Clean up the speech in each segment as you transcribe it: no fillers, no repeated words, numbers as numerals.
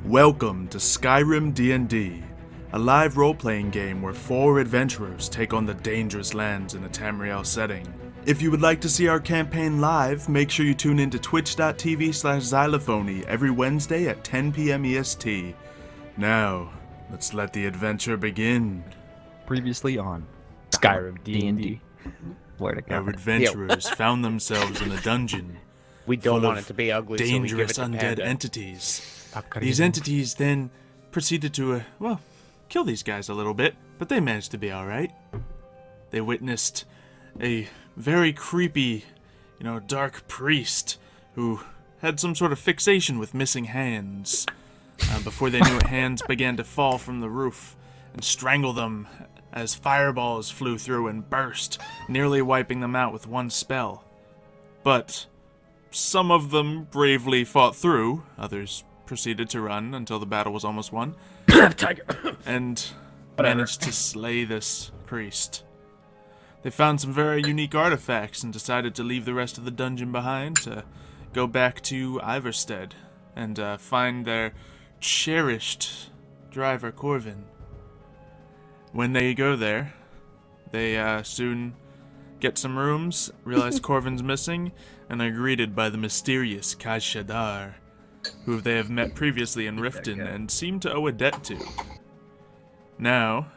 Welcome to SKYRIM D&D, a live role-playing game where 4 adventurers take on the dangerous lands in a Tamriel setting. If you would like to see our campaign live, make sure you tune in to twitch.tv/Xylophoney every Wednesday at 10 p.m. EST. Now, let's let the adventure begin. Previously on SKYRIM D&D. Where to go? Our adventurers found themselves in a dungeon We don't full want of it to be ugly, dangerous so we give it undead to Panda. entities. These entities then proceeded to, kill these guys a little bit, but they managed to be alright. They witnessed a very creepy, dark priest who had some sort of fixation with missing hands. Before they knew it, hands began to fall from the roof and strangle them as fireballs flew through and burst, nearly wiping them out with one spell. But some of them bravely fought through, others proceeded to run until the battle was almost won, and managed to slay this priest. They found some very unique artifacts and decided to leave the rest of the dungeon behind to go back to Iverstead and find their cherished driver, Corvin. When they go there, they soon get some rooms, realize Corvin's missing, and are greeted by the mysterious Kaishadar, who they have met previously in Riften and seem to owe a debt to. Now,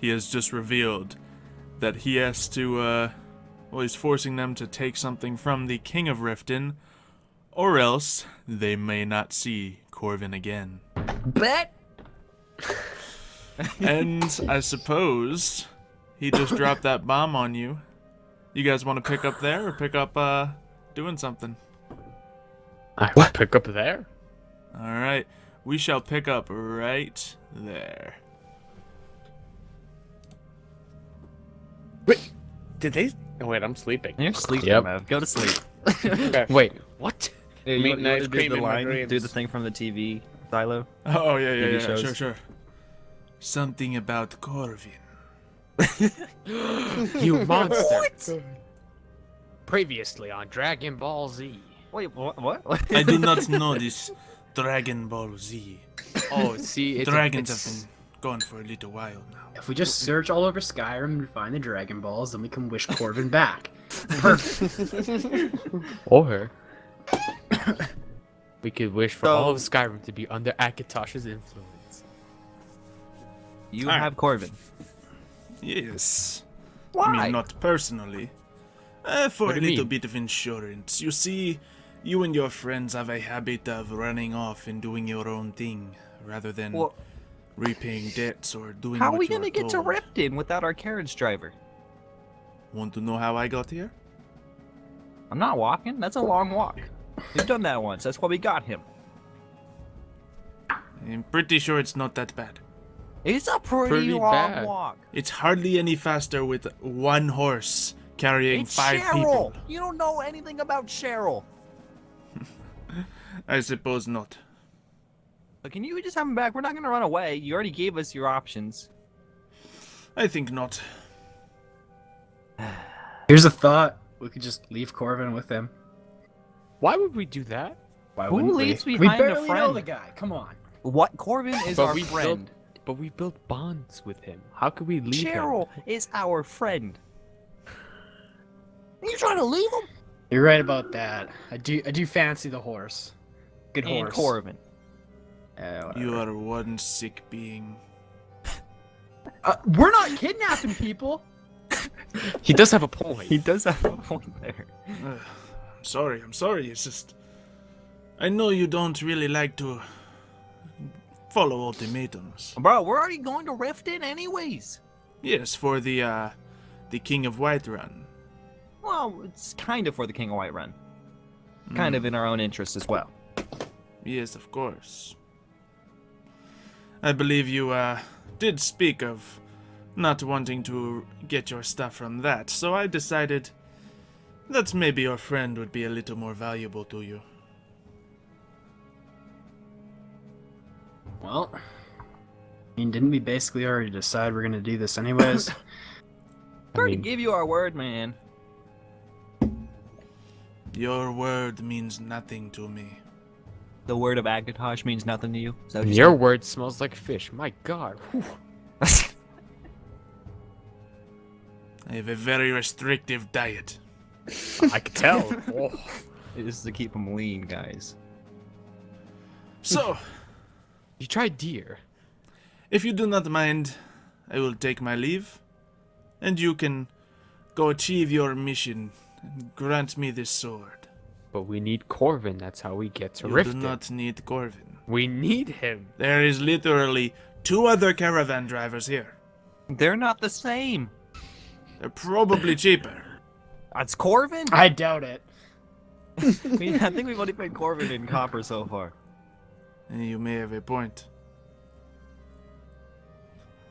he has just revealed that he has to, he's forcing them to take something from the King of Riften, or else they may not see Corvin again. Bet. And I suppose he just dropped that bomb on you. You guys want to pick up there or pick up, doing something? I will pick up there. Alright, we shall pick up right there. Wait, did they? Oh, wait, I'm sleeping. You're sleeping, Yep. man. Go to sleep. Okay. Wait, what? Yeah, Meat you and want ice to do cream the in my line? dreams. Do the thing from the TV, Xylo? Oh, yeah, TV shows. sure. Something about Corvin. You monster! Previously on Dragon Ball Z. Wait, what? I do not know this Dragon Ball Z. Oh, see, Dragons have been gone for a little while now. If we just search all over Skyrim and find the Dragon Balls, then we can wish Corvin back. Perfect. Or we could wish for So- all of Skyrim to be under Akatosh's influence. You Alright. have Corvin. Yes. Why? I mean, not personally. For What a do you little mean? bit of insurance. You see, you and your friends have a habit of running off and doing your own thing, rather than Well, repaying debts or doing how are what we you gonna get to told. Riften without our carriage driver? Want to know how I got here? I'm not walking. That's a long walk. We've done that once. That's why we got him. I'm pretty sure it's not that bad. It's a pretty Pretty long bad. walk. It's hardly any faster with one horse carrying It's 5 Cheryl. people. You don't know anything about Cheryl. I suppose not. But can you just have him back? We're not gonna run away. You already gave us your options. I think not. Here's a thought. We could just leave Corvin with him. Why would we do that? Why Who wouldn't leaves we? behind We a barely know friend? the guy. Come on. What? Corvin is But our we friend. But we built bonds with him. How could we leave him? Cheryl is our friend. Are you trying to leave him? You're right about that. I do fancy the horse. Good And horse. Corvin. Whatever. You are one sick being. We're not kidnapping people. He does have a point. He does have a point there. I'm sorry. It's just... I know you don't really like to follow ultimatums. Bro, we're already going to Riften anyways. Yes, for the King of Whiterun. Well, it's kind of for the King of Whiterun. Kind of in our own interest as well. Yes, of course. I believe you did speak of not wanting to get your stuff from that, so I decided that maybe your friend would be a little more valuable to you. Well, I mean, didn't we basically already decide we're gonna do this anyways? We already gave you our word, man. Your word means nothing to me. The word of Agatage means nothing to you? Is that what Your word smells like fish. My God. Whew. I have a very restrictive diet. I can tell. Oh. This is to keep them lean, guys. So, You tried deer. if you do not mind, I will take my leave, and you can go achieve your mission and grant me this sword. But we need Corvin. That's how we get to You Riften. do not need Corvin. We need him. There is literally 2 other caravan drivers here. They're not the same. They're probably cheaper. That's Corvin? I doubt it. I think we've only paid Corvin in copper so far. You may have a point.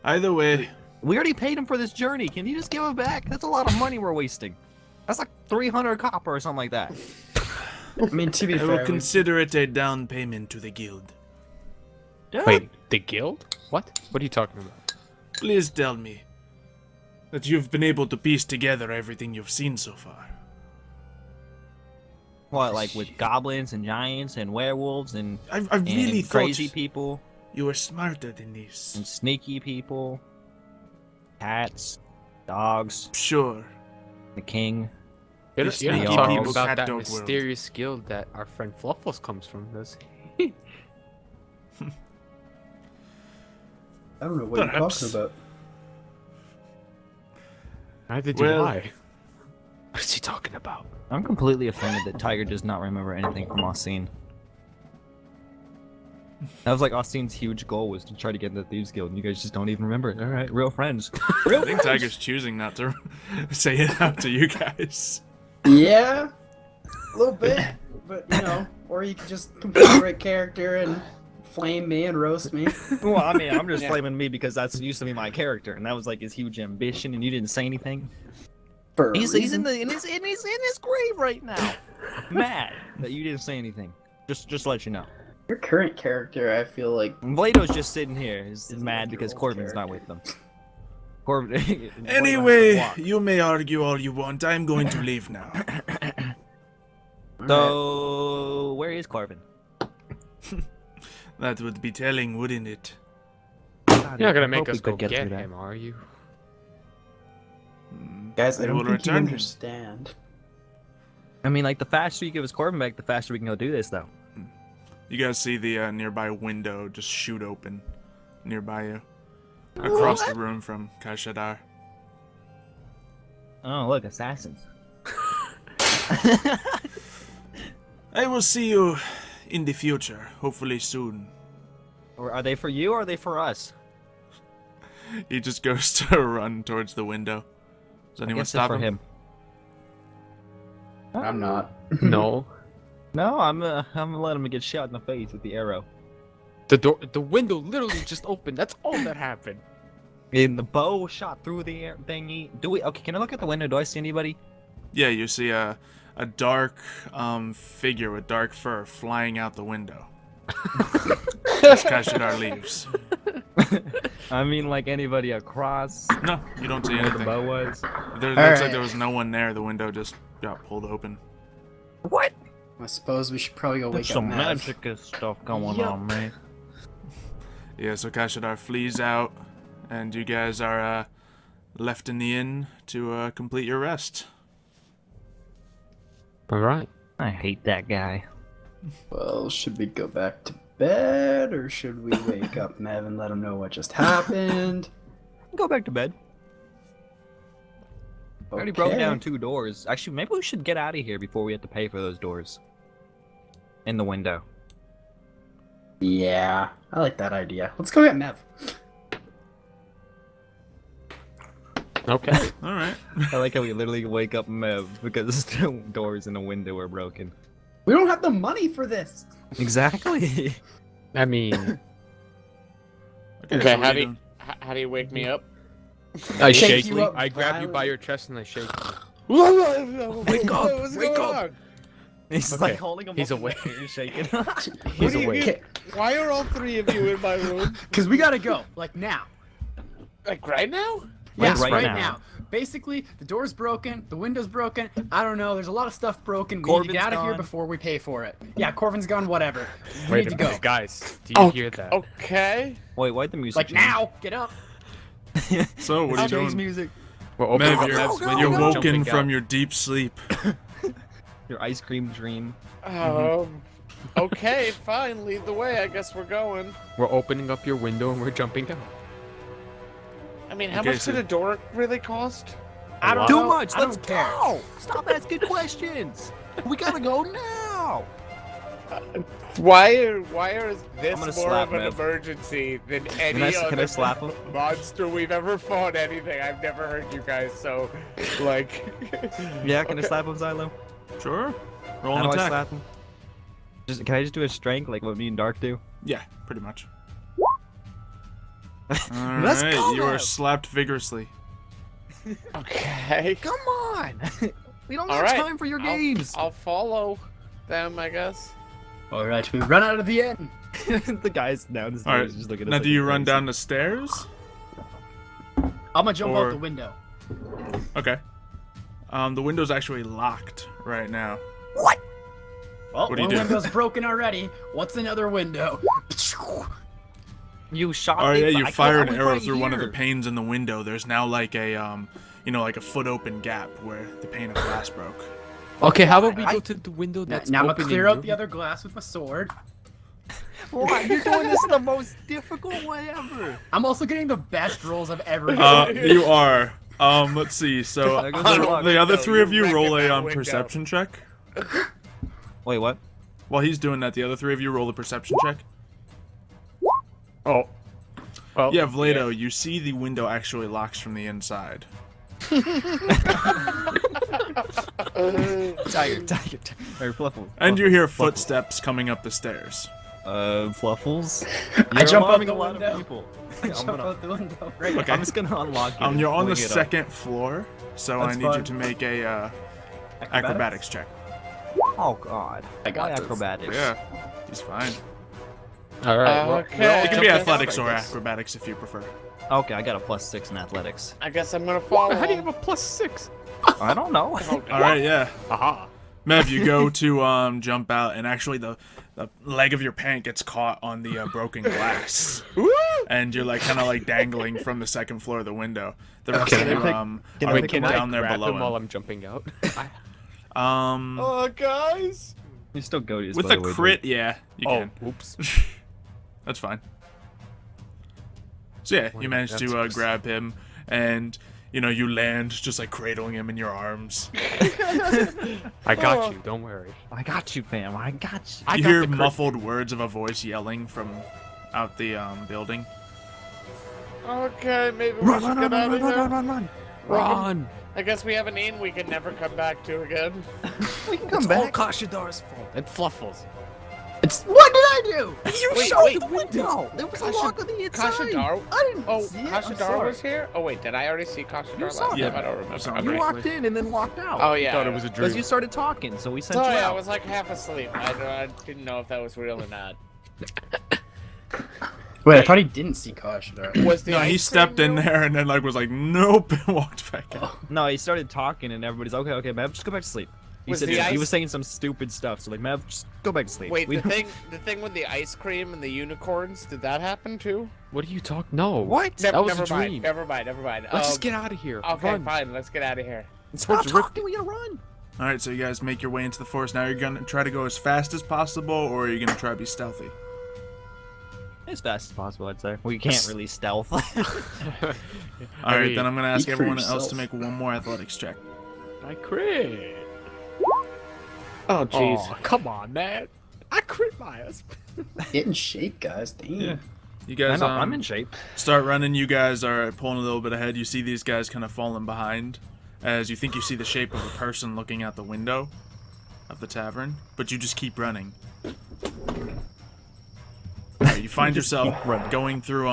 Either way, We already paid him for this journey. Can you just give it back? That's a lot of money we're wasting. That's like 300 copper or something like that. I mean, to be I will fair, consider it a down payment to the guild. Wait, the guild? What? What are you talking about? Please tell me that you've been able to piece together everything you've seen so far. What, like with goblins and giants and werewolves and, I really and thought crazy people you were smarter than this. and sneaky people, cats, dogs, Sure. the king. You're These not sneaky talking people, about cat that dog world. mysterious guild that our friend Fluffles comes from, does he? I don't know what you're Perhaps. talking about. Neither do Well- I. What is he talking about? I'm completely offended that Tiger does not remember anything from Austin. That was like Austin's huge goal was to try to get in the Thieves Guild, and you guys just don't even remember it. All right, real friends. I think Tiger's choosing not to say it out to you guys. Yeah, a little bit, but you know, or you could just configure a character and flame me and roast me. Well, I mean, I'm just flaming me because that's used to be my character, and that was like his huge ambition, and you didn't say anything. For a He's reason. in his grave right now, mad that you didn't say anything. Just to let you know. Your current character, I feel like. And Vlado's just sitting here, is Isn't mad like your because old Corvin's not character. with them. Corvin. Vlado has to Anyway, walk. you may argue all you want. I'm going to leave now. So, where is Corvin? That would be telling, wouldn't it? You're not gonna I make hope us we go could get get through that. him, are you? Guys, I We don't will think you return him. understand. I mean, like, the faster you give us Corvin back, the faster we can go do this, though. You guys see the nearby window just shoot open nearby you. Across the room from Kaishadar. Oh, look, assassins. I will see you in the future, hopefully soon. Or are they for you, or are they for us? He just goes to run towards the window. Does I anyone guess stop for him? I'm not. No. No, I'm gonna let him get shot in the face with the arrow. The window literally just opened. That's all that happened. And the bow shot through the air thingy. Okay, can I look at the window? Do I see anybody? Yeah, you see a dark figure with dark fur flying out the window. As Kaishadar leaves. I mean, like anybody across No, you don't see where the anything. bow was. There looks like Alright. there was no one there. The window just got pulled open. What? I suppose we should probably go wake There's up some Mav. magic stuff going Yup. on, man. Yeah, so Kaishadar flees out, and you guys are left in the inn to complete your rest. All right. I hate that guy. Well, should we go back to bed, or should we wake up Mav and let him know what just happened? Go back to bed. I already broke Okay. down 2 doors. Actually, maybe we should get out of here before we have to pay for those doors. In the window. Yeah, I like that idea. Let's go get Mav. Okay. All right. I like how we literally wake up Mev because the doors in the window are broken. We don't have the money for this. Exactly. I mean, Okay, Okay, so what are you doing? how do you wake me up? I Shake shake you you. up I grab you by violently. your chest and I shake you. Wake up, What's wake going up. on? He's Okay, like holding him he's up in awake. the air, shaking. He's What do you awake. do? Why are all 3 of you in my room? Because we gotta go, like now. Like right now? Yes, right right now. now. Basically, the door's broken, the window's broken. I don't know. There's a lot of stuff broken. We need to get out of here before we pay for it. Yeah, Corvin's gone. Whatever. We need to go. Guys, do you hear that? Okay. Wait, why'd the music Like change? now, get up. So, what are you Thangs doing? music. We're opening Mev, up you're, Mev's window you're and woken jumping from out. your deep sleep. Your ice cream dream. Okay, fine. Lead the way. I guess we're going. We're opening up your window and we're jumping out. I mean, how Okay, much so- did a door really cost? I don't Too know. much. I Let's don't care. go. Stop asking questions. We gotta go now. Why is this I'm gonna more slap of an Mev. emergency than any Can I other slap him? monster we've ever fought? Anything? I've never heard you guys so, like. Yeah, can I slap him, Xylo? Sure. Roll How an do I attack. slap him? Can I just do a strength like what me and Dark do? Yeah, pretty much. Let's Alright, go, you are Mev. slapped vigorously. Okay. Come on. We don't All have right. time for your games. I'll follow them, I guess. All right, we run out of the inn. The guys down the stairs Alright, just looking at us now like do you we're run crazy. down the stairs? I'm gonna jump Or- out the window. Okay. The window's actually locked right now. Well, What do you one do? window's broken already. What's another window? You shot Oh me, yeah, but you I fire can't- an I was arrow right through one of the here. panes in the window. There's now like a like a foot open gap where the pane of glass broke. Okay, how about we go to the window that's Now I'm open gonna clear in out your- the other glass with my sword. What? You're doing this in the most difficult way ever. I'm also getting the best rolls I've ever done. You are. Let's see. So There goes the luck. the other window, three of you you roll wrecking a that window. perception check. Wait, what? While he's doing that, the other three of you roll a perception check. Oh. Well, Yeah, Vlado, you see the window actually locks from the inside. Tired. Or Fluffles. And you hear footsteps coming up the stairs. Fluffles. I jump out alarming the a lot window. of people. I I'm jump gonna, out the window. Okay. I'm just gonna unlock it. and You're on the fling it up. second floor, so That's I need you fun. to make a acrobatics check. Oh god. I got Why this. acrobatics? Yeah, he's fine. All right. Okay. It can be Okay. athletics or I guess. acrobatics if you prefer. Okay, I got a +6 in athletics. I guess I'm gonna follow. How do you have a +6? I don't know. All right, yeah. Aha. Mev, you go to jump out, and actually the leg of your pant gets caught on the broken glass, and you're like kind of like dangling from the second floor of the window. The rest Can of I you pick- are Wait, can I down there grab below him while him. I'm jumping out? Oh, guys. You still go to With a crit, yeah, you Oh, can. oops. That's fine. So yeah, you Wait, managed to that's- grab him, and you land just like cradling him in your arms. I got you. Don't worry. I got you, fam. I got you. I You got hear the crit. muffled words of a voice yelling from out the building. Okay, maybe we should get out of here. Run! I guess we have an inn we can never come back to again. We can come It's back. all Kaishadar's fault. And Fluffles. It's what did I do? You Wait, showed wait, the window. There was a lock on the inside. Kashadar? I didn't Oh, see it. I'm Kashadar sorry. was here? Oh, wait, did I already see Kashadar last saw time? him. I don't remember. saw him. Okay. You walked in and then walked out. Oh, yeah. Thought it was a Because dream. you started talking, so we sent Sorry, you I out. was like half asleep. I didn't know if that was real or not. Wait, I thought he didn't see Kaishadar. Was the No, he ice stepped cream in real? there and then like was like, nope, and walked back out. No, he started talking and everybody's okay, Mav, just go back to sleep. He Was said the he ice- was saying some stupid stuff, so like Mav, just go back to sleep. Wait, We the don't- thing with the ice cream and the unicorns, did that happen too? What are you talking? No. What? That was never a mind. dream. Never mind. Let's just get out of here. Okay, Run. fine. Let's get out of here. It's Stop towards Riften. talking, we gotta run. All right, so you guys make your way into the forest. Now you're gonna try to go as fast as possible, or are you gonna try to be stealthy? As fast as possible, I'd say. We can't really stealth. All right, then I'm gonna ask Speak for everyone else yourself. to make one more athletics check. I crit. Oh, jeez. Oh, come on, man. I crit my ass. Get in shape, guys. Damn. Yeah. You I guys know, I'm in shape. start running. You guys are pulling a little bit ahead. You see these guys kind of falling behind, as you think you see the shape of a person looking out the window of the tavern, but you just keep running. You find yourself going through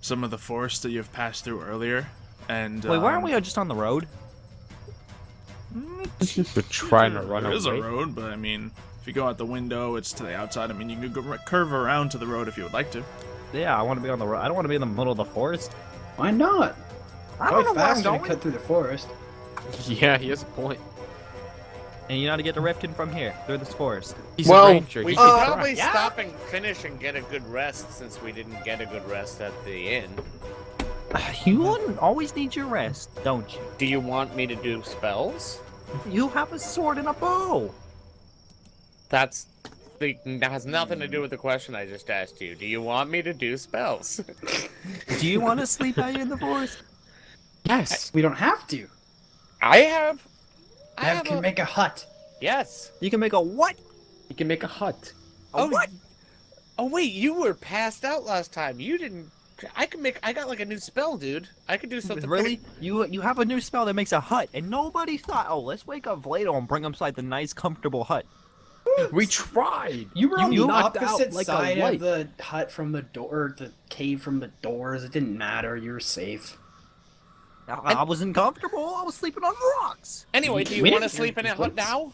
some of the forest that you've passed through earlier, and Wait, why aren't we just on the road? We're trying to run There is a away. road, but I mean, if you go out the window, it's to the outside. I mean, you can go curve around to the road if you would like to. Yeah, I want to be on the road. I don't want to be in the middle of the forest. Why not? I don't know Probably where I'm faster to going. cut through the forest. Yeah, he has a point. And you know how to get to Riften from here, through this forest. He's a ranger. We He should can probably try. stop and finish and get a good rest since we didn't get a good rest at the inn. You always need your rest, don't you? Do you want me to do spells? You have a sword and a bow. That has nothing to do with the question I just asked you. Do you want me to do spells? Do you want to sleep out here in the forest? Yes. We don't have to. I Nev can make a hut. Yes. You can make a what? He can make a hut. A what? Oh wait, you were passed out last time. You didn't. I got like a new spell, dude. I could do something. Really? You have a new spell that makes a hut, and nobody thought, oh, let's wake up Vlado and bring him inside the nice, comfortable hut. We tried. You were on the knocked out opposite like a side light. of the hut from the door, the cave from the doors. It didn't matter. You were safe. I wasn't comfortable. I was sleeping on rocks. Anyway, do you We want to didn't sleep in a hear hut the now?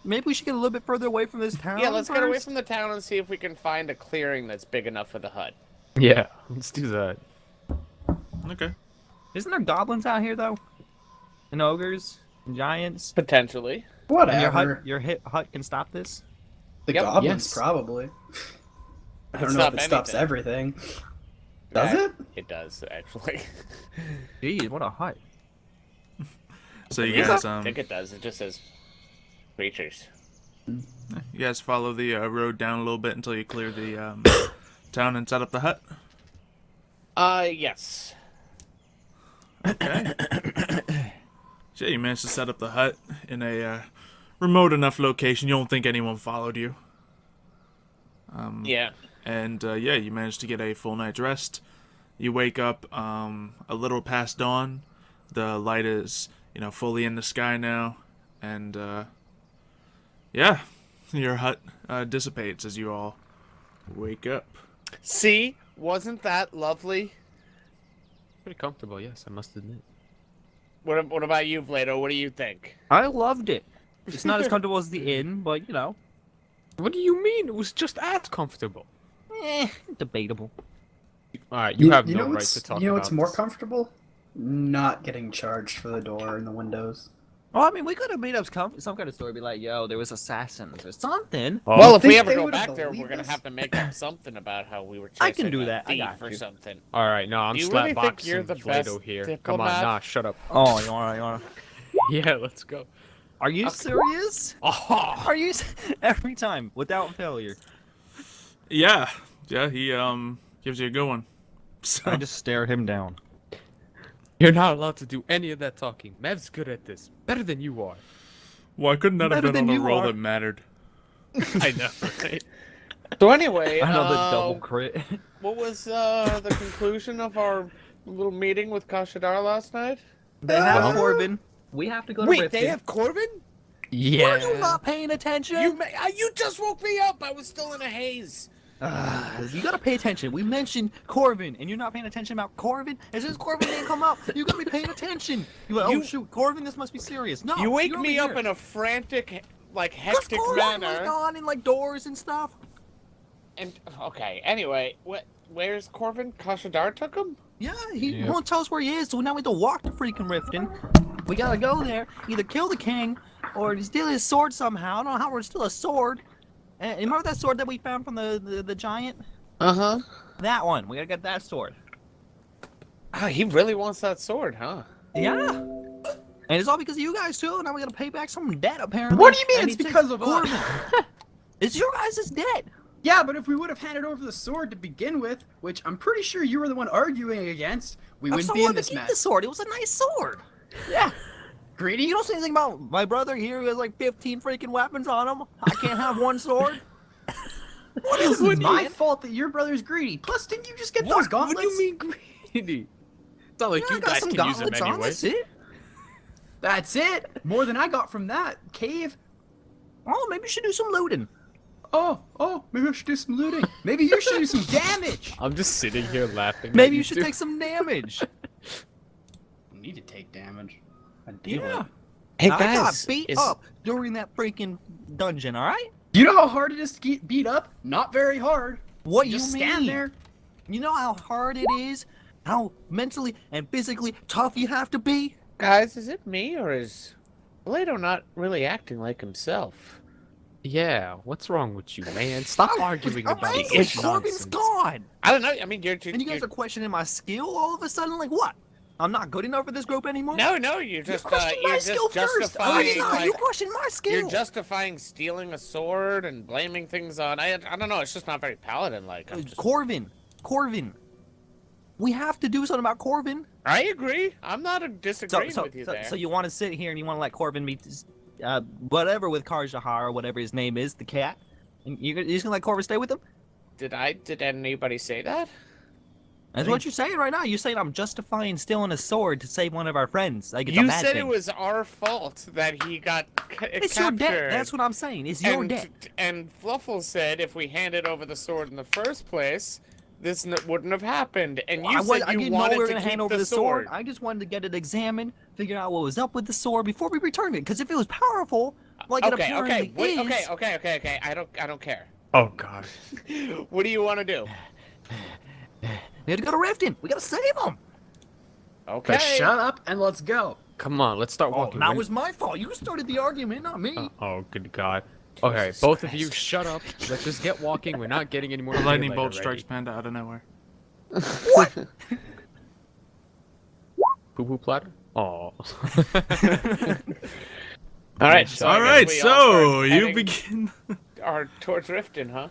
Maybe we should get a little bit further away from this town. Yeah, let's get away first. from the town and see if we can find a clearing that's big enough for the hut. Yeah, let's do that. Okay. Isn't there goblins out here though? And ogres, and giants. Potentially. Whatever. And your hut can stop this. The Yep. goblins Yes. probably. I don't know Stop if it stops anything. everything. Does Yeah, it? It does, actually. Gee, what a hut. So you Yeah, guys I think it does. It just says creatures. you guys follow the road down a little bit until you clear the town and set up the hut. Yes. Okay. So you managed to set up the hut in a remote enough location. You don't think anyone followed you. Yeah. And yeah, you managed to get a full night's rest. You wake up a little past dawn. The light is, fully in the sky now, and yeah, your hut dissipates as you all wake up. See? Wasn't that lovely? Pretty comfortable, yes, I must admit. What about you, Vlado? What do you think? I loved it. It's not as comfortable as the inn, but What do you mean? It was just as comfortable. debatable. Alright, you have you no know right what's, to talk You know about what's more this. comfortable? Not getting charged for the door and the windows. Well, I mean, we could have made up some kind of story, be like, yo, there was assassins or something. Oh, Well, if we think ever they go would've back there, we're believed gonna us? have to make up something about how we were I chasing can do a that. I thief got or you. something. Alright, no, I'm Do you really think slapboxing you're the Vlado best here. Come diplomat? on, nah, shut up. Oh, you wanna? Yeah, let's go. Are you serious? Oh, Are you every time without failure? Yeah, he gives you a good one. So, I just stared him down. you're not allowed to do any of that talking. Mev's good at this. Better than you are. well, I couldn't have Better been than on a you roll are. that mattered. I know, right? So anyway, Another double crit. what was the conclusion of our little meeting with Kaishadar last night? They have Well- Corvin. We have to go to Wait, Riften. they have Corvin? Yeah. Were you not paying attention? You just woke me up. I was still in a haze. You gotta pay attention. We mentioned Corvin, and you're not paying attention about Corvin. As soon as Corvin didn't come up, you gotta be paying attention. You're like, oh You- shoot, Corvin, this must be serious. No, You wake you're me over up here. in a frantic, like Because hectic Corvin was manner. gone in like doors and stuff. And okay, anyway, where's Corvin? Kaishadar took him? Yeah, he Yeah. won't tell us where he is, so now we have to walk to freaking Riften. We gotta go there, either kill the king, or steal his sword somehow. I don't know how we're still a sword. And remember that sword that we found from the giant? Uh-huh. That one. We gotta get that sword. Ah, he really wants that sword, huh? Yeah. And it's all because of you guys too. Now we gotta pay back some debt apparently. What do you mean And it's he takes because of us? Corvin. It's your guys' debt. Yeah, but if we would have handed over the sword to begin with, which I'm pretty sure you were the one arguing against, we wouldn't So be in wanted this to keep mess. the sword. It was a nice sword. Yeah. Greedy? You don't say anything about my brother here who has like 15 freaking weapons on him. I can't have one sword. What is it my fault that your brother's greedy? Plus, didn't you just get those What gauntlets? do you mean greedy? It's not like Yeah, you I got guys some can use them gauntlets on. anyway. That's it. That's it. More than I got from that cave. Oh, maybe you should do some looting. Oh, maybe I should do some looting. Maybe you should do some damage. I'm just sitting here laughing. at Maybe you should two. take some damage. I need to take damage. I deal with Yeah. it. Hey I guys, got beat up during that freaking dungeon, alright? You know how hard it is to get beat up? Not very hard. What You you just mean? stand there. You know how hard it is how mentally and physically tough you have to be? Guys, is it me or is Plato not really acting like himself? Yeah, what's wrong with you, man? Stop arguing I'm about angry. such Corvin's nonsense. gone. I don't know. I mean, you're And you guys are questioning my skill all of a sudden? Like what? I'm not good enough for this group anymore? no, you're You just questioned my you're skill just first. Oh, justifying you like, questioned my skill. you're justifying stealing a sword and blaming things on. I don't know. It's just not very paladin-like. Corvin. We have to do something about Corvin. I agree. I'm not disagreeing with you there. So you want to sit here and you want to let Corvin be, whatever with Kaishadar or whatever his name is, the cat? And you're just gonna let Corvin stay with him? Did anybody say that? That's what you're saying right now. You're saying I'm justifying stealing a sword to save one of our friends. Like it's a You bad said thing. it was our fault that he got It's captured. your debt. That's what I'm saying. It's your debt. And Fluffle said if we handed over the sword in the first place, this wouldn't have happened. And you said I you didn't know wanted we were to gonna keep hand over the the sword. sword. I just wanted to get it examined, figure out what was up with the sword before we returned it. Because if it was powerful, like it apparently is. Okay. I don't care. Oh god. What do you want to do? We had to go to Riften. We gotta save him. Okay. But shut up and let's go. Come on, let's start walking. That was my fault. You started the argument, not me. Oh, good god. Okay, Jesus both of you, Christ. shut up. Let's just get walking. We're not getting any more. A lightning daylight bolt already. strikes Panda out of nowhere. Poo poo platter. Oh. All right. So All right, so you begin. are towards Riften, huh?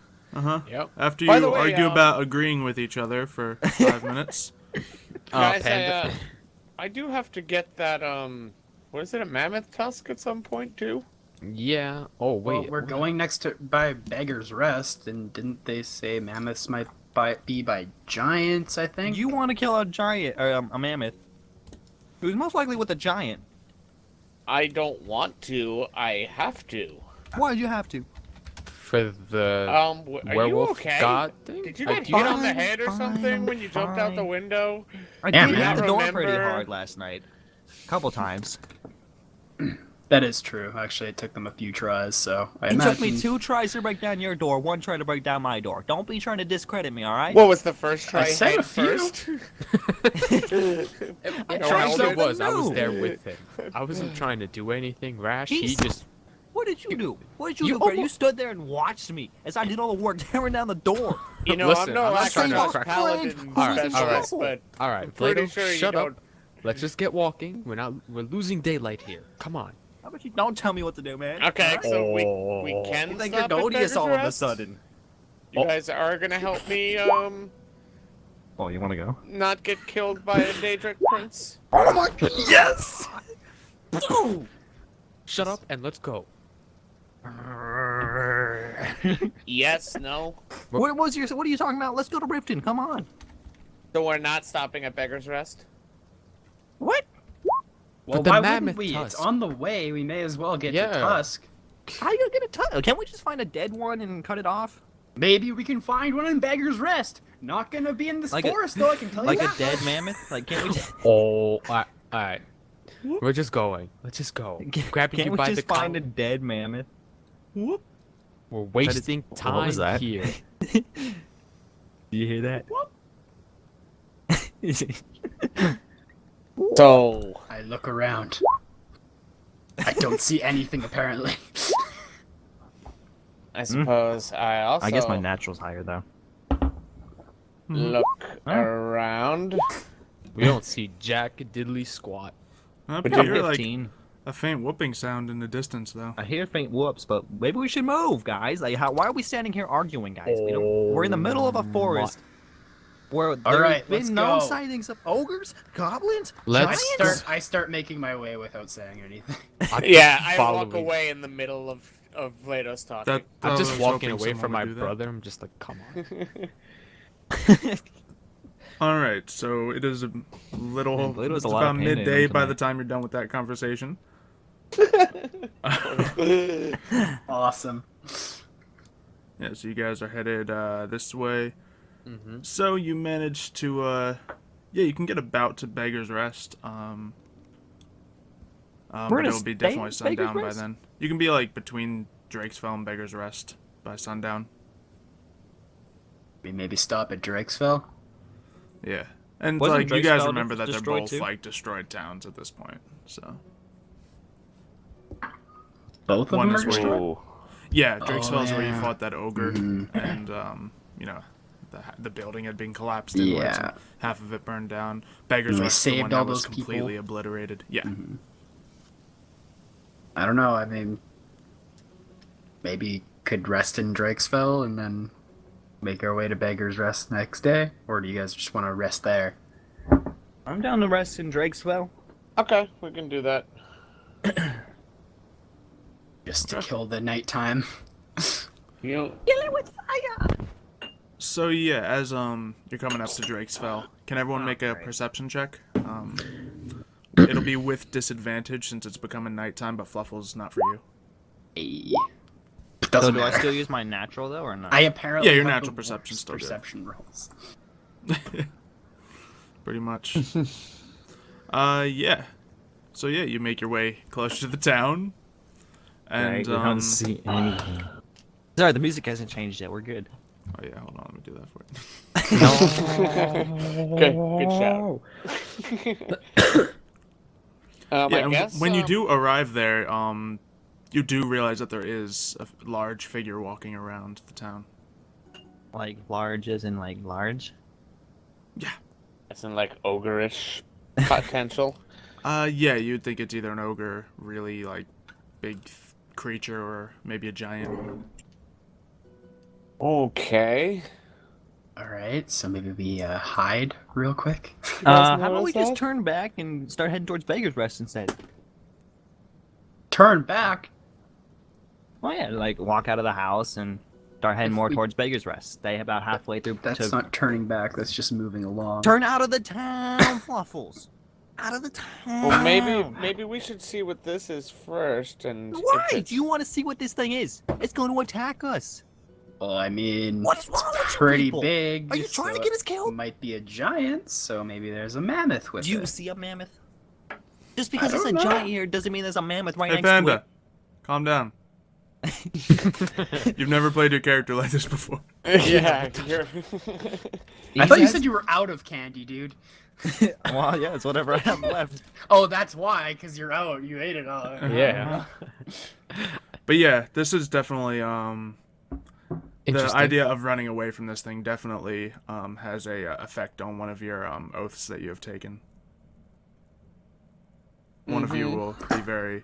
Yep. After By you the way, argue about agreeing with each other for 5 minutes. Guys, Panda. I do have to get that what is it, a mammoth tusk at some point too? Yeah. Oh wait. Well, we're going next to by Beggar's Rest, and didn't they say mammoths might be by giants? I think. You want to kill a giant, or a mammoth? It was most likely with a giant. I don't want to. I have to. Why did you have to? For the Are werewolf you okay? god thing? Did you I get hit on the fine, head or fine, something when you jumped out the fine. window? I Yeah, did man. hit the door pretty Remember- hard last night. Couple times. That is true. Actually, it took them a few tries, so I It imagine. took me 2 tries to break down your door, 1 try to break down my door. Don't be trying to discredit me, alright? What was the first try? I said head a few. first? I No, tried all it something was, I was new. there with him. I wasn't trying to do anything rash. He He's- just. What did you do? What did you, you do, Greg? You almost- stood there and watched me as I did all the work tearing down the door. You know, Listen, I'm no I'm not actual trying to crack- paladin Alright, specialist, alright. but All right, pretty Plato, sure you shut up. don't. Let's just get walking. We're losing daylight here. Come on. How about you don't tell me what to do, man? Okay, Alright? so we can You think stop you're at odious Beggar's all of a Rest? sudden. You guys are gonna help me Oh, you want to go? not get killed by a Daedric prince? Oh my god! Yes! No! Shut up and let's go. Yes, no. What are you talking about? Let's go to Riften. Come on. So we're not stopping at Beggar's Rest? What? Well, But the why mammoth wouldn't we? It's tusk. on the way. We may as well get Yeah. to Tusk. How are you gonna get a ton? Can't we just find a dead one and cut it off? Maybe we can find one in Beggar's Rest. Not gonna be in this Like a- forest, though. I can tell Like you a that. dead mammoth? Like can't we? Just, Oh, all right. We're just going. Let's just go. Grabbing can't you we by just the find a collar. dead mammoth? We're wasting What time was that? here. Do you hear that? So I look around. I don't see anything apparently. I suppose I also I guess my natural's higher though. look Oh. around. We don't see jack diddly squat. I But hear you're like 15. a faint whooping sound in the distance, though. I hear faint whoops, but maybe we should move, guys. Like, why are we standing here arguing, guys? We're in the middle of a forest where there's right, let's been no go. sightings of ogres, goblins, Let's giants. I start making my way without saying anything. Yeah, I walk following. away in the middle of Vlados talking. That, I'm I just was walking hoping away someone from would my do that. brother. I'm just like, come on. All right, so it is a little. It was It's a lot of about pain in midday him by the tonight. time you're done with that conversation. Awesome. Yeah, so you guys are headed this way. Mm-hmm. So you managed to, yeah, you can get about to Beggar's Rest. We're But gonna it'll be stay definitely at sundown Beggar's by Rest? then. You can be like between Drakesville and Beggar's Rest by sundown. We maybe stop at Drakesville. Yeah, And Wasn't like you guys Drakesville remember that they're destroyed both too? like destroyed towns at this point. So Both of One them is are where you- destroyed? yeah, Drakesville is where you yeah. fought that ogre, Mhm. and you know, the building had been collapsed inwards, Yeah. and half of it burned down. Beggar's And we Rest, the saved one all that was those people? completely obliterated. Yeah. I don't know. I mean, maybe could rest in Drakesville and then make our way to Beggar's Rest next day, or do you guys just want to rest there? I'm down to rest in Drakesville. Okay, we can do that. Just to kill the nighttime. You know, Kill it with fire! So yeah, as you're coming up to Drakesville, can everyone make a perception check? It'll be with disadvantage since it's becoming nighttime, but Fluffle's not for you. Hey. So Doesn't do I matter. still use my natural though or not? I apparently Yeah, your have natural the perception's worst still good. perception rolls. Pretty much. Yeah. So yeah, you make your way closer to the town, and Right, we don't see anything. Sorry, the music hasn't changed yet. We're good. oh yeah, hold on, let me do that for you. good shout. Yeah, I and guess when you do arrive there, you do realize that there is a large figure walking around the town. Like large as in like large? Yeah. it's in like ogre-ish potential. Yeah, you'd think it's either an ogre, really like big creature, or maybe a giant. Okay. Alright, so maybe we hide real quick. How about we notice just that? turn back and start heading towards Beggar's Rest instead? Turn back? Well, yeah, like walk out of the house and start heading If more we- towards Beggar's Rest. Stay about halfway through. That's not turning back, that's just moving along. Turn out of the town, Fluffles. Out of the town. Well, maybe we should see what this is first, and if Why? it's- Do you want to see what this thing is? It's going to attack us. Well, I mean, What is wrong with you pretty people? big. Are you trying to so get us it killed? Might be a giant, so maybe there's a mammoth with Do you it. see a mammoth? Just because I it's a don't know. giant here doesn't mean there's a mammoth right Hey next Panda, calm down. You've never played your character like this before. yeah, you're... I thought you said you were out of candy, dude. to it. Well, yeah, it's whatever I have left. Oh, that's why, because you're out. You ate it all. Yeah. But yeah, this is definitely the Interesting. idea of running away from this thing definitely has a effect on one of your oaths that you have taken. One of you will be very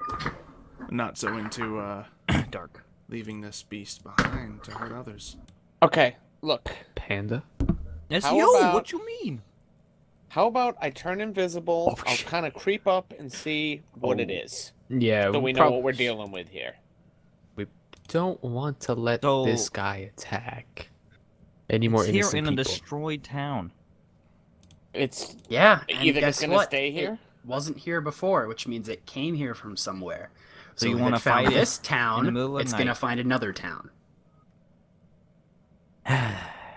not so into Dark. leaving this beast behind to hurt others. Okay, look. Panda. It's How you. about- What you mean? How about I turn invisible? Oh, I'll shit. kind of creep up and see what it is, Yeah. so we know what we're dealing with here. We don't want to let So- this guy attack any more It's here innocent in a people. destroyed town. It's Yeah, and either guess it's gonna what? stay here. It wasn't here before, which means it came here from somewhere. So So you if wanna it found fight it this in town, the middle of it's the gonna night? find another town.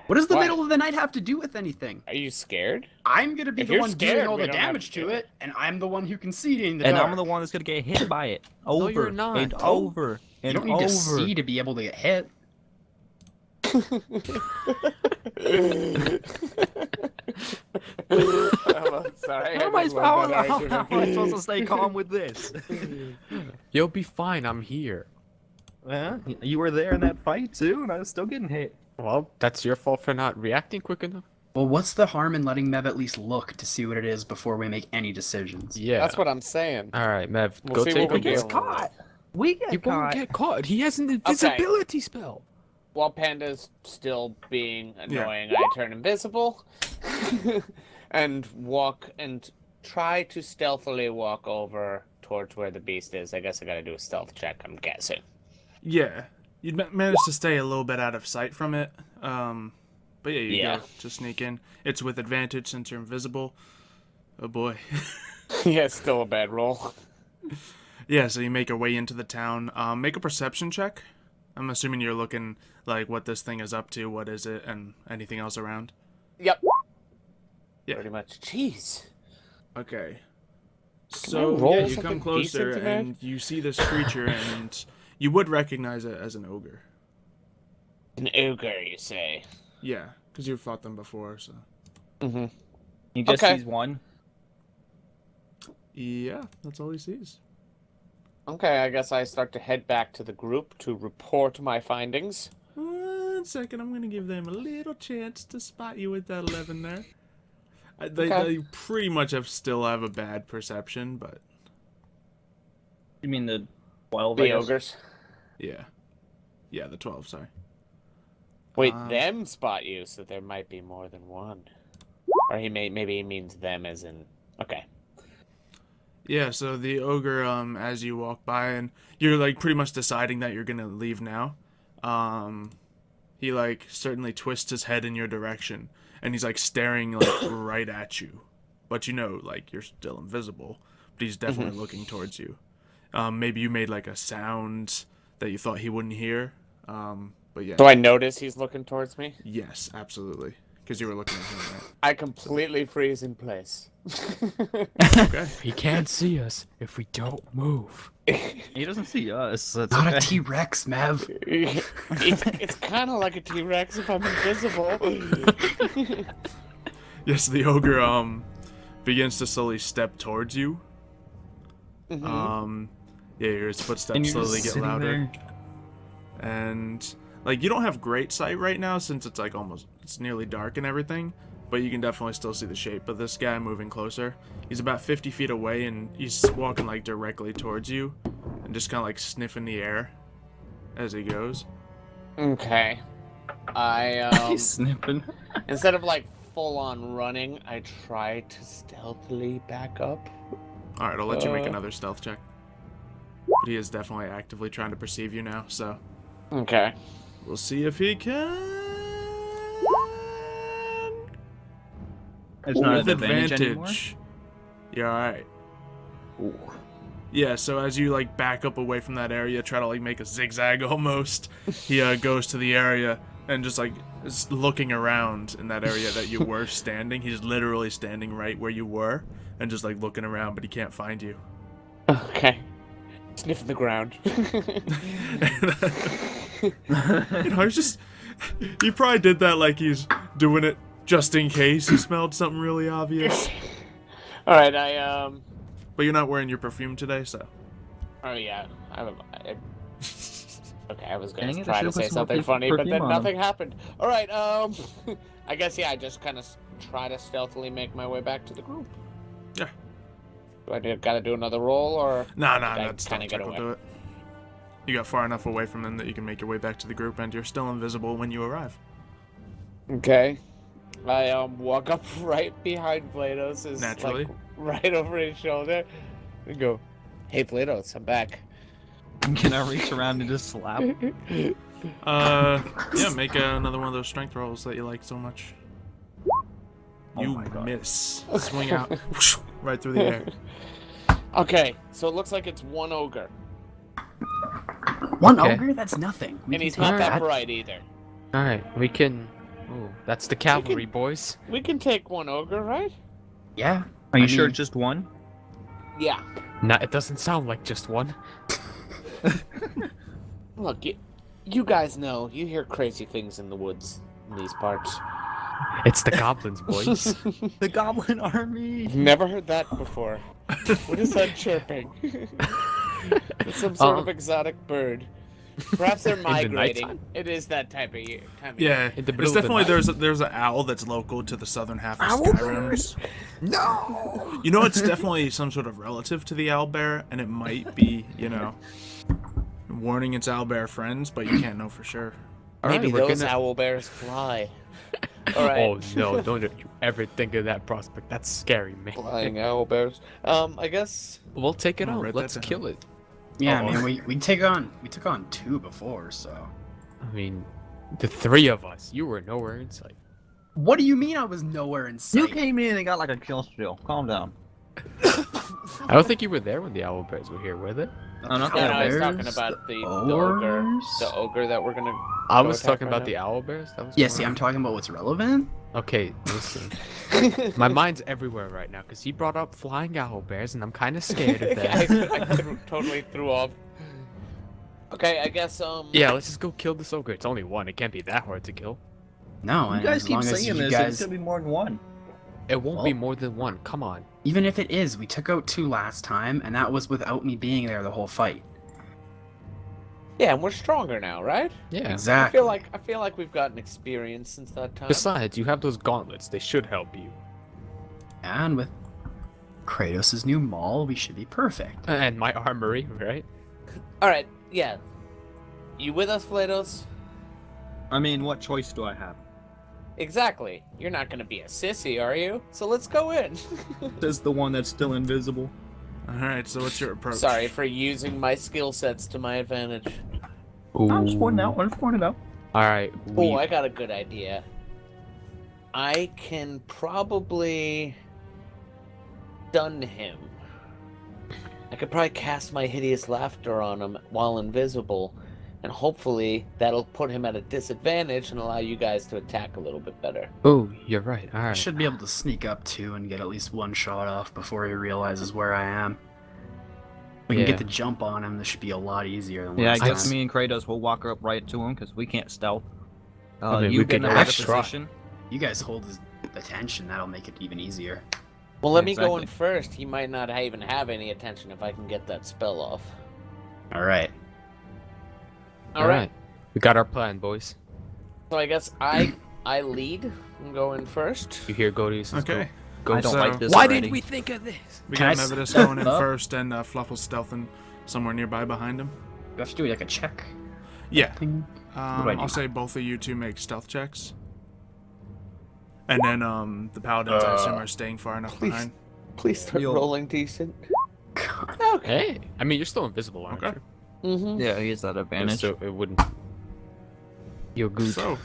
What does the Why? middle of the night have to do with anything? Are you scared? I'm gonna be If the you're one scared, doing all we the don't have damage to to do it, and I'm the one who can see it in the And dark. I'm the one that's gonna get hit by it. Over you're not. and Oh. over You and don't need over. to see to be able to get hit. Sorry. How am I supposed to stay calm with this? You'll be fine. I'm here. Yeah, you were there in that fight too, and I was still getting hit. Well, that's your fault for not reacting quick enough. Well, what's the harm in letting Mev at least look to see what it is before we make any decisions? Yeah. That's what I'm saying. All right, Mev. We'll go see take what a we look. get caught. We get He won't caught. get caught. He has an invisibility spell. While Panda's still being annoying, I turn invisible and walk and try to stealthily walk over towards where the beast is. I guess I gotta do a stealth check, I'm guessing. Yeah, you'd manage to stay a little bit out of sight from it. But yeah, you go to sneak in. It's with advantage since you're invisible. Oh boy. Yeah, it's still a bad roll. Yeah, so you make your way into the town. Make a perception check. I'm assuming you're looking like what this thing is up to, what is it, and anything else around. Yep. Yeah. Pretty much. Jeez. Okay. I So roll yeah, you something come closer decent tonight? and you see this creature, and you would recognize it as an ogre. An ogre, you say? Yeah, because you've fought them before. So. Mm-hmm. He just sees one. Yeah, that's all he sees. Okay, I guess I start to head back to the group to report my findings. 1 second, I'm going to give them a little chance to spot you with that 11 there. They pretty much still have a bad perception, but... You mean the 12, The ogres. Yeah. Yeah, the 12, sorry. Wait, them spot you, so there might be more than one. Or maybe he means them as in... Okay. Yeah, so the ogre, as you walk by, and you're, like, pretty much deciding that you're gonna leave now, he, like, certainly twists his head in your direction, and he's, like, staring, like, right at you. But you know, like, you're still invisible, but he's definitely looking towards you. Maybe you made, like, a sound that you thought he wouldn't hear, but yeah. Do I notice he's looking towards me? Yes, absolutely. Because you were looking at him, right? I completely freeze in place. Okay. He can't see us if we don't move. He doesn't see us. That's Not okay. a T-Rex, Mev. It's kind of like a T-Rex if I'm invisible. Yes, the ogre, begins to slowly step towards you. Yeah, his And footsteps you're slowly just get sitting louder. there. And, like, you don't have great sight right now since it's, like, it's nearly dark and everything. But you can definitely still see the shape of this guy moving closer. He's about 50 feet away, and he's walking, like, directly towards you. And just kind of, like, sniffing the air as he goes. Okay. He's sniffing. Instead of, like, full-on running, I try to stealthily back up. Alright, I'll let you make another stealth check. But he is definitely actively trying to perceive you now, so... Okay. We'll see if he can... It's not With an advantage anymore. You're alright. Yeah, so as you, like, back up away from that area, try to, like, make a zigzag almost, he goes to the area and just, like, is looking around in that area that you were standing. He's literally standing right where you were and just, like, looking around, but he can't find you. Okay. Sniffing the ground. You know, he's just... He probably did that like he's doing it just in case he smelled something really obvious. Alright, But you're not wearing your perfume today, so... Oh, yeah. Okay, I was Dang gonna it, I try to should've put say some more something funny, but perfume then on nothing happened. Alright, I guess, yeah, I just kind of try to stealthily make my way back to the group. Yeah. Do I gotta do another roll, or... Nah, I that's kinda get away? do it. You got far enough away from them that you can make your way back to the group, and you're still invisible when you arrive. Okay. I walk up right behind Vlados, is Naturally. like right over his shoulder, and go, "Hey Vlados, I'm back." Can I reach around and just slap? Yeah, make another one of those strength rolls that you like so much. Oh You my God. miss. Swing out, whoosh, right through the air. Okay, so it looks like it's one ogre, One Okay. ogre? That's nothing. We and can he's take not that that. bright either. Alright, we can... Ooh, that's the cavalry, boys. We can take one ogre, right? Yeah. Are you I sure mean- just one? Yeah. Nah, it doesn't sound like just one. Look, you guys know, you hear crazy things in the woods in these parts. It's the goblins, boys. The goblin army. Never heard that before. What is that chirping? It's some sort of exotic bird. Perhaps they're migrating. nighttime. It is that time of year. Yeah, In the there's middle of the definitely night. there's an owl that's local to the southern half of Skyrim. No! You know, it's definitely some sort of relative to the owlbear, and it might be, you know, warning its owlbear friends, but you can't know for sure. Maybe Alright, we're those gonna... owl bears fly. Alright. Oh no, don't you ever think of that prospect. That's scary, man. Flying owl bears. I guess. We'll take it I'm gonna on. write that Let's down. kill it. Yeah, Uh-oh. man, we took on 2 before, so. I mean, the 3 of us. You were nowhere in sight. What do you mean I was nowhere in sight? You came in and got like a kill steal. Calm down. I don't think you were there when the owl bears were here, were they? Oh, not Yeah, the no, I was bears. talking about the ogre. The ogre that we're gonna. I go was attack talking right about now. the owl bears. That was Yeah, more- see, I'm talking about what's relevant. Okay, listen. My mind's everywhere right now because he brought up flying owl bears, and I'm kind of scared of that. I totally threw off. Okay, I guess Yeah, let's just go kill this ogre. It's only one. It can't be that hard to kill. No, You and guys as keep long as saying you this. guys, It's gonna be more than one. It won't be Well- more than one. Come on. Even if it is, we took out 2 last time, and that was without me being there the whole fight. Yeah, and we're stronger now, right? Yeah. Exactly. I feel like we've gotten experience since that time. Besides, you have those gauntlets. They should help you. And with Kratos' new maul, we should be perfect. And my armory, right? All right, yeah. You with us, Flatos? I mean, what choice do I have? Exactly. You're not gonna be a sissy, are you? So let's go in. Says the one that's still invisible. Alright, so what's your approach? Sorry for using my skill sets to my advantage. I'm just pointing out. I'm just pointing out. Alright. Oh, I got a good idea. I can probably stun him. I could probably cast my hideous laughter on him while invisible, and hopefully that'll put him at a disadvantage and allow you guys to attack a little bit better. Oh, you're right. I Alright. should be able to sneak up too and get at least 1 shot off before he realizes where I am. We can Yeah. get the jump on him. This should be a lot easier than Yeah, I last guess time. me and Kratos will walk up right to him because we can't stealth. I mean, You we get in could a better actually try. position. You guys hold his attention. That'll make it even easier. Well, let me go Exactly. in first. He might not even have any attention if I can get that spell off. All right. All right. We got our plan, boys. So I guess I lead and go in first. You hear Godis? Okay. Go. I don't So- like this Why already. did we think of this? We Can got I Mevidus step going in up? first and Fluffle's stealthing somewhere nearby behind him. Do I have to do like a check Yeah. thing? do I do? I'll say both of you two make stealth checks. And then the paladins, I assume, are staying far enough please. behind. Please start Yo. rolling decent. God. Okay. Hey. I mean, you're still invisible, aren't Okay. you? Mm-hmm. Yeah, he has that advantage. So it wouldn't. You're good. So,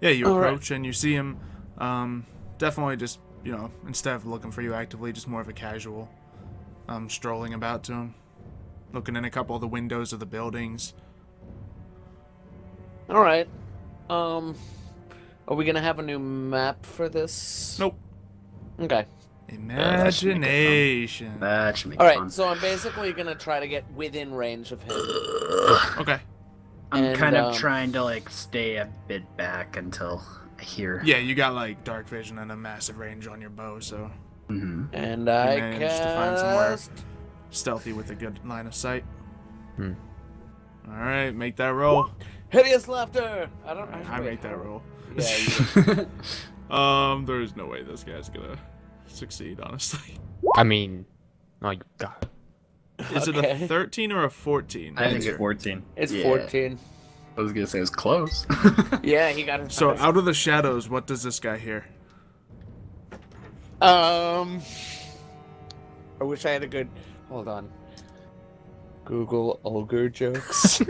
yeah, you All right. approach and you see him. Definitely just, instead of looking for you actively, just more of a casual strolling about to him. Looking in a couple of the windows of the buildings. All right. Are we gonna have a new map for this? Nope. Okay. that should make it fun. Imagination. That should make All it right. fun. So I'm basically gonna try to get within range of him. Okay. I'm and, kind of um, trying to like stay a bit back until I hear. Yeah, you got like dark vision and a massive range on your bow, so hmm And I managed to find somewhere cast. stealthy with a good line of sight. Hmm. All right, make that roll. Hideous laughter. I make that roll. Yeah. You, There is no way this guy's gonna succeed, honestly. I mean, oh, you got it. Is it Okay. a 13 or a 14? I think It's 14. it's Yeah. 14. I was gonna say it was close. Yeah, he got his. So out of the shadows, what does this guy hear? I wish I had a good. Hold on. Google ogre jokes.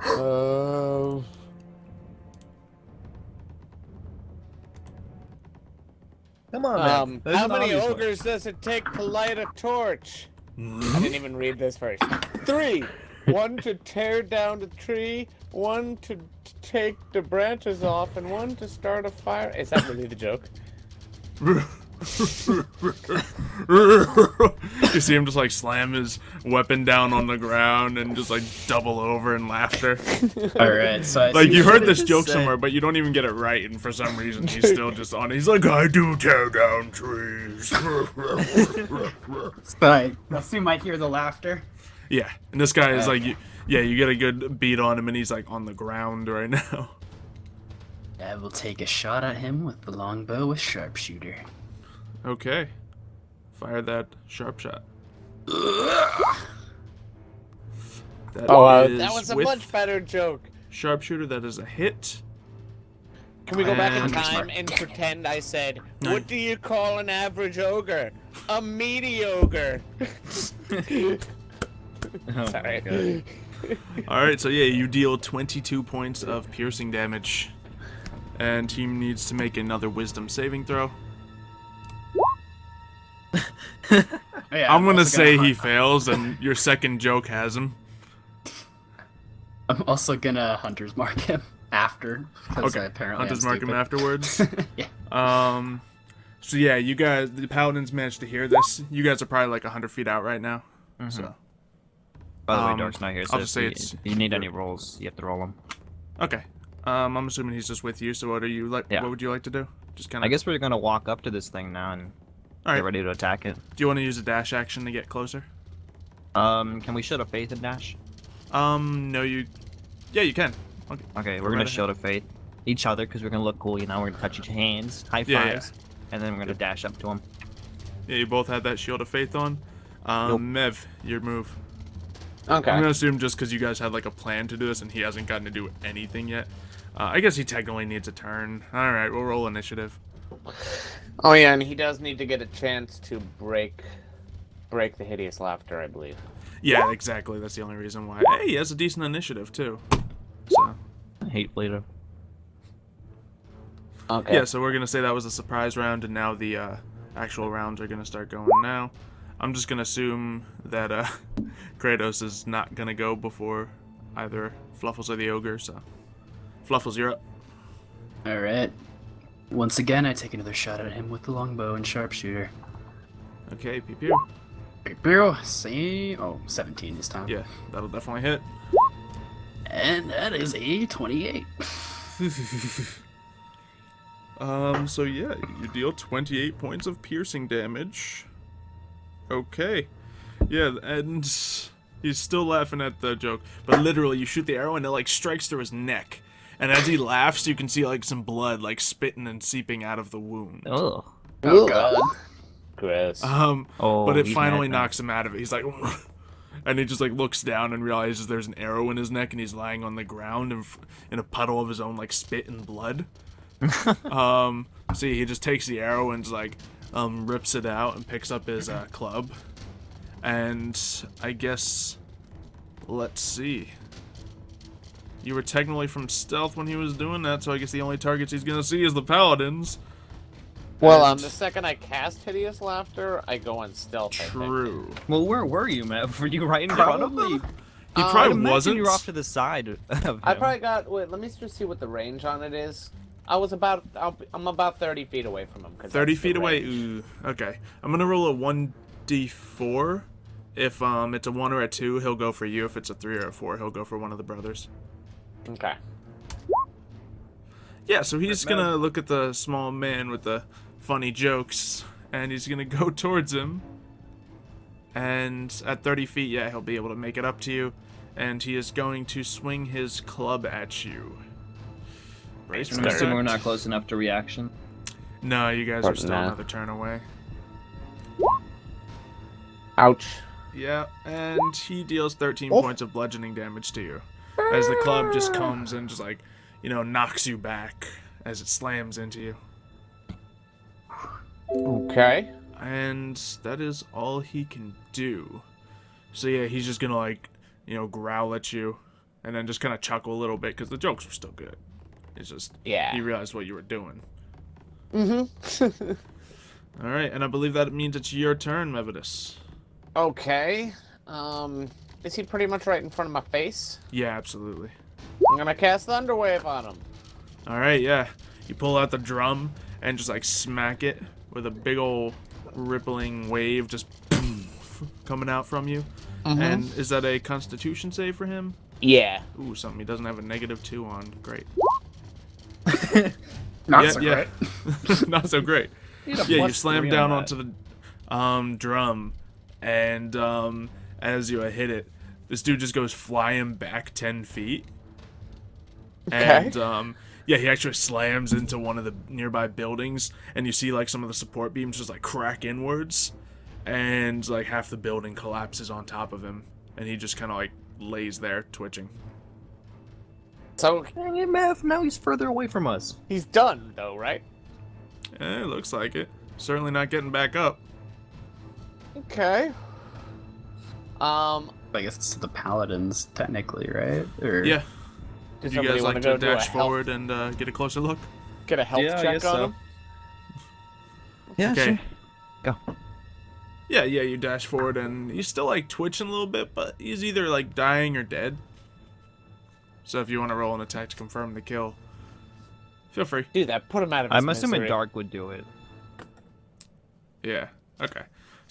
Oh. Come on, man. There's How an many obvious one. ogres does it take to light a torch? I didn't even read this first. 3. 1 to tear down the tree, 1 to take the branches off, and 1 to start a fire. Is that really the joke? You see him just like slam his weapon down on the ground and just like double over in laughter. All right, so I Like see you what heard it this is joke saying. somewhere, but you don't even get it right, and for some reason he's still just on it. He's like, I do tear down trees. So I assume I hear the laughter. Yeah, and this guy is like, you get a good beat on him, and he's like on the ground right now. I will take a shot at him with the longbow with sharpshooter. Okay, fire that sharp shot. That is That was a with much better joke. sharpshooter. That is a hit. Can we go back in And- time and pretend I said, what do you call an average ogre? A mediocre. Oh, Sorry. God. All right, so yeah, you deal 22 points of piercing damage, and team needs to make another wisdom saving throw. Yeah, I'm gonna also say gonna he fails, and your second joke has him. I'm also gonna hunter's mark him after. 'cause I Okay, apparently Hunters I'm mark him stupid. afterwards. Yeah. So yeah, you guys, the paladins managed to hear this. You guys are probably like 100 feet out right now. So By the way, Um, Dark's not here, I'll so just say if it's- you need any rolls, you have to roll them. okay, I'm assuming he's just with you. So what are you like? Yeah. What would you like to do? Just kind of. I guess we're gonna walk up to this thing now and get ready to attack it. Do you want to use a dash action to get closer? Can we show the faith and dash? No, you. Yeah, you can. Okay. Okay, Go we're gonna right show ahead. the faith each other because we're gonna look cool. You know, we're gonna touch each hands, high fives, Yeah, and then we're gonna dash up to him. Yeah, you both had that shield of faith on. Mev, your move. Okay. I'm gonna assume just because you guys had like a plan to do this and he hasn't gotten to do anything yet. I guess he technically needs a turn. All right, we'll roll initiative. Oh yeah, and he does need to get a chance to break the hideous laughter, I believe. Yeah, exactly. That's the only reason why. Hey, he has a decent initiative too. So. I hate Fleeter. Okay. Yeah, so we're gonna say that was a surprise round, and now the actual rounds are gonna start going now. I'm just gonna assume that Kratos is not gonna go before either Fluffles or the Ogre. So, Fluffles, you're up. All right. Once again, I take another shot at him with the longbow and sharpshooter. Okay, pew pew. Bill, see? Oh, 17 this time. Yeah, that'll definitely hit. And that is a 28. So yeah, you deal 28 points of piercing damage. Okay. Yeah, and he's still laughing at the joke, but literally you shoot the arrow and it like strikes through his neck. And as he laughs, you can see like some blood like spitting and seeping out of the wound. Oh. Oh, God. Gross. But it he's finally mad now. knocks him out of it. He's like, and he just like looks down and realizes there's an arrow in his neck, and he's lying on the ground in a puddle of his own like spit and blood. See, he just takes the arrow and just, like rips it out and picks up his club. And I guess, let's see. You were technically from stealth when he was doing that, so I guess the only targets he's gonna see is the paladins. Well, And- the second I cast Hideous Laughter, I go on stealth. I think. True. Well, where were you, Matt? Were you right in front of He me? probably Imagine wasn't. you're off to the side of him. I probably got. Wait, let me just see what the range on it is. I'm about 30 feet away from him. 30 feet away. Ooh, okay. I'm gonna roll a 1d4. If it's a 1 or a 2, he'll go for you. If it's a 3 or a 4, he'll go for one of the brothers. Okay. Yeah, so he's gonna look at the small man with the funny jokes, and he's gonna go towards him. And at 30 feet, yeah, he'll be able to make it up to you. And he is going to swing his club at you. Brace for I'm assuming impact. we're not close enough to reaction. No, you guys are still Nah. another turn away. Ouch. Yeah, and he deals 13 points of bludgeoning damage to you. As the club just comes and just like, knocks you back as it slams into you. Okay. And that is all he can do. So yeah, he's just gonna like, growl at you and then just kind of chuckle a little bit because the jokes were still good. It's just, Yeah. he realized what you were doing. Mm-hmm. Alright, and I believe that means it's your turn, Mevidus. Okay. Is he pretty much right in front of my face? Yeah, absolutely. I'm gonna cast Thunderwave on him. Alright, yeah. You pull out the drum and just like smack it with a big old rippling wave just coming out from you. And is that a constitution save for him? Yeah. Ooh, something he doesn't have a -2 on. Great. Not so great. Not so great. Yeah, you slam down onto the drum, and as you hit it, this dude just goes flying back 10 feet. And yeah, he actually slams into one of the nearby buildings, and you see like some of the support beams just like crack inwards, and like half the building collapses on top of him, and he just kind of like lays there twitching. So Dang it, Mav, now he's further away from us. he's done though, right? It looks like it. Certainly not getting back up. Okay. I guess it's the paladins, technically, right? Or... Yeah. Does Would you guys somebody want like to go to do a dash health, forward and get a closer look? get a health Yeah, I check guess on so. him? Yeah, Okay. Go. Yeah, you dash forward and he's still like twitching a little bit, but he's either like dying or dead. So if you want to roll an attack to confirm the kill, feel free. Do that. Put him out of his I'm assuming misery. Dark would do it. Yeah, okay.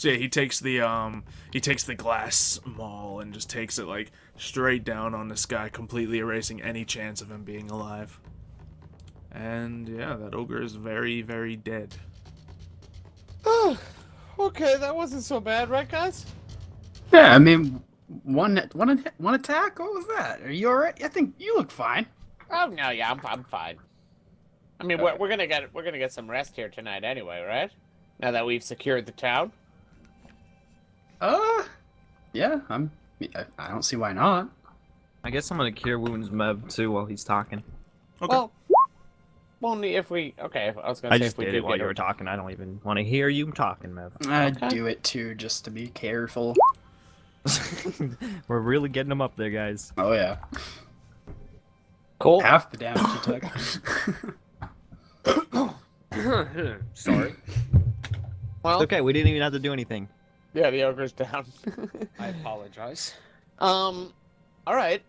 So yeah, he takes the glass maul and just takes it like straight down on this guy, completely erasing any chance of him being alive. And yeah, that ogre is very, very dead. Okay, that wasn't so bad, right, guys? Yeah, I mean, one attack. What was that? Are you alright? I think you look fine. Oh no, yeah, I'm fine. I mean, we're gonna get some rest here tonight anyway, right? Now that we've secured the town. Yeah, I don't see why not. I guess I'm gonna cure wounds Mev too while he's talking. Okay. Well, only if we. Okay, I was gonna I say just if we did do it while get you were talking. I don't even want to hear you talking, Mev. I do it too, just to be careful. We're really getting them up there, guys. Oh yeah. Cool. Half the damage you took. Sorry. Well, It's okay, we didn't even have to do anything. yeah, the ogre's down. I apologize. All right.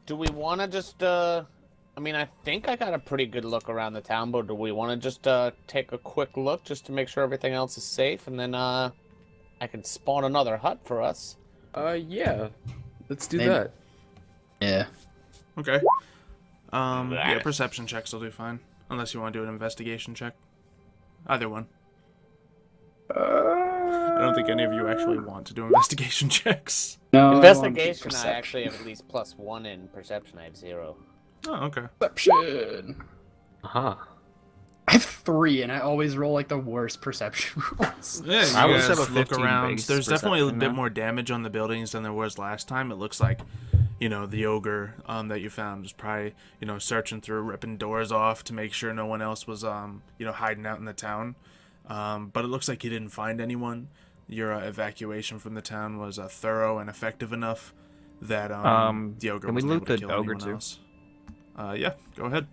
Do we want to just? I mean, I think I got a pretty good look around the town, but do we want to just take a quick look just to make sure everything else is safe, and then I can spawn another hut for us. Yeah. Let's do Maybe. that. Yeah. Okay. Yeah, perception checks will do fine. Unless you want to do an investigation check. Either one. I don't think any of you actually want to do investigation checks. No. Investigation, I actually have at least +1 in perception. I have 0. Oh, okay. Perception. Uh-huh. I have 3, and I always roll like the worst perception rolls. Yeah, you I would guys have a look 15 around. base There's definitely a perception bit now. more damage on the buildings than there was last time. It looks like, you know, the ogre that you found was probably, you know, searching through, ripping doors off to make sure no one else was, you know, hiding out in the town. But it looks like he didn't find anyone. Your evacuation from the town was thorough and effective enough that the ogre can we wasn't loot able to the kill ogre anyone too? else. Yeah, go ahead.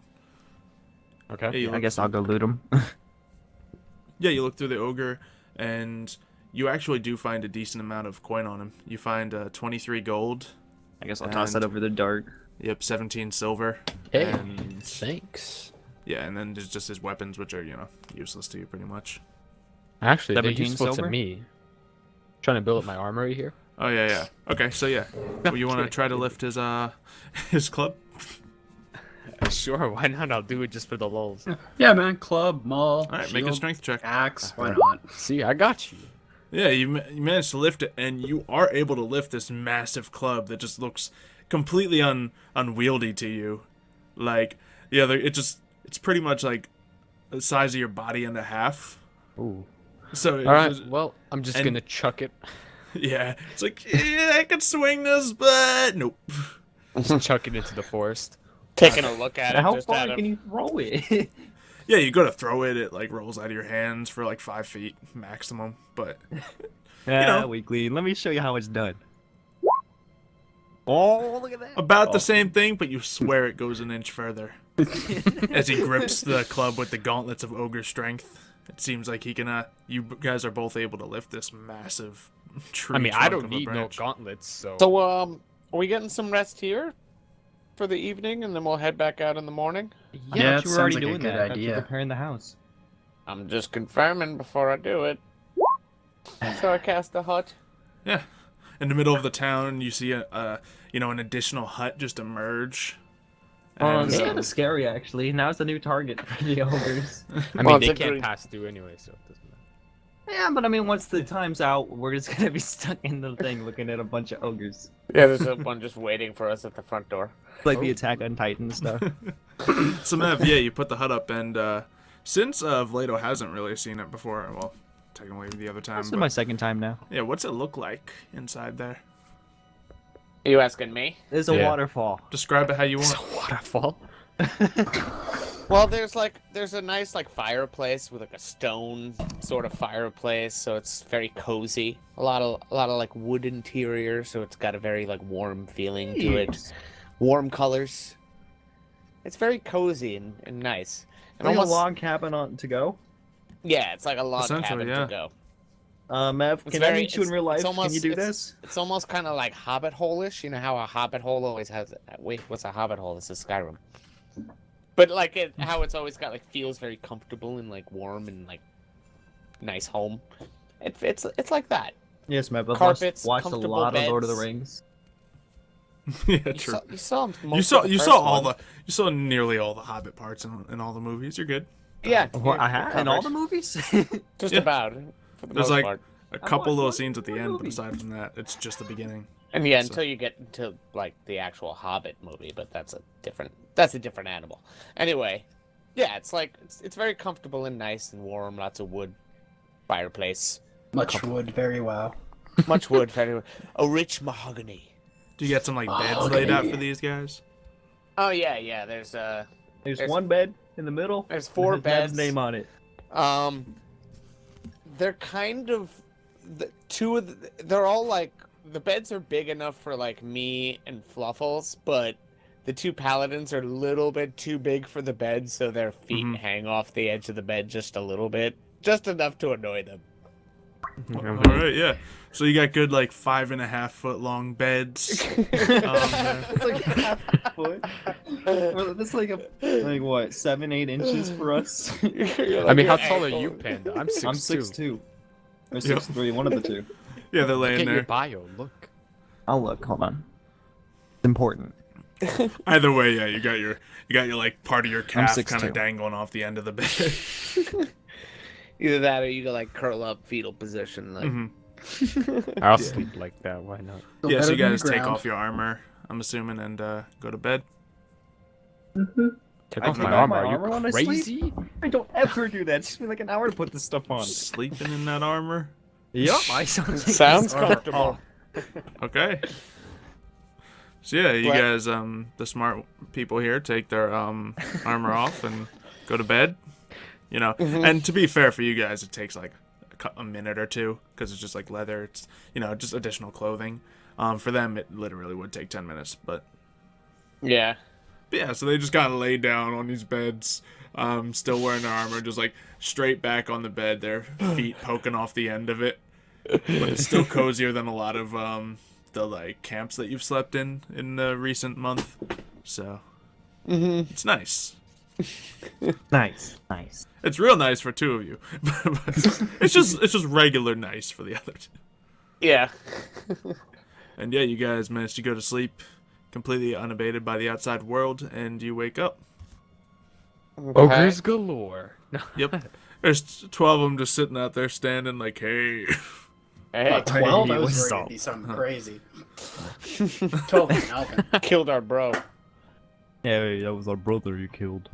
Okay. Yeah, you I look guess I'll go loot him. Yeah, you look through the ogre, and you actually do find a decent amount of coin on him. You find 23 gold. I guess I'll toss that And- over the dart. Yep, 17 silver. Hey, And thanks. yeah, and then there's just his weapons, which are, you know, useless to you pretty much. Actually, they're 17 useful silver? to me. Trying to build up my armory here. Oh yeah, yeah. Okay, so yeah, well, you want to Okay. try to lift his his club? Sure, why not? I'll do it just for the lulz. Yeah, man. Club, maul, All right, make a shield, strength check. axe. Why not? See, I got you. Yeah, you managed to lift it, and you are able to lift this massive club that just looks completely unwieldy to you. Like, yeah, it's pretty much like the size of your body and a half. Ooh. So All right. Well, I'm just and- gonna chuck it. yeah, it's like, yeah, I could swing this, but nope. Just chuck it into the forest. Taking a look at it. How just far out of... can you throw it? Yeah, you go to throw it, it like rolls out of your hands for like 5 feet maximum, but Yeah, know. weekly. Let me show you how it's done. Oh, look at that. about the same thing, but you swear it goes an inch further. As he grips the club with the gauntlets of ogre strength, it seems like he can. You guys are both able to lift this massive tree. I mean, I trunk don't of a need no branch. gauntlets, so. So, are we getting some rest here for the evening, and then we'll head back out in the morning? I Yeah, thought it you were already sounds like a doing good that. I thought you were idea. preparing the house. I'm just confirming before I do it. So I cast a hut. Yeah, in the middle of the town, you see an additional hut just emerge. Oh, And, it's kind of scary, actually. Now it's a new target for the ogres. I Well, mean, it's they a can't green- pass through anyway, so it doesn't matter. Yeah, but I mean, once the time's out, we're just gonna be stuck in the thing looking at a bunch of ogres. Yeah, there's one just waiting for us at the front door. It's like the Attack on Titan stuff. So Mev, yeah, you put the hut up, and since Vlado hasn't really seen it before, well, technically the other time, This is but, my second time now. yeah, what's it look like inside there? Are you asking me? There's a Yeah. waterfall. Describe it how you It's want. a waterfall. Well, there's a nice fireplace with like a stone sort of fireplace, so it's very cozy. A lot of like wood interior, so it's got a very like warm feeling to it. Warm colors. It's very cozy and nice. And Like almost a log cabin on to go. yeah, it's like a log Essentially, cabin yeah. to go. Mev, It's can I very- meet you in it's- real life? it's almost- Can you do it's- this? It's almost kind of like hobbit hole-ish. You know how a hobbit hole always has. Wait, what's a hobbit hole? This is Skyrim. But like how it's always got feels very comfortable and like warm and like nice home. It's like that. Yes, my Carpets, watched a comfortable lot of Lord of the beds. Rings. Yeah, You true. you You saw nearly all the Hobbit parts in all the movies. You're good. Yeah, What you're I have in all the covered. movies? Just Yeah. about for the There's most like part. a couple watched little one- scenes at the one end, but movie. aside from that, it's just the beginning. And yeah, So- until you get into like the actual Hobbit movie, but that's a different animal. Anyway, yeah, it's very comfortable and nice and warm. Lots of wood, fireplace, Much wood, very wow. much wood, a rich mahogany. Do you get some like beds laid out for these guys? Oh yeah. There's One bed in the middle. There's 4 It has Ned's beds. name on it. They're kind of they're all like the beds are big enough for like me and Fluffles, but the 2 paladins are a little bit too big for the bed, so their feet hang off the edge of the bed just a little bit, just enough to annoy them. All right, yeah. So you got good like 5.5 foot long beds. It's like half a foot. Well, that's like what, 7-8 inches for us? I mean, how tall are you, Panda? I'm 6'2". I'm 6'2". Or 6'3", one of the two. Yeah, they're Look laying at your there. bio. Look. I'll look. Hold on. It's important. Either way, yeah, you got your like part of your calf kind 6'2". of dangling off the end of the bed. Either that or you can like curl up fetal position like I'll sleep like that. Why not? Still Yeah, so better you than the guys take ground. off your armor, I'm assuming, and go to bed. Take I off take my off armor. my Are armor you when I sleep? crazy? I don't ever do that. It takes me like an hour to put this stuff on. Sleeping in that armor. Yup, I sound sounds comfortable. Okay. So yeah, you But- guys, the smart people here, take their armor off and go to bed. You know, and to be fair for you guys, it takes like a minute or two because it's just like leather. It's just additional clothing. For them, it literally would take 10 minutes, but Yeah. yeah. So they just gotta lay down on these beds, still wearing their armor, just like straight back on the bed, their feet poking off the end of it. But it's still cozier than a lot of the like camps that you've slept in the recent month. So it's nice. Nice. It's real nice for 2 of you, but it's just regular nice for the other 2. Yeah. And yeah, you guys managed to go to sleep completely unabated by the outside world, and you wake up. Ogres galore. No. Yep. There's 12 of them just sitting out there standing like, hey. Hey, 12? I was what's ready up? to be something crazy. 12 and Alvin. killed our bro. Yeah, that was our brother you killed.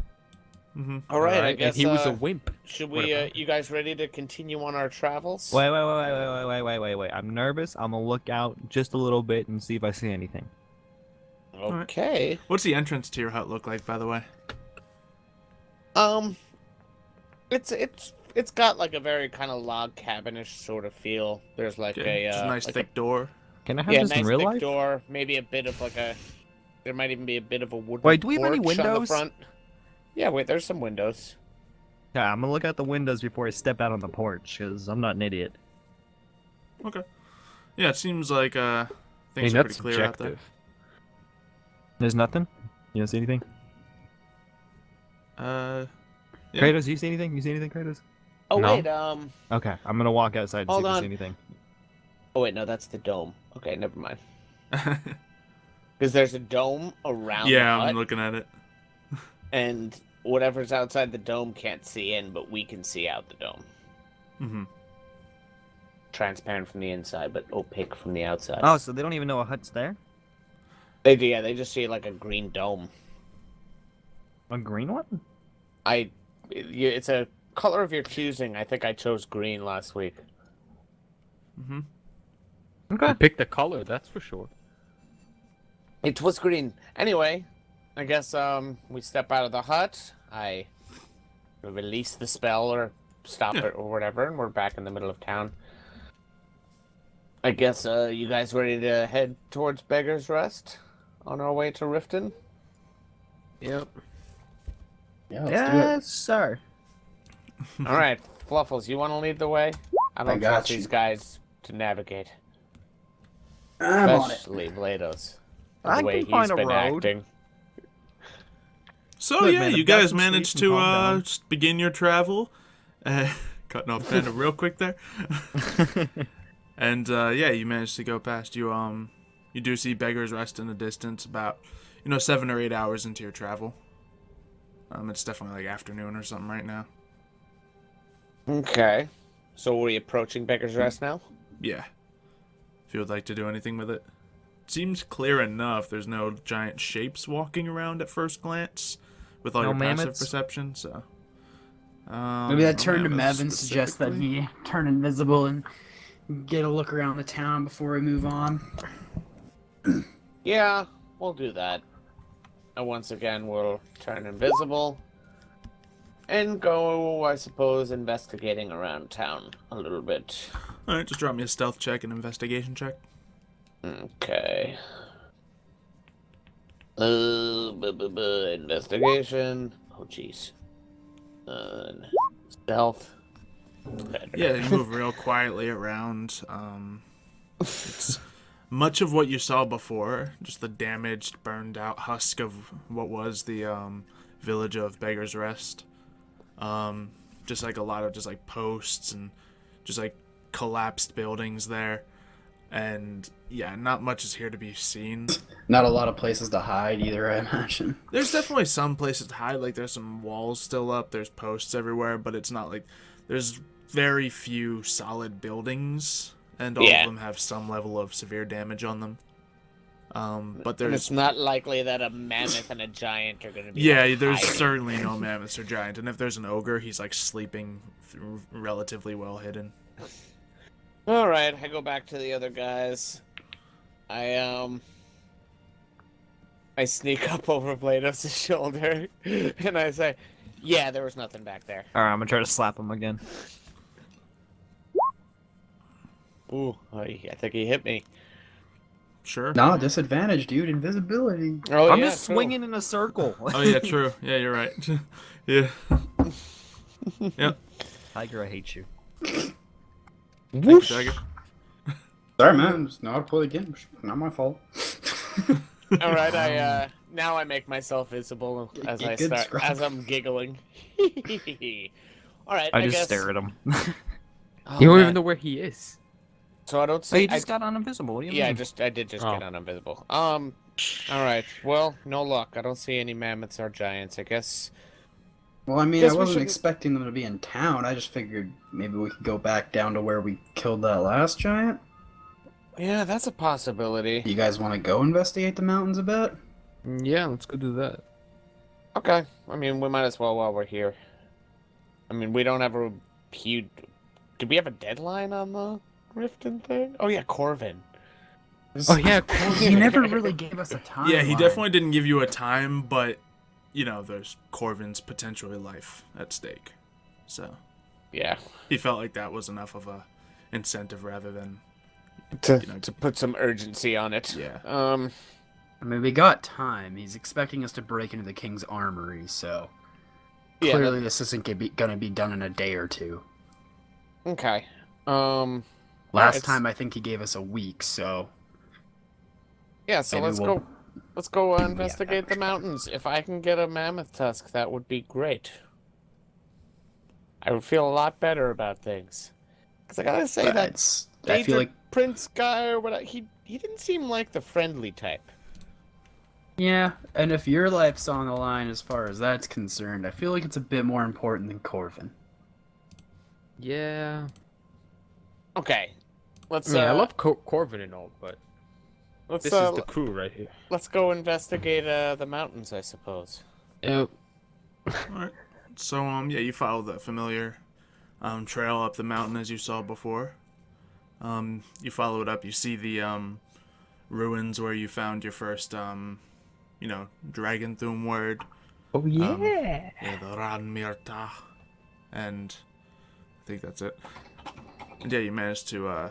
All right, I Alright, guess and he was a wimp. should What we about- you guys ready to continue on our travels? Wait. I'm nervous. I'm gonna look out just a little bit and see if I see anything. Okay. What's the entrance to your hut look like, by the way? It's got like a very kind of log cabinish sort of feel. There's like Okay, just a nice like thick door. Can I have yeah, this nice in real thick life? door. Maybe a bit of like a. There might even be a bit of a wooden. Wait, do we have any porch on the windows? front. Yeah, wait. There's some windows. Yeah, I'm gonna look out the windows before I step out on the porch, because I'm not an idiot. Okay. Yeah, it seems like I things mean, are that's pretty clear out there. objective. There's nothing? You don't see anything? Yeah. Kratos, you see anything? You see anything, Kratos? Oh No. wait, Okay, I'm gonna walk outside and see Hold if I on. see anything. Oh wait, no, that's the dome. Okay, never mind. Because there's a dome around Yeah, the I'm hut, looking at it. and whatever's outside the dome can't see in, but we can see out the dome. Mm-hmm. Transparent from the inside, but opaque from the outside. Oh, so they don't even know a hut's there? They do, yeah. They just see like a green dome. A green one? It's a color of your choosing. I think I chose green last week. Mm-hmm. Okay. You picked the color, that's for sure. It was green. Anyway, I guess we step out of the hut. I release the spell or stop Yeah. it or whatever, and we're back in the middle of town. I guess you guys ready to head towards Beggar's Rest on our way to Riften? Yep. Yeah, let's Yes, sir. All right, Fluffles, you want to lead the way? I don't got trust you. these guys to navigate, do it. I'm on it. especially Blados. I The way can find he's a been road. acting. So Look, yeah, man, you I've got guys some managed sweets and to calm down. just begin your travel. cutting off Panda real quick there. And yeah, you managed to go past. You do see Beggar's Rest in the distance, about 7 or 8 hours into your travel. It's definitely like afternoon or something right now. Okay. So are we approaching Beggar's Rest now? Yeah. If you would like to do anything with it. Seems clear enough. There's no giant shapes walking around at first glance with all No your passive mammoths? perception, so. Maybe that no turn to mammoths Mev and suggest that specifically. he turn invisible and get a look around the town before we move on. Yeah, we'll do that. And once again, we'll turn invisible and go, I suppose, investigating around town a little bit. Alright, just drop me a stealth check and investigation check. Okay. Investigation. Oh, jeez. Stealth. Better. Yeah, you move real quietly around. It's much of what you saw before, just the damaged, burned out husk of what was the village of Beggar's Rest. Just like a lot of just like posts and just like collapsed buildings there. And yeah, not much is here to be seen. Not a lot of places to hide either, I imagine. There's definitely some places to hide, like there's some walls still up, there's posts everywhere, but it's not like there's very few solid buildings, and all of them have some level of severe damage on them. But And there's it's not likely that a mammoth and a giant are going to be. there's hiding. certainly no mammoths or giant, and if there's an ogre, he's like sleeping relatively well hidden. All right, I go back to the other guys. I sneak up over Blados' shoulder and I say, "Yeah, there was nothing back there." Alright, I'm gonna try to slap him again. Ooh, I think he hit me. Sure. Nah, disadvantage, dude. Invisibility. Oh, I'm yeah, just true. swinging in a circle. Oh yeah, true. Yeah, you're right. Yeah. Yep. Tiger, I hate you. Thank you, Tiger. Sorry, man. Just know how to play the game. Not my fault. All right, I now I make myself visible as I Good start scrub. as I'm giggling. All right, I I just guess. stare at him. Oh, You don't man. even know where he is. So I don't Oh, see. you just got on invisible. What do you Yeah, mean? I did just get Oh. on invisible. All right. Well, no luck. I don't see any mammoths or giants. I guess. Well, I mean, Guess I we wasn't shouldn't- expecting them to be in town. I just figured maybe we could go back down to where we killed that last giant. Yeah, that's a possibility. Do you guys want to go investigate the mountains a bit? Yeah, let's go do that. Okay. I mean, we might as well while we're here. I mean, we don't have a huge. Did we have a deadline on the Riften thing? Oh yeah, Corvin. Oh yeah, He never really gave us a time. Yeah, he definitely didn't give you a time, but there's Corvin's potentially life at stake. So Yeah. he felt like that was enough of a incentive rather than To put some urgency on it. Yeah. I mean, we got time. He's expecting us to break into the king's armory, so Yeah, clearly this isn't gonna be done in a day or two. Okay. Last it's- time I think he gave us a week, so Yeah, so Maybe let's we'll- go. Let's go investigate the mountains. If I can get a mammoth tusk, that would be great. I would feel a lot better about things. Because I gotta say that it's, I Daedric feel like Prince guy or whatever, he didn't seem like the friendly type. yeah. And if your life's on the line as far as that's concerned, I feel like it's a bit more important than Corvin. Yeah. Okay, let's. I love Corvin and all, but let's this is the crew right here. let's go investigate the mountains, I suppose. Yep. Alright. So yeah, you follow the familiar trail up the mountain as you saw before. You follow it up, you see the ruins where you found your first dragon thumb word. Oh yeah. Yeah, the Ranmirta. And I think that's it. And yeah, you managed to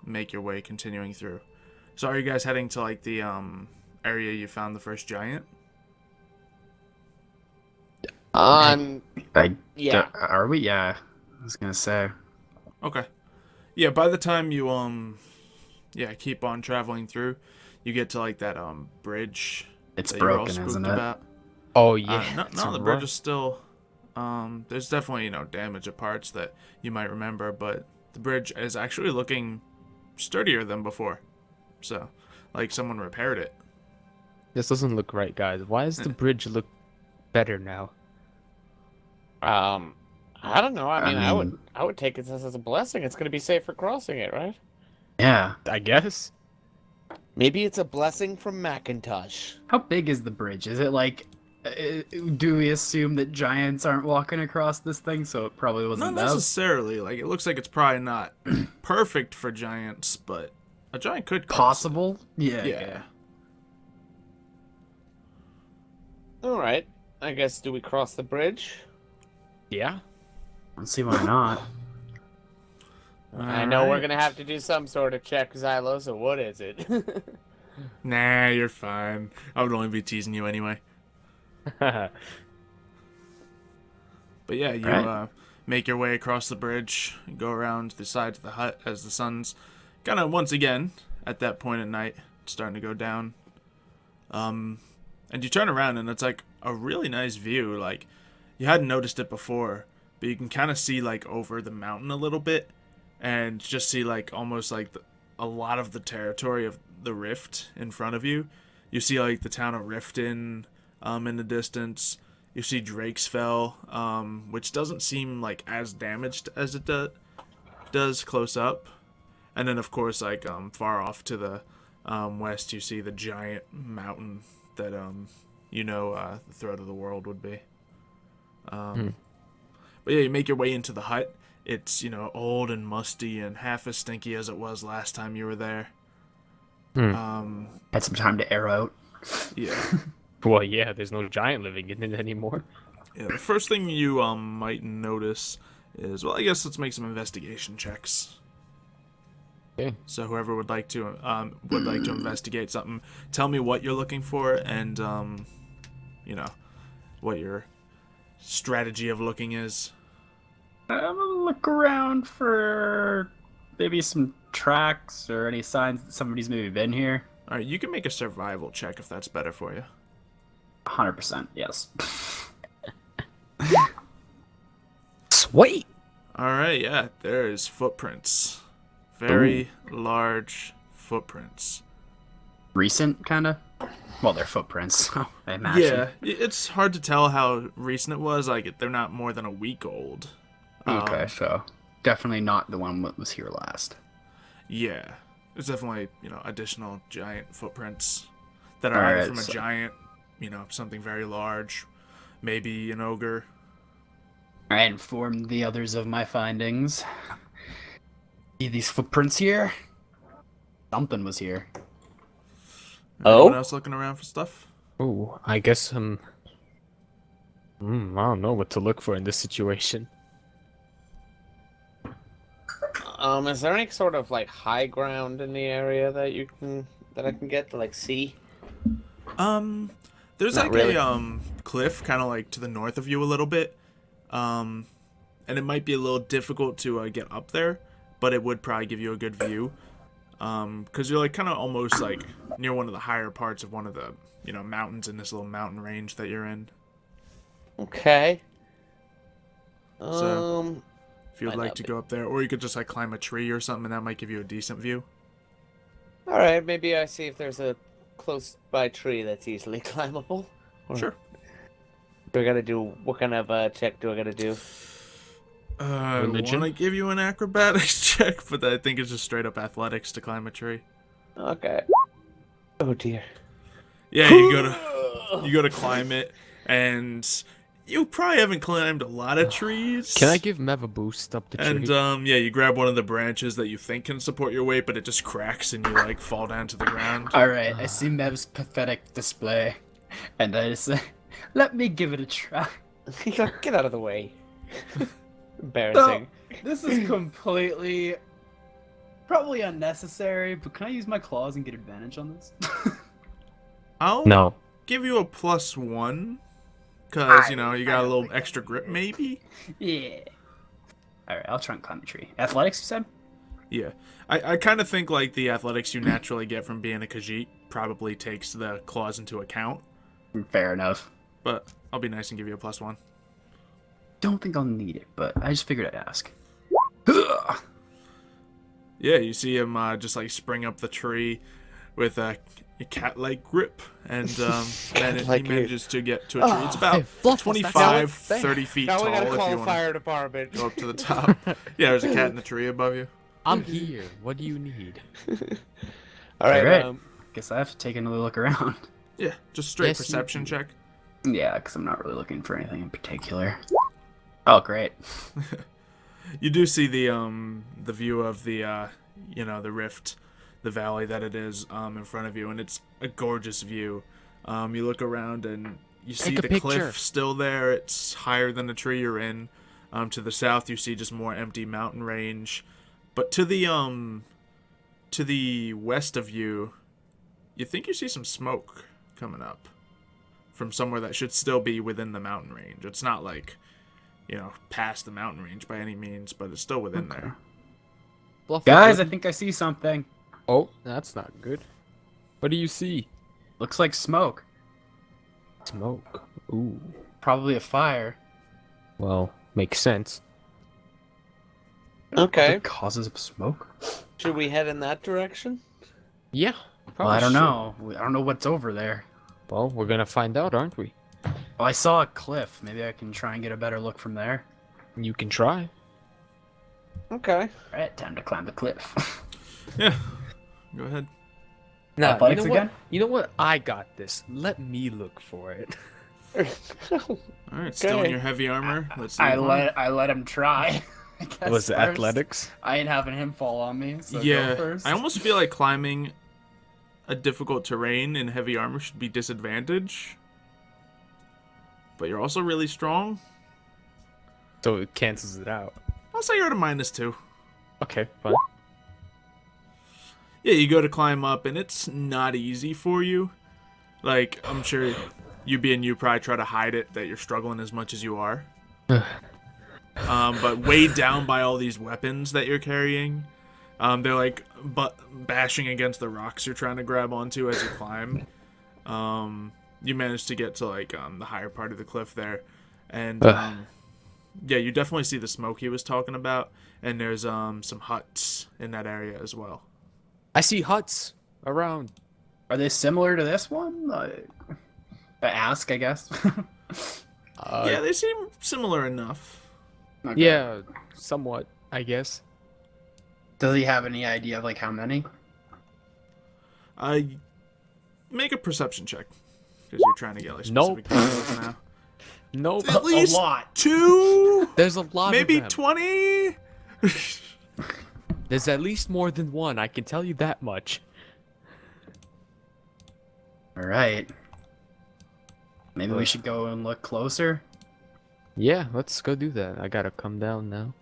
make your way continuing through. So are you guys heading to like the area you found the first giant? Yeah. Are we? Yeah. I was gonna say. Okay. Yeah, by the time you keep on traveling through, you get to like that bridge It's that you were all broken, spooked isn't it? about. Oh yeah. No, the bridge is still There's definitely, damage at parts that you might remember, but the bridge is actually looking sturdier than before. So, like someone repaired it. This doesn't look right, guys. Why does the bridge look better now? I don't know. I mean, I would take it as a blessing. It's going to be safe for crossing it, right? Yeah. I guess. Maybe it's a blessing from Macintosh. How big is the bridge? Is it like... do we assume that giants aren't walking across this thing, so it probably wasn't Not necessarily. Like, it looks like it's probably not perfect for giants, but a giant could cross possible? it. Yeah. All right. I guess, do we cross the bridge? Yeah. I don't see why not. I know we're going to have to do some sort of check, Xylo, so what is it? Nah, you're fine. I would only be teasing you anyway. But yeah, you make your way across the bridge, go around the sides of the hut as the sun's kind of once again at that point at night starting to go down. And you turn around and it's like a really nice view. Like, you hadn't noticed it before, but you can kind of see like over the mountain a little bit and just see like almost like a lot of the territory of the rift in front of you. You see like the town of Riften in the distance. You see Drakesville, which doesn't seem like as damaged as it does close up. And then of course like far off to the west you see the giant mountain that the throat of the world would be. But yeah, you make your way into the hut. It's old and musty and half as stinky as it was last time you were there. Had some time to air out. Yeah. Well, yeah, there's no giant living in it anymore. Yeah, the first thing you might notice is, well, I guess let's make some investigation checks. Okay. So whoever would like to investigate something, tell me what you're looking for and what your strategy of looking is. I'm gonna look around for maybe some tracks or any signs that somebody's maybe been here. All right, you can make a survival check if that's better for you. 100%, yes. Sweet. All right, yeah, there's footprints. Very large footprints. Recent, kind of? Well, they're footprints, I imagine. Yeah, it's hard to tell how recent it was. Like, they're not more than a week old. Okay, so definitely not the one that was here last. Yeah, there's definitely, additional giant footprints that are either from a giant, something very large, maybe an ogre. I informed the others of my findings. See these footprints here? Something was here. Anyone else looking around for stuff? Oh, I guess I don't know what to look for in this situation. Is there any sort of like high ground in the area that I can get to like see? There's Not like really. a cliff kind of like to the north of you a little bit. And it might be a little difficult to get up there, but it would probably give you a good view. Because you're like kind of almost like near one of the higher parts of one of the mountains in this little mountain range that you're in. Okay. So, if you'd like to go up there, or you could just like climb a tree or something, and that might give you a decent view. All right, maybe I see if there's a close by tree that's easily climbable. Sure. Do I gotta do what kind of check do I gotta do? I want to give you an acrobatics check, but I think it's just straight up athletics to climb a tree. Okay. Oh dear. Yeah, you go to climb it, and you probably haven't climbed a lot of trees. Can I give Mev a boost up the tree? And you grab one of the branches that you think can support your weight, but it just cracks and you like fall down to the ground. Alright, I see Mev's pathetic display, and I just say, let me give it a try. Get out of the way. Embarrassing. So, this is completely, probably unnecessary, but can I use my claws and get advantage on this? I'll give you a +1, because, you got a little extra grip, maybe? Yeah. Alright, I'll try and climb a tree. Athletics, you said? Yeah. I kind of think, like, the athletics you naturally get from being a Khajiit probably takes the claws into account. Fair enough. But I'll be nice and give you a +1. don't think I'll need it, but I just figured I'd ask. Yeah, you see him just like spring up the tree with a cat-like grip, and he manages to get to a tree. It's about 25, 30 feet Now tall we gotta if call you the want to fire department. go up to the top. Yeah, there's a cat in the tree above you. I'm here. What do you need? All right. Alright. Guess I have to take another look around. Yeah, just straight Yes, you perception do. check. Yeah, because I'm not really looking for anything in particular. Oh, great. You do see the view of the the rift, the valley that it is in front of you, and it's a gorgeous view. You look around and you see Take a the picture. cliff still there. It's higher than the tree you're in. To the south you see just more empty mountain range, but to the west of you, you think you see some smoke coming up from somewhere that should still be within the mountain range. It's not like, past the mountain range by any means, but it's still within there. Fluffy Guys, I good. think I see something. Oh, that's not good. What do you see? Looks like smoke. Smoke. Ooh. Probably a fire. Well, makes sense. Okay. The causes of smoke? Should we head in that direction? Yeah. Well, I don't should. know. I don't know what's over there. Well, we're gonna find out, aren't we? Well, I saw a cliff. Maybe I can try and get a better look from there. You can try. Okay. Alright, time to climb the cliff. Yeah, go ahead. Nah, Athletics you know again? What? You know what? I got this. Let me look for it. All right, still in Okay. your heavy armor. Let's see. I let him try. I guess Was it first. athletics? I ain't having him fall on me. So go Yeah, first. I almost feel like climbing a difficult terrain in heavy armor should be disadvantage. But you're also really strong. So it cancels it out. I'll say you're at a -2. Okay, fine. Yeah, you go to climb up, and it's not easy for you. Like, I'm sure you being you probably try to hide it, that you're struggling as much as you are. But weighed down by all these weapons that you're carrying, they're like bashing against the rocks you're trying to grab onto as you climb. You manage to get to like the higher part of the cliff there, and yeah, you definitely see the smoke he was talking about, and there's some huts in that area as well. I see huts around. Are they similar to this one? Like, ask, I guess. Yeah, they seem similar enough. Okay. Yeah, somewhat, I guess. Does he have any idea of like how many? Make a perception check, because you're trying to get like Nope. specific details now. Nope. At least a lot. 2, There's a lot maybe of them. 20. There's at least more than one, I can tell you that much. All right. Maybe we should go and look closer. Yeah, let's go do that. I gotta come down now.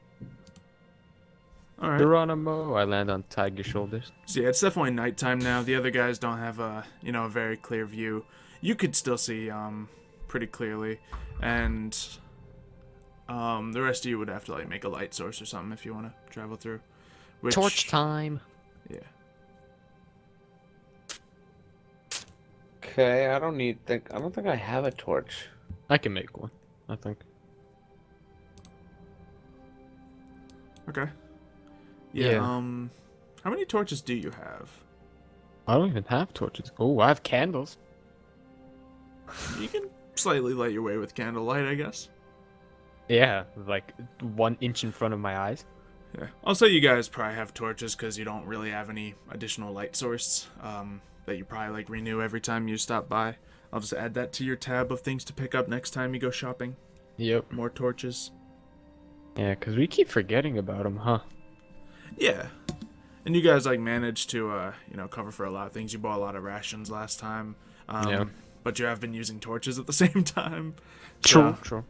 All right. Geronimo, I land on Tiger's shoulders. So yeah, it's definitely nighttime now. The other guys don't have a a very clear view. You could still see pretty clearly, and the rest of you would have to like make a light source or something if you want to travel through. Which, Torch time. Yeah. Okay, I don't think I have a torch. I can make one, I think. Okay. Yeah. Yeah. How many torches do you have? I don't even have torches. Oh, I have candles. You can slightly light your way with candlelight, I guess. Yeah, like 1 inch in front of my eyes. Yeah. I'll say you guys probably have torches because you don't really have any additional light source that you probably like renew every time you stop by. I'll just add that to your tab of things to pick up next time you go shopping. Yep. More torches. Yeah, because we keep forgetting about them, huh? Yeah. And you guys like managed to cover for a lot of things. You bought a lot of rations last time. Yeah. But you have been using torches at the same time. True, So, true.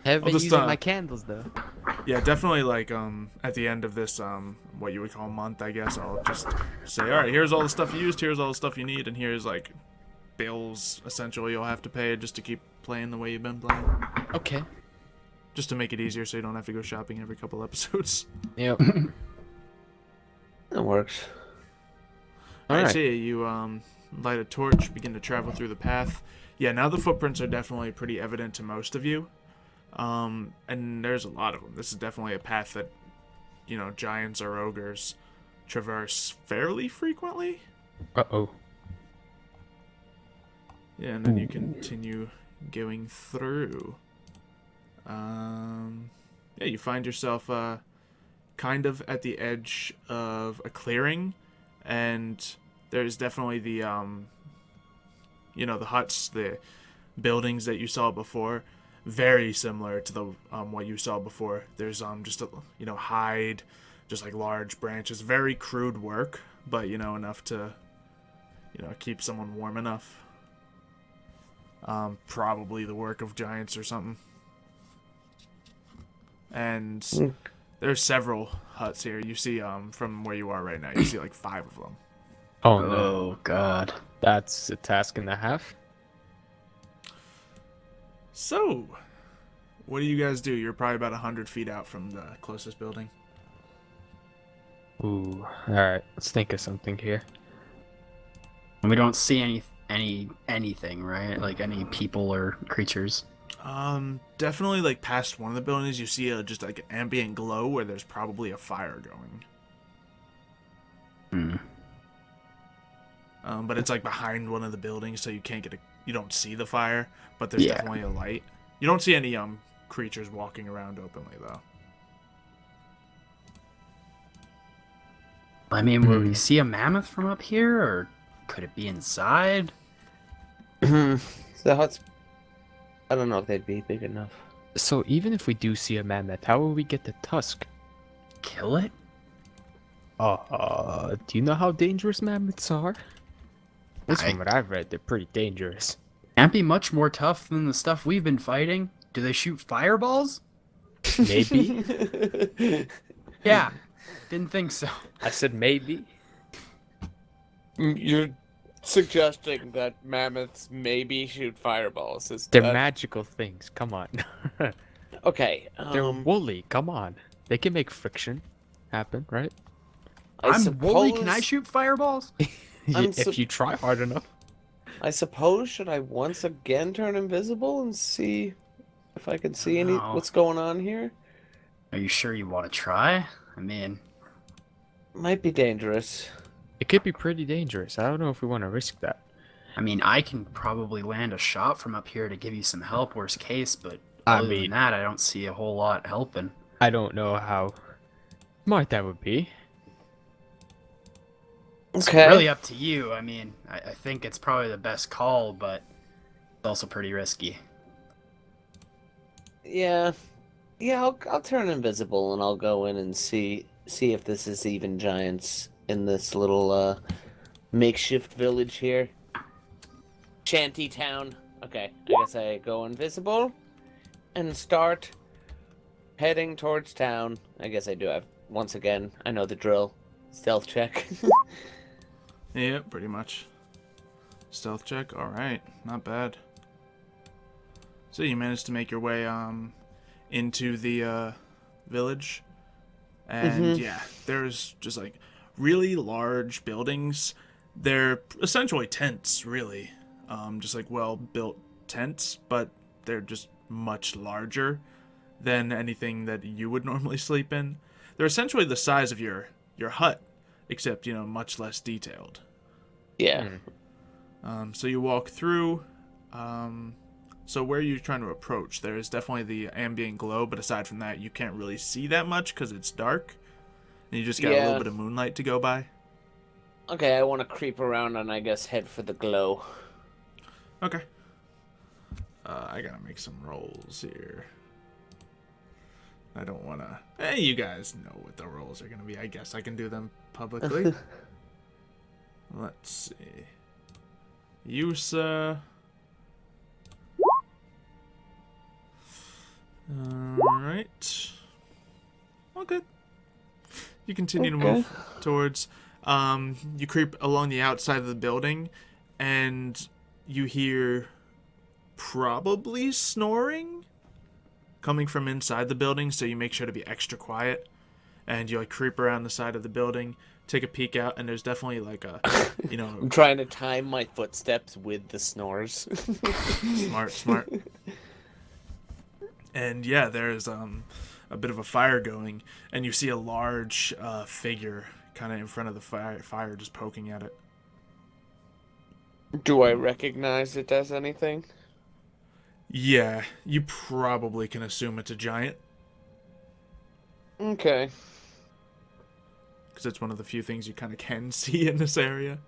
Haven't I'll been just, using my candles though. yeah, definitely like at the end of this what you would call month, I guess, I'll just say, all right, here's all the stuff you used, here's all the stuff you need, and here's like bills essentially you'll have to pay just to keep playing the way you've been playing. Okay. Just to make it easier so you don't have to go shopping every couple episodes. Yep. That works. All right, Alright. so yeah, you light a torch, begin to travel through the path. Yeah, now the footprints are definitely pretty evident to most of you. And there's a lot of them. This is definitely a path that, you know, giants or ogres traverse fairly frequently. Uh-oh. Yeah, and then you continue going through. Yeah, you find yourself kind of at the edge of a clearing, and there's definitely the you know, the huts, the buildings that you saw before, very similar to the what you saw before. There's just a, you know, hide, just like large branches, very crude work, but you know, enough to, you know, keep someone warm enough. Probably the work of giants or something. And there's several huts here. You see, from where you are right now, you see like 5 of them. Oh no. Oh god. That's a task and a half. So, what do you guys do? You're probably about 100 feet out from the closest building. Ooh. Alright, let's think of something here. And we don't see anything, right? Like any people or creatures. Definitely like past one of the buildings, you see just like an ambient glow where there's probably a fire going. But it's like behind one of the buildings, so you can't you don't see the fire, but there's definitely a light. You don't see any creatures walking around openly though. I mean, will we see a mammoth from up here, or could it be inside? The huts, I don't know if they'd be big enough. So even if we do see a mammoth, how will we get the tusk? Kill it? Do you know how dangerous mammoths are? This from what I've read, they're pretty dangerous. Can't be much more tough than the stuff we've been fighting. Do they shoot fireballs? Maybe. Yeah, didn't think so. I said maybe. You're suggesting that mammoths maybe shoot fireballs? They're magical things. Come on. Okay. They're woolly. Come on. They can make friction happen, right? I'm woolly. Can I shoot fireballs? If you try hard enough. I suppose, should I once again turn invisible and see if I can see what's going on here? Are you sure you want to try? I mean, might be dangerous. It could be pretty dangerous. I don't know if we want to risk that. I mean, I can probably land a shot from up here to give you some help, worst case, but other than that, I don't see a whole lot helping. I don't know how smart that would be. It's really up to you. I mean, I think it's probably the best call, but it's also pretty risky. Yeah. Yeah, I'll turn invisible and I'll go in and see if this is even giants in this little makeshift village here. Shanty town. Okay, I guess I go invisible and start heading towards town. I guess I do have, once again, I know the drill. Stealth check. Yeah, pretty much. Stealth check, alright, not bad. So you managed to make your way into the village. And yeah, there's just like really large buildings. They're essentially tents, really. Just like well-built tents, but they're just much larger than anything that you would normally sleep in. They're essentially the size of your hut, except, you know, much less detailed. Yeah. So you walk through. So where are you trying to approach? There is definitely the ambient glow, but aside from that, you can't really see that much because it's dark. And you just got a little bit of moonlight to go by. Okay, I want to creep around and I guess head for the glow. Okay. I gotta make some rolls here. I don't want to... Hey, you guys know what the rolls are going to be. I guess I can do them publicly. Let's see. Yusa. Alright. Okay. You continue to move towards... you creep along the outside of the building, and you hear probably snoring coming from inside the building, so you make sure to be extra quiet. And you like creep around the side of the building, take a peek out, and there's definitely like a, you know... I'm trying to time my footsteps with the snores. Smart. And yeah, there's a bit of a fire going, and you see a large figure kind of in front of the fire just poking at it. Do I recognize it as anything? Yeah, you probably can assume it's a giant. Okay. Because it's one of the few things you kind of can see in this area.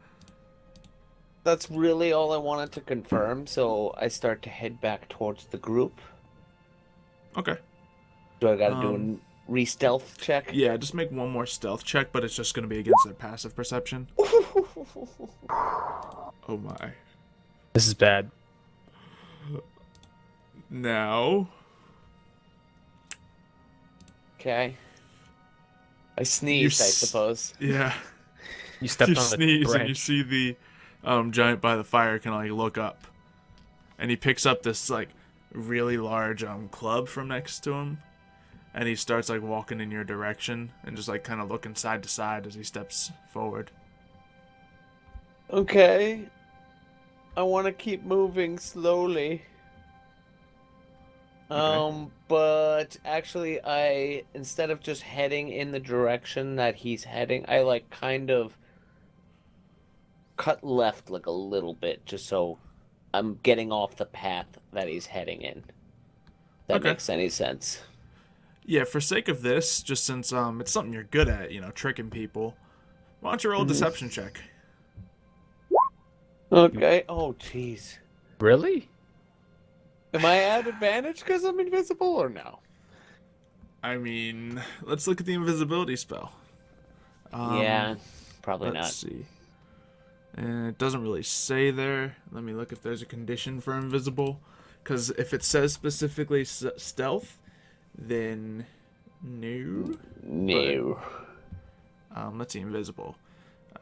That's really all I wanted to confirm, so I start to head back towards the group. Okay. Do I gotta do a re-stealth check? Yeah, just make one more stealth check, but it's just going to be against their passive perception. Oh my. This is bad. Now. Okay. I sneezed, I suppose. Yeah. You stepped You on the sneeze branch. and you see the giant by the fire kind of like look up. And he picks up this like really large club from next to him. And he starts like walking in your direction and just like kind of looking side to side as he steps forward. Okay. I want to keep moving slowly. Okay. But actually instead of just heading in the direction that he's heading, I like kind of cut left like a little bit just so I'm getting off the path that he's heading in. That Okay. makes any sense. Yeah, for sake of this, just since it's something you're good at, tricking people, why don't you roll a deception check? Okay. Oh, jeez. Really? Am I at advantage because I'm invisible or no? I mean, let's look at the invisibility spell. Yeah, probably Let's not. see. And it doesn't really say there. Let me look if there's a condition for invisible. Because if it says specifically stealth, then no. No. Let's see, invisible.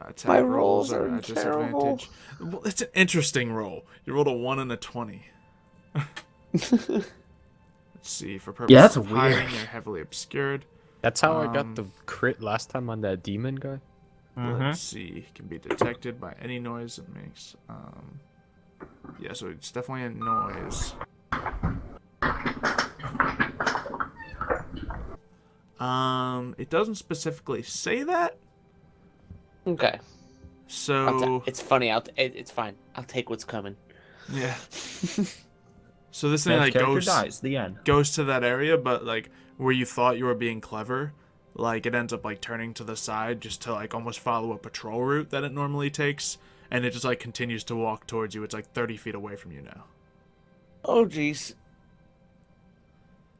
Attack My rolls are at terrible. disadvantage. Well, it's an interesting roll. You rolled a 1 and a 20. Let's see, for purposes that's of weird. hiding, they're heavily obscured. That's how I got the crit last time on that demon guy. Let's see, can be detected by any noise it makes. Yeah, so it's definitely a noise. It doesn't specifically say that. Okay. So It's funny. It's fine. I'll take what's coming. yeah. So this thing Death like character goes dies. The end. to that area, but like where you thought you were being clever, like it ends up like turning to the side just to like almost follow a patrol route that it normally takes, and it just like continues to walk towards you. It's like 30 feet away from you now. Oh, jeez.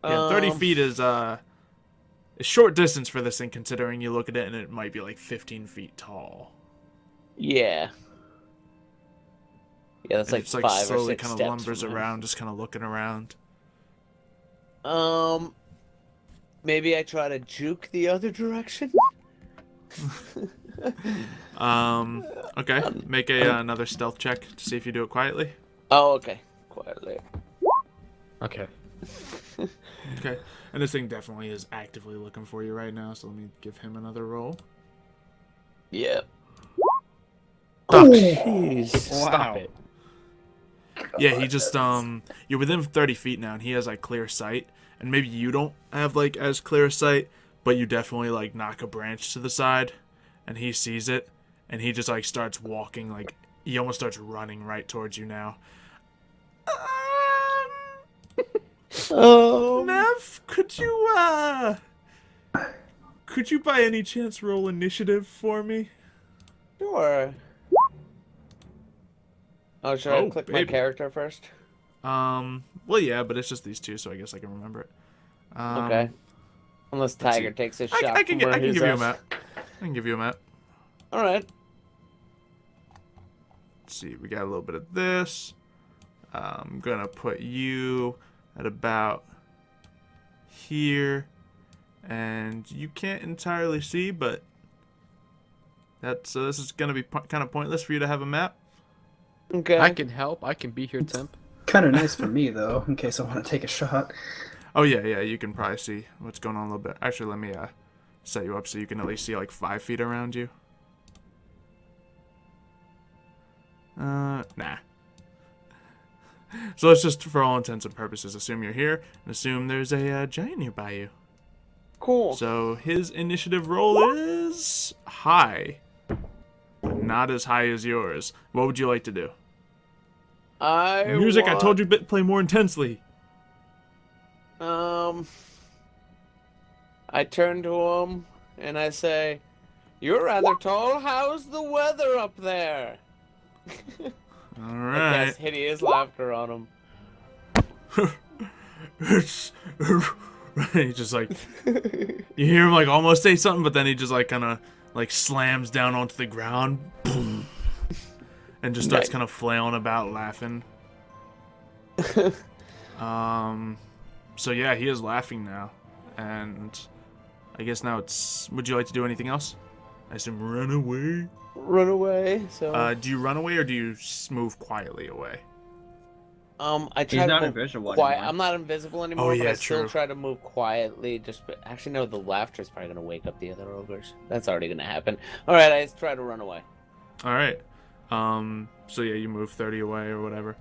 Yeah, 30 feet is a short distance for this thing, considering you look at it and it might be like 15 feet tall. Yeah. Yeah, that's And like it's like 5 or slowly 6 kind of steps lumbers from him. around, just kind of looking around. Maybe I try to juke the other direction. Okay, make another stealth check to see if you do it quietly. Oh, okay. Quietly. Okay. Okay, and this thing definitely is actively looking for you right now, so let me give him another roll. Yeah. Duck. Jeez. Stop it. Yeah, he just you're within 30 feet now, and he has like clear sight, and maybe you don't have like as clear sight, but you definitely like knock a branch to the side, and he sees it, and he just like starts walking, like he almost starts running right towards you now. Nev, could you by any chance roll initiative for me? Sure. Oh, should I Oh, click baby. my character first? Well, yeah, but it's just these two, so I guess I can remember it. Okay. Unless let's Tiger see. takes a shot. I can from where give he's you a at. map. I can give you a map. All right. Let's see, we got a little bit of this. I'm gonna put you at about here, and you can't entirely see, but that's this is gonna be kind of pointless for you to have a map. Okay. I can help. I can be here, temp. Kind of nice for me though, in case I want to take a shot. Oh yeah, you can probably see what's going on a little bit. Actually, let me set you up so you can at least see like 5 feet around you. Nah. So let's just, for all intents and purposes, assume you're here and assume there's a giant nearby you. Cool. So his initiative roll is high, but not as high as yours. What would you like to do? Music, I told you play more intensely. I turn to him and I say, "You're rather tall. How's the weather up there?" All I right. cast hideous laughter on him. He just like, you hear him like almost say something, but then he just like kind of like slams down onto the ground, boom, and just starts kind of flailing about, laughing. So yeah, he is laughing now, and I guess now it's. Would you like to do anything else? I assume run away. Run away. So. Do you run away or do you move quietly away? I He's try not to move invisible quiet. anymore. I'm not invisible anymore, Oh, but yeah, I still true. try to move quietly. Actually, no, the laughter is probably gonna wake up the other ogres. That's already gonna happen. All right, I just try to run away. All right. So yeah, you move 30 away or whatever.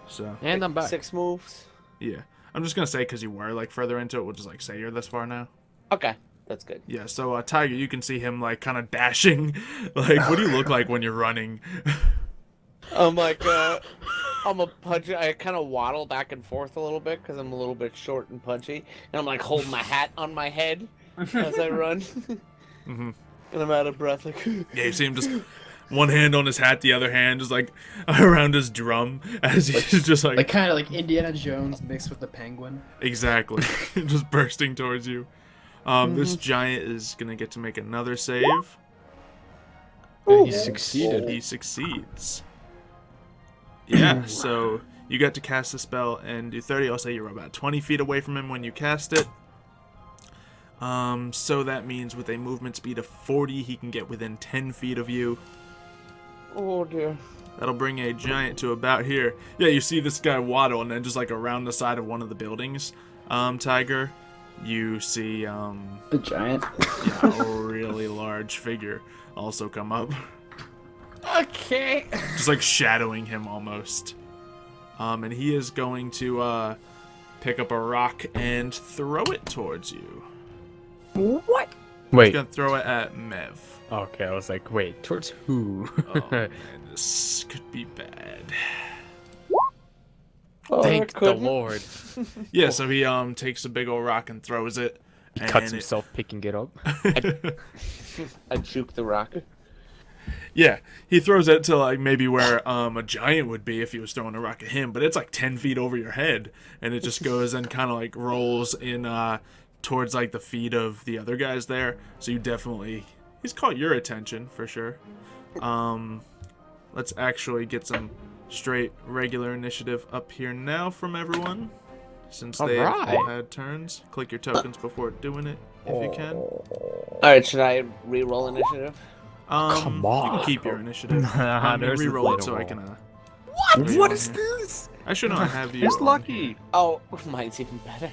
So And I'm back. 6 moves. yeah, I'm just gonna say because you were like further into it, we'll just like say you're this far now. Okay, that's good. Yeah. So Tiger, you can see him like kind of dashing. Like, what do you look like when you're running? I'm like, I'm a punchy. I kind of waddle back and forth a little bit because I'm a little bit short and punchy, and I'm like holding my hat on my head as I run, Mhm. and I'm out of breath. Like, Yeah, you see him just one hand on his hat, the other hand just like around his drum as he's just like kind of like Indiana Jones mixed with the penguin. exactly just bursting towards you. This giant is gonna get to make another save. And He succeeded. He succeeds. Yeah, so you got to cast the spell and do 30. I'll say you're about 20 feet away from him when you cast it. So that means with a movement speed of 40, he can get within 10 feet of you. oh dear. That'll bring a giant to about here. Yeah, you see this guy waddle, and then just like around the side of one of the buildings, Tiger, you see The giant. yeah, a really large figure also come up. Okay. Just like shadowing him almost. And he is going to pick up a rock and throw it towards you. What? He's Wait. gonna throw it at Mev. Okay, I was like, wait, towards who? Oh man, this could be bad. Oh, Thank it the couldn't. Lord. Yeah, so he takes a big old rock and throws it. He and cuts himself picking it up. I juke the rock. Yeah, he throws it to like maybe where a giant would be if he was throwing a rock at him, but it's like 10 feet over your head, and it just goes and kind of like rolls in towards like the feet of the other guys there. So you definitely, he's caught your attention for sure. Let's actually get some straight regular initiative up here now from everyone, since they've Alright. all had turns. Click your tokens before doing it if you can. All right, should I re-roll initiative? Come You on. can keep your initiative. There's the Re-roll it thing so to I can. roll. What is this? I should not have you. It's on lucky. Oh, mine's even better.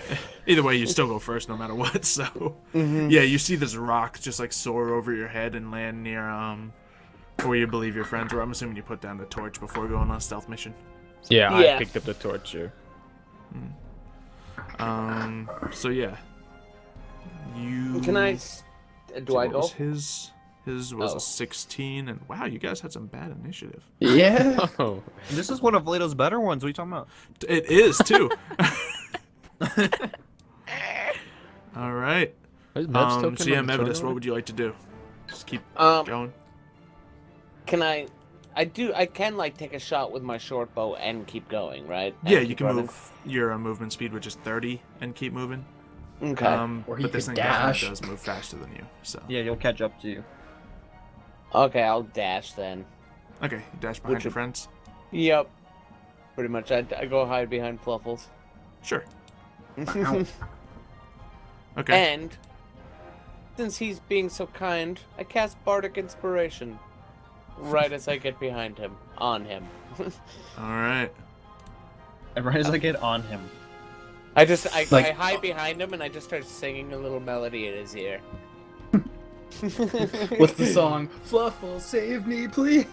here. Either way, you still go first no matter what. So, yeah, you see this rock just like soar over your head and land near where you believe your friends were. I'm assuming you put down the torch before going on a stealth mission. Yeah, Yeah. I picked up the torch here. So yeah. You. Can I? Do I What was go? His was Oh. a 16, and wow, you guys had some bad initiative. Yeah. Oh, This is one of Vlado's better ones. What are you talking about? It is too. All right. where's Mev's So token yeah, on the Mevidus, turn what order? would you like to do? Just keep Um, going. Can I? I can like take a shot with my short bow and keep going, right? And Yeah, you keep can running? move your movement speed, which is 30, and keep moving. Okay. Or he But this could thing dash. definitely does move faster than you. So Yeah, you'll catch up to you. Okay, I'll dash then. okay, you dash behind Which your would- friends. Yep. Pretty much, I go hide behind Fluffles. Sure. Okay. And since he's being so kind, I cast Bardic Inspiration right as I get behind him, on him. All right. And right as I get on him. I Like- hide behind him and I just start singing a little melody in his ear. What's the song? Fluffle, save me, please.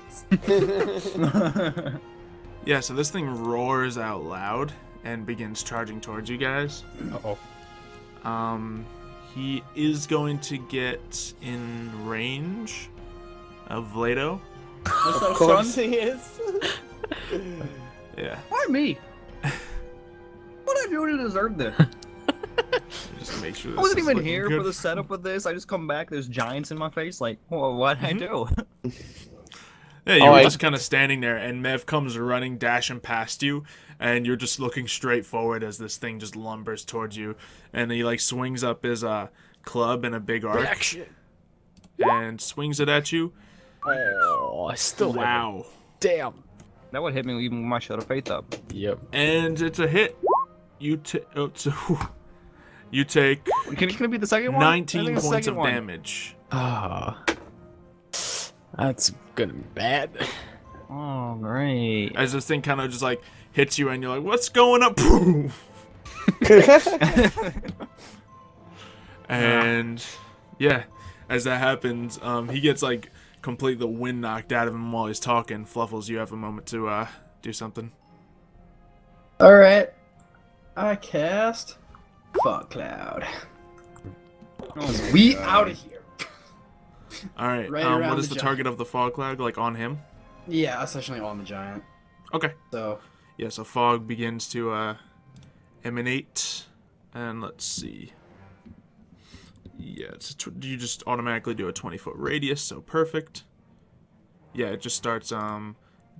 Yeah, so this thing roars out loud and begins charging towards you guys. Uh-oh. He is going to get in range of Vlado. Of course he is. Yeah. Why me? What did I do to deserve this? Just to make sure. I wasn't this is even looking here good. for the setup of this. I just come back, there's giants in my face. Like, well, what'd I do? Yeah, you were just kind of standing there, and Mev comes running, dashing past you, and you're just looking straight forward as this thing just lumbers towards you, and he like swings up his club in a big arc, and swings it at you. Oh, I still hit him. Wow. Damn. That would hit me even with my Shadow Faith up. Yep. And it's a hit. You you take Can it be the second one? 19 points of damage. Ah. That's gonna be bad. Oh, great. As this thing kind of just like hits you, and you're like, "What's going up?" Boom. And yeah, as that happens, he gets like completely the wind knocked out of him while he's talking. Fluffles, you have a moment to do something. Alright. I cast Fog Cloud. We out of here. All right. Right around what is the the target of the fog cloud? Like on him? Yeah, essentially on the giant. Okay. So Yeah. So fog begins to emanate, and let's see. Yeah, you just automatically do a 20-foot radius, so perfect. Yeah, it just starts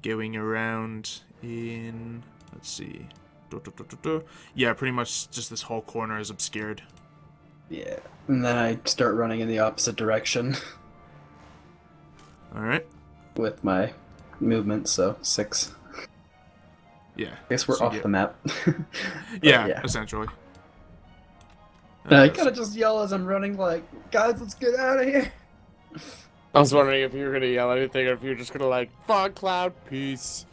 going around in. Let's see. Yeah, pretty much just this whole corner is obscured. yeah, and then I start running in the opposite direction All right. with my movement. So 6. Yeah. I guess we're So off you the map. Yeah, yeah. essentially. And I kind of just yell as I'm running, like, guys, let's get out of here. I was wondering if you were gonna yell anything or if you were just gonna like fog cloud peace.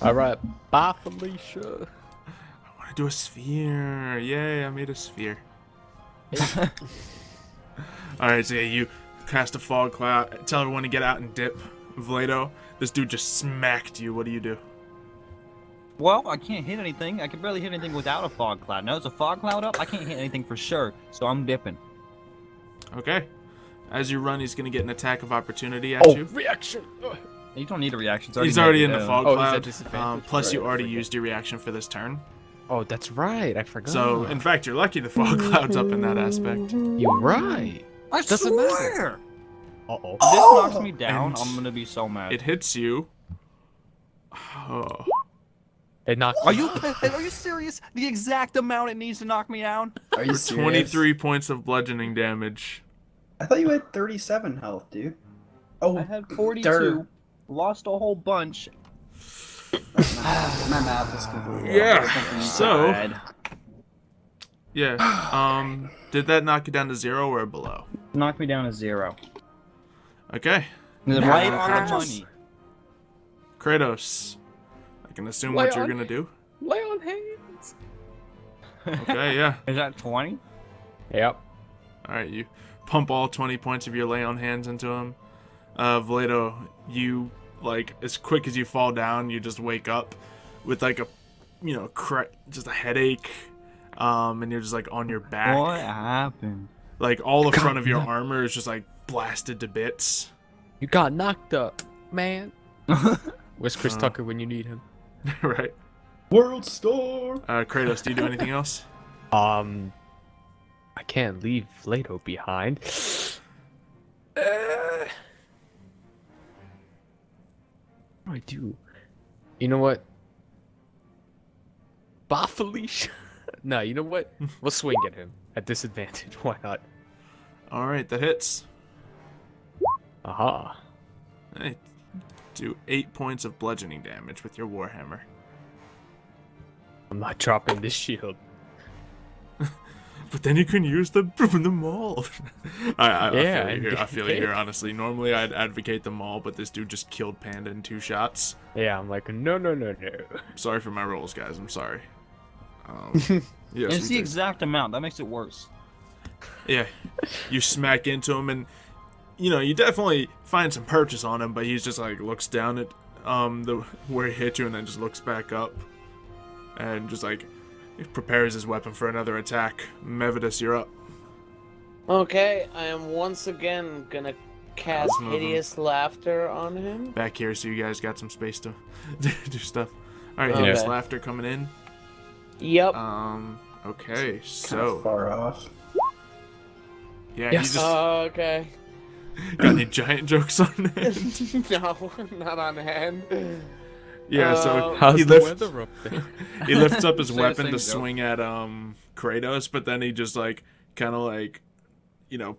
Alright. Bye, Felicia. I want to do a sphere. Yay, I made a sphere. Alright, so yeah, you cast a fog cloud. Tell everyone to get out and dip. Vlado, this dude just smacked you. What do you do? Well, I can't hit anything. I can barely hit anything without a fog cloud. Now there's a fog cloud up, I can't hit anything for sure. So I'm dipping. Okay. As you run, he's going to get an attack of opportunity at you. Reaction. You don't need a reaction. He's already in the melted fog Oh, he's at cloud. disadvantage? Plus, you Right, I already forget. used your reaction for this turn. Oh, that's right. I forgot. So, in fact, you're lucky the fog cloud's up in that aspect. You're right. I Doesn't matter. swear! Uh-oh. If this knocks me down, And I'm gonna be so mad. It hits you. Oh. It knocked Are you serious? The exact amount it needs to knock me down? Are you For serious? 23 points of bludgeoning damage. I thought you had 37 health, dude. Oh, I had 42, dirt. lost a whole bunch. My math is completely Yeah. off. So, Bad. yeah. Did that knock you down to 0 or below? Knock me down to 0. Okay. Right on the money. Kratos. I can assume Lay what you're on- gonna do. Lay on hands. Okay, yeah. Is that 20? Yep. Alright, you pump all 20 points of your lay on hands into him. Vlado, you, like, as quick as you fall down, you just wake up with, like, a, you know, just a headache. And you're just, like, on your back. What happened? Like, all the front of your armor is just, like, blasted to bits. You got knocked up, man. Where's Chris Tucker when you need him? Right? World Star. Kratos, do you do anything else? I can't leave Vlado behind. What do I do? You know what? Bah, Felicia. No, you know what? We'll swing at him at disadvantage. Why not? Alright, that hits. Aha. Hey, do 8 points of bludgeoning damage with your warhammer. I'm not dropping this shield. But then you can use the maul. I Yeah, feel you here. I feel you and- here, honestly. Normally, I'd advocate the maul, but this dude just killed Panda in 2 shots. Yeah, I'm like, no. Sorry for my rolls, guys. I'm sorry. It's yes, the exact amount. That makes it worse. yeah, you smack into him, and you know you definitely find some purchase on him, but he's just like looks down at where he hit you and then just looks back up and just like prepares his weapon for another attack. Mevidus, you're up. Okay, I am once again gonna cast Let's move him hideous laughter on him. Back here so you guys got some space to do stuff. Alright, Okay. hideous laughter coming in. Yep. Okay, Kinda so far off. yeah, Yes. you just Okay. got any giant jokes on hand? No, not on hand. Yeah, so How's he the lifts weather up there? he lifts up his Say the weapon same to joke. swing at Kratos, but then he just like kind of like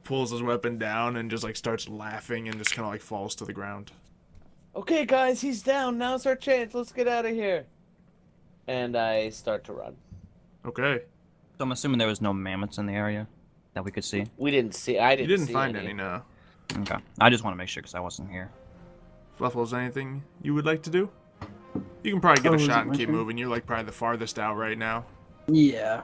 pulls his weapon down and just like starts laughing and just kind of like falls to the ground. Okay, guys, he's down. Now's our chance. Let's get out of here. And I start to run. Okay. So I'm assuming there was no mammoths in the area that we could see. We didn't see. I You didn't. didn't see find any, no. Okay. I just want to make sure because I wasn't here. Fluffles, anything you would like to do? You can probably get Oh, a is shot it and my keep turn? moving. You're like probably the farthest out right now. Yeah.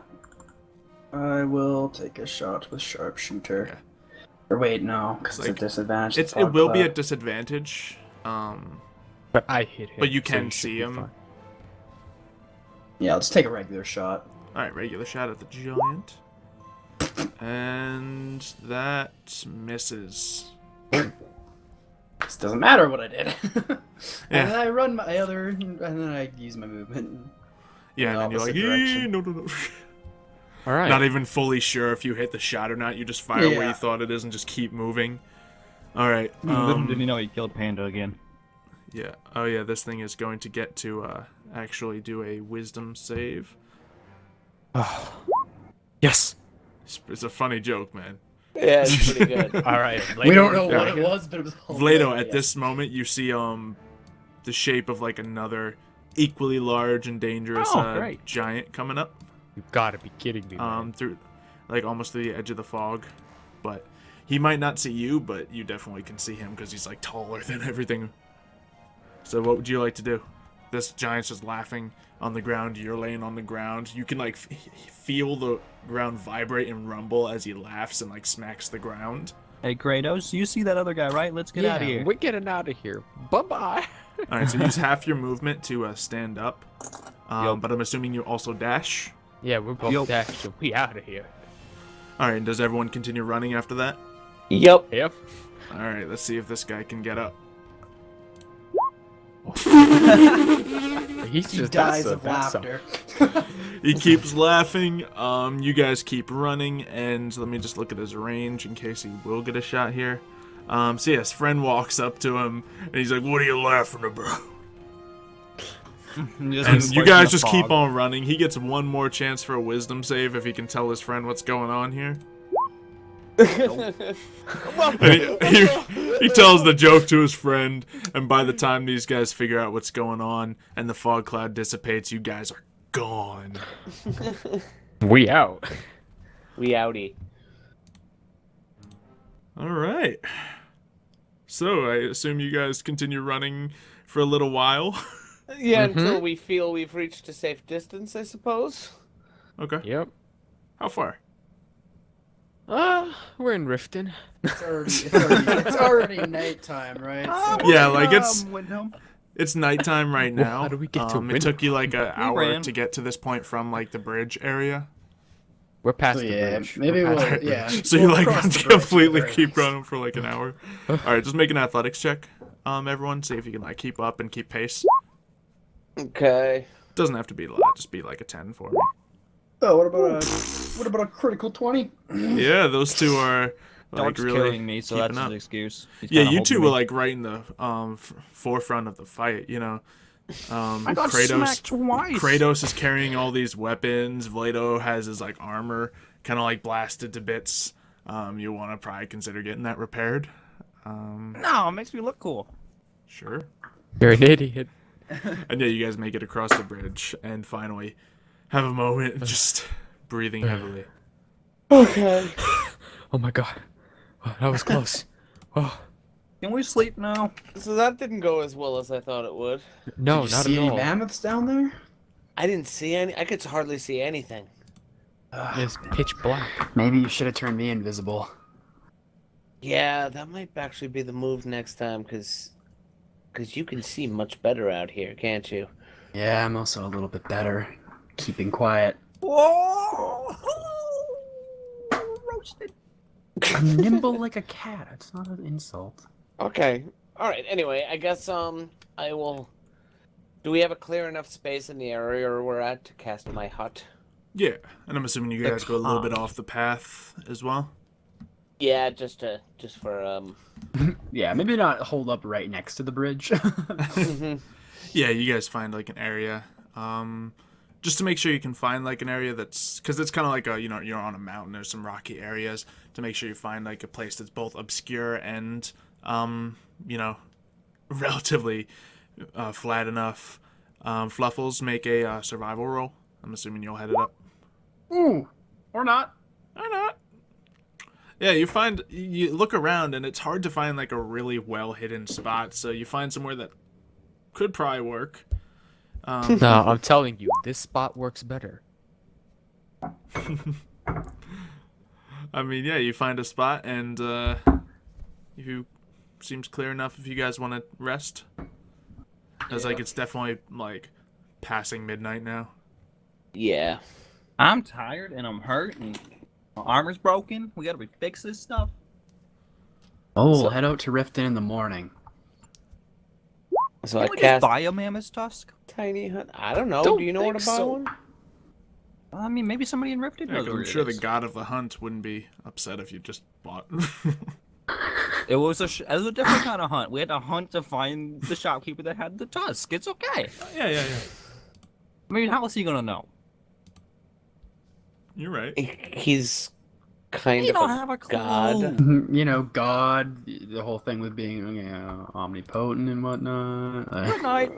I will take a shot with sharpshooter. Yeah. Or wait, no, because it's Like, a disadvantage. It will be a disadvantage, But I hit him. but you so can should see be him. fine. Yeah, let's take a regular shot. Alright, regular shot at the giant. And that misses. This doesn't matter what I did. Yeah. And then I run my other, and then I use my movement. Yeah, and then you're like, opposite direction. no. All right. Not even fully sure if you hit the shot or not. You just fire where you Yeah. thought it is and just keep moving. Alright. Little did he know he killed Panda again. Yeah. Oh yeah, this thing is going to get to actually do a wisdom save. Yes. It's a funny joke, man. Yeah, it's pretty good. All right. We don't know Yeah. what it was, but it was Vlado, hilarious. at this moment, you see the shape of like another equally large and dangerous Oh, great. giant coming up You gotta be kidding me, man. through like almost through the edge of the fog, but he might not see you, but you definitely can see him because he's like taller than everything. So what would you like to do? This giant's just laughing on the ground. You're laying on the ground. You can like feel the ground vibrate and rumble as he laughs and like smacks the ground. Hey, Kratos, you see that other guy, right? Let's get out of here. We're getting out of here. Bye-bye. All right, so use half your movement to stand up, but I'm assuming you also dash. Yeah, we're both Yup. dashed. We out of here. All right, and does everyone continue running after that? Yep. Yep. All right, let's see if this guy can get up. He's He just dies that's of that's laughter. He keeps laughing. You guys keep running, and let me just look at his range in case he will get a shot here. So yeah, his friend walks up to him, and he's like, "What are you laughing about?" And you guys just keep on running. He gets one more chance for a wisdom save if he can tell his friend what's going on here. And he tells the joke to his friend, and by the time these guys figure out what's going on and the fog cloud dissipates, you guys are gone. We out. We outie. All right. So I assume you guys continue running for a little while. Yeah, until we feel we've reached a safe distance, I suppose. Okay. Yep. How far? We're in Riften. It's already nighttime, right? So- Yeah, like it's Wyndham. it's nighttime right now. How do we get to It took you like an hour ran. to get to this point from like the bridge area. We're past So the yeah, bridge. maybe We're we'll, past- yeah. So you we'll like cross the bridge completely at the keep very running for like an hour. All right, just make an athletics check. Everyone, see if you can like keep up and keep pace. Okay. Doesn't have to be a lot. Just be like a 10 for me. Oh, what about a critical 20? Yeah, those two are like Dark's really carrying me, so keeping that's up. his excuse. He's Yeah, kinda you two holding were me. like right in the forefront of the fight. You know, I got smacked twice. Kratos is carrying all these weapons. Vlado has his like armor kind of like blasted to bits. You want to probably consider getting that repaired. No, it makes me look cool. Sure. You're an idiot. And yeah, you guys make it across the bridge and finally have a moment and just breathing heavily. Okay. Oh my god. Oh, that was close. Oh. Can we sleep now? So that didn't go as well as I thought it would. No, Did you not see at any all. mammoths down there? I didn't see any. I could hardly see anything. It's pitch black. Maybe you should have turned me invisible. Yeah, that might actually be the move next time, because Because you can see much better out here, can't you? Yeah, I'm also a little bit better. Keeping quiet. Whoa! Roasted. I'm nimble like a cat. It's not an insult. Okay. All right. Anyway, I guess I will. Do we have a clear enough space in the area we're at to cast my hut? Yeah, and I'm assuming you guys go a little bit off the path as well. Yeah, just for Yeah, maybe not hold up right next to the bridge. Yeah, you guys find like an area, just to make sure you can find like an area that's, because it's kind of like a, you're on a mountain. There's some rocky areas to make sure you find like a place that's both obscure and, relatively flat enough. Fluffles, make a survival roll. I'm assuming you'll head it up. Ooh, or not. Or not. Yeah, you look around and it's hard to find like a really well hidden spot. So you find somewhere that could probably work. No, I'm telling you, this spot works better. I mean, yeah, you find a spot and you seems clear enough if you guys want to rest. It's like it's definitely like passing midnight now. yeah. I'm tired and I'm hurt and my armor's broken. We gotta fix this stuff. Oh, we'll head out to Riften in the morning. So Can I we cast just buy a mammoth tusk? tiny hut. I don't know. Don't Do you know where to think buy so. one? I mean, maybe somebody in Riften Yeah, knows 'cause where I'm sure it the is. god of the hunt wouldn't be upset if you just bought. It was a different kind of hunt. We had to hunt to find the shopkeeper that had the tusk. It's okay. yeah. I mean, how else are you gonna know? You're right. He's kind You of don't a have a clue. god. You know, God, the whole thing with being omnipotent and whatnot. Good night.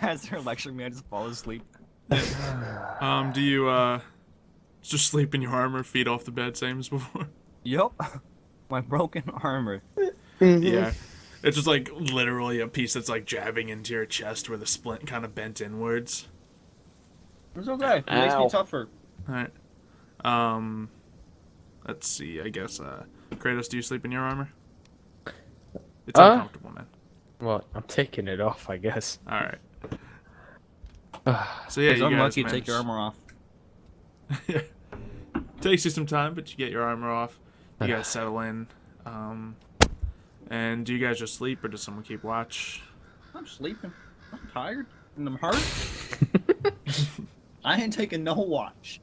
As they're lecturing me, I just fall asleep. Do you just sleep in your armor, feet off the bed, same as before? Yep. My broken armor. Yeah. It's just like literally a piece that's like jabbing into your chest where the splint kind of bent inwards. It's okay. It makes Ow. me tougher. Alright. Let's see, I guess, Kratos, do you sleep in your armor? It's uncomfortable, man. Well, I'm taking it off, I guess. Alright. So yeah, It's you guys unlucky to take your manage- armor off. Takes you some time, but you get your armor off. You guys settle in. And do you guys just sleep, or does someone keep watch? I'm sleeping. I'm tired and I'm hurt. I ain't taking no watch.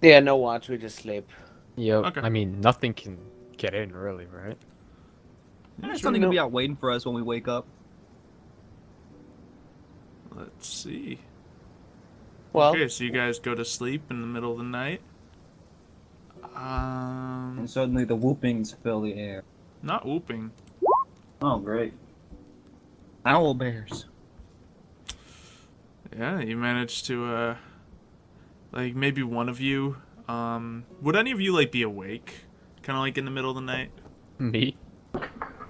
Yeah, no watch. We just sleep. Yo, Okay. I mean, nothing can get in, really, right? There's something gonna be out waiting for us when we wake up. Let's see. Well, Okay, so you guys go to sleep in the middle of the night. And suddenly the whoopings fill the air. Not whooping. Oh, great. Owl bears. Yeah, you managed to, like, maybe one of you, would any of you, like, be awake? Kind of like in the middle of the night? Me?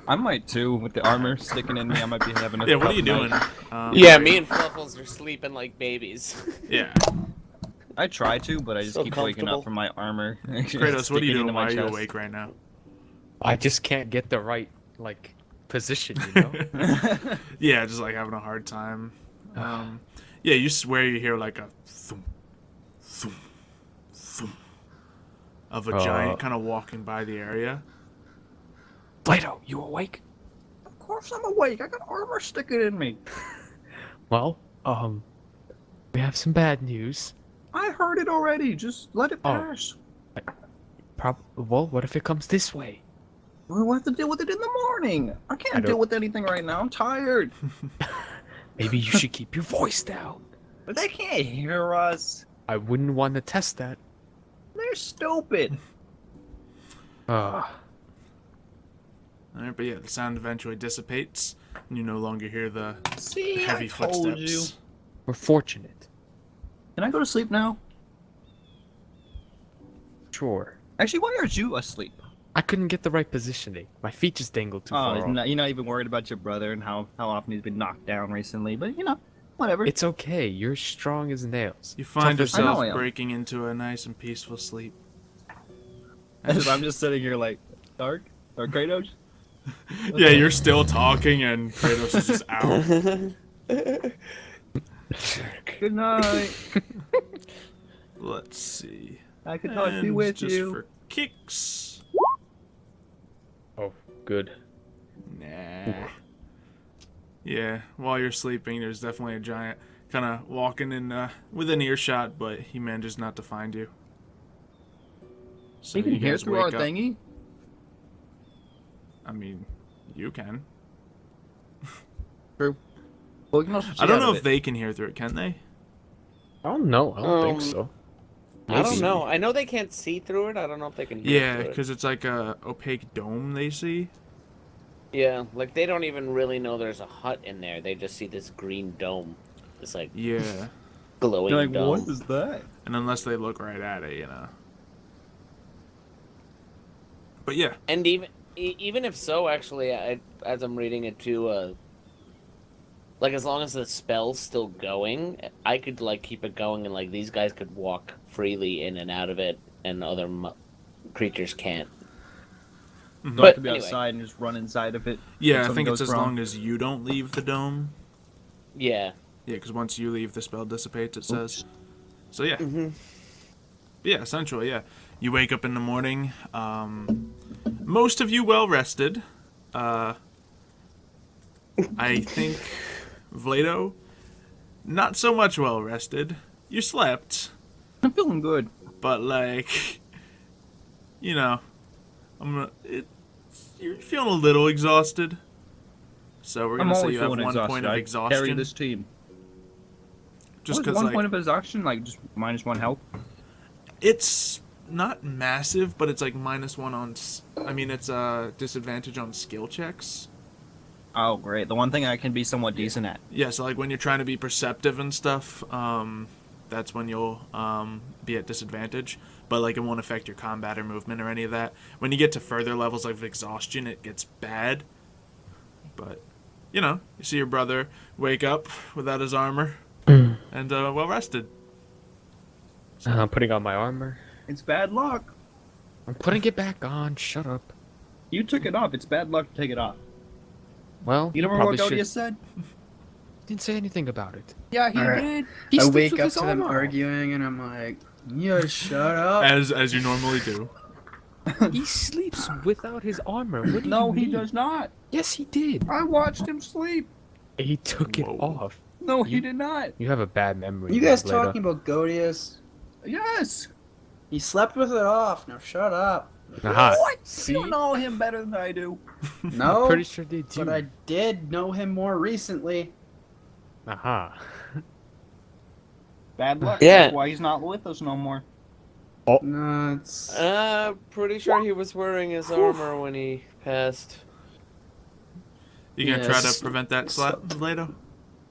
I might too, with the armor sticking in me. I might be having a Yeah, what are tough you doing? night. yeah, me and Fluffles are sleeping like babies. Yeah. I try to, but I just So keep waking comfortable. up from my armor. Kratos, what are you sticking doing? into my Why are you chest. awake right now? I just can't get the right, like, position, you know? Yeah, just, like, having a hard time. Yeah, you swear you hear, like, a thump, thump, thump of a giant kind of walking by the area. Plato, you awake? Of course I'm awake. I got armor sticking in me. Well, we have some bad news. I heard it already. Just let it Oh. pass. Well, what if it comes this way? We'll have to deal with it in the morning. I can't don't- deal with anything right now. I'm tired. Maybe you should keep your voice down. But they can't hear us. I wouldn't want to test that. They're stupid. Alright, but yeah, the sound eventually dissipates, and you no longer hear the See, heavy I told footsteps. you. We're fortunate. Can I go to sleep now? Sure. Actually, why aren't you asleep? I couldn't get the right positioning. My feet just dangled too far off. You're not even worried about your brother and how often he's been knocked down recently. But, whatever. It's okay. You're strong as nails. You find Tough as- I know yourself I am. breaking into a nice and peaceful sleep. I'm just sitting here like, Dark? Or Kratos? Yeah, you're still talking and Kratos is just out. Good night. Let's see. I could not be And with just you. for kicks. Oh, good. Nah. Yeah, while you're sleeping, there's definitely a giant kind of walking in within earshot, but he manages not to find you. So You can hear guys through our wake up. thingy? I mean, you can. True. Well, we can also see I don't out know of if it. they can hear through it, can they? I don't know. I don't think so. I don't know. I know they can't see through it. I don't know if they can hear Yeah, through it. because it's like a opaque dome they see. Yeah, like they don't even really know there's a hut in there. They just see this green dome. It's like Yeah. glowing You're like, dome. what is that? And unless they look right at it, you know. But yeah. And even if so, actually, as I'm reading it too, like as long as the spell's still going, I could like keep it going, and like these guys could walk freely in and out of it, and other creatures can't. Mhm. Do I have But to be anyway. outside and just run inside of it? Yeah, if I something think it's goes as wrong? long as you don't leave the dome. Yeah. Yeah, because once you leave, the spell dissipates, it says. So yeah. Mm-hmm. Yeah, essentially, yeah. You wake up in the morning, most of you well rested. I think Vlado, not so much well rested. You slept, I'm feeling good. but like, you know, you're feeling a little exhausted. So we're I'm gonna say always you have feeling 1 point exhausted. of I exhaustion. carry this team. Just What is because, 1 like, point of exhaustion? Like, just -1 health? it's not massive, but it's like -1 on. I mean, it's a disadvantage on skill checks. Oh, great. The one thing I can be somewhat decent at. Yeah, so like when you're trying to be perceptive and stuff, that's when you'll be at disadvantage. But like it won't affect your combat or movement or any of that. When you get to further levels of exhaustion, it gets bad. But you know, you see your brother wake up without his armor and well rested. I'm putting on my armor. It's bad luck. I'm putting it back on. Shut up. You took it off. It's bad luck to take it off. Well, You know what probably Odious should. said? Didn't say anything about it. Yeah, he Alright. did. He I sleeps wake with up his to them armor on. arguing, and I'm like, "Yeah, shut up." As you normally do. He sleeps without his armor. What do No, you he mean? does not. Yes, he did. I watched him sleep. He took it Whoa. off. No, he You- did not. You have a bad memory. You guys Vlado. talking about Godius? Yes. He slept with it off. Now shut up. Aha. What? See? You don't know him better than I do. No, Pretty sure they do. but I did know him more recently. Aha. Bad luck. Yeah. That's why he's not with us no more. No, it's Pretty sure he was wearing his armor when he passed. You gonna try Yes. to prevent that slap, Vlado?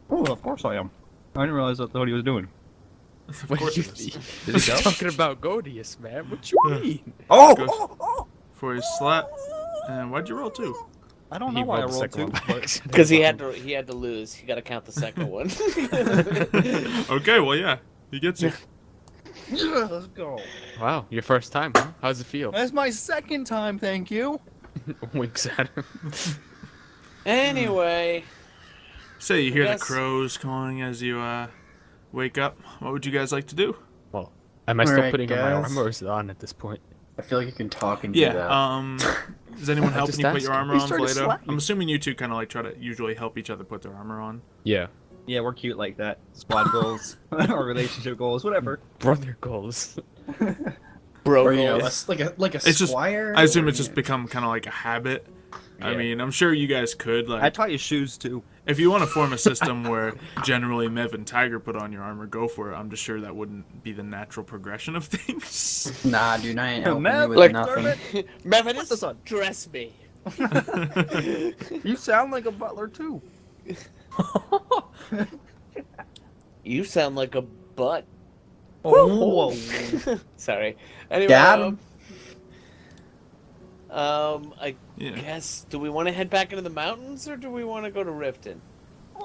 Oh, of course I am. I didn't realize that's what he was doing. Of What course you it is. Did he go? talking about Godius, man? What you mean? Oh, Go for his slap. And why'd you roll 2? I don't He know why I rolled the rolled second 2. one by accident. Because he had to lose. You got to count the second one. Okay, well yeah, he gets you. Yeah, let's go. Wow, your first time, huh? How's it feel? That's my second time, thank you. Winks at him. Anyway, So you hear the Yes. crows calling as you wake up. What would you guys like to do? Well, am I still Alright, putting on my guys. armor or is it on at this point? I feel like you can talk and do Yeah. that. Is anyone helping just you put your asking. armor He's on, trying to Vlado? slap you. I'm assuming you two kind of like try to usually help each other put their armor on. Yeah. Yeah, we're cute like that. Squad goals, or relationship goals, whatever. Brother goals. bro, Or you know, goals. like a It's just- squire. I assume or, it's just yeah. become kind of like a habit. I Yeah. mean, I'm sure you guys could like. I taught you shoes too. If you want to form a system where generally Mev and Tiger put on your armor, go for it. I'm just sure that wouldn't be the natural progression of things. Nah, dude, I ain't helping Matt, you with like, nothing. Methodist, this on. dress me. You sound like a butler too. You sound like a butt. Oh, Sorry. Anyway, Got him. I Yeah. guess, do we want to head back into the mountains or do we want to go to Riften?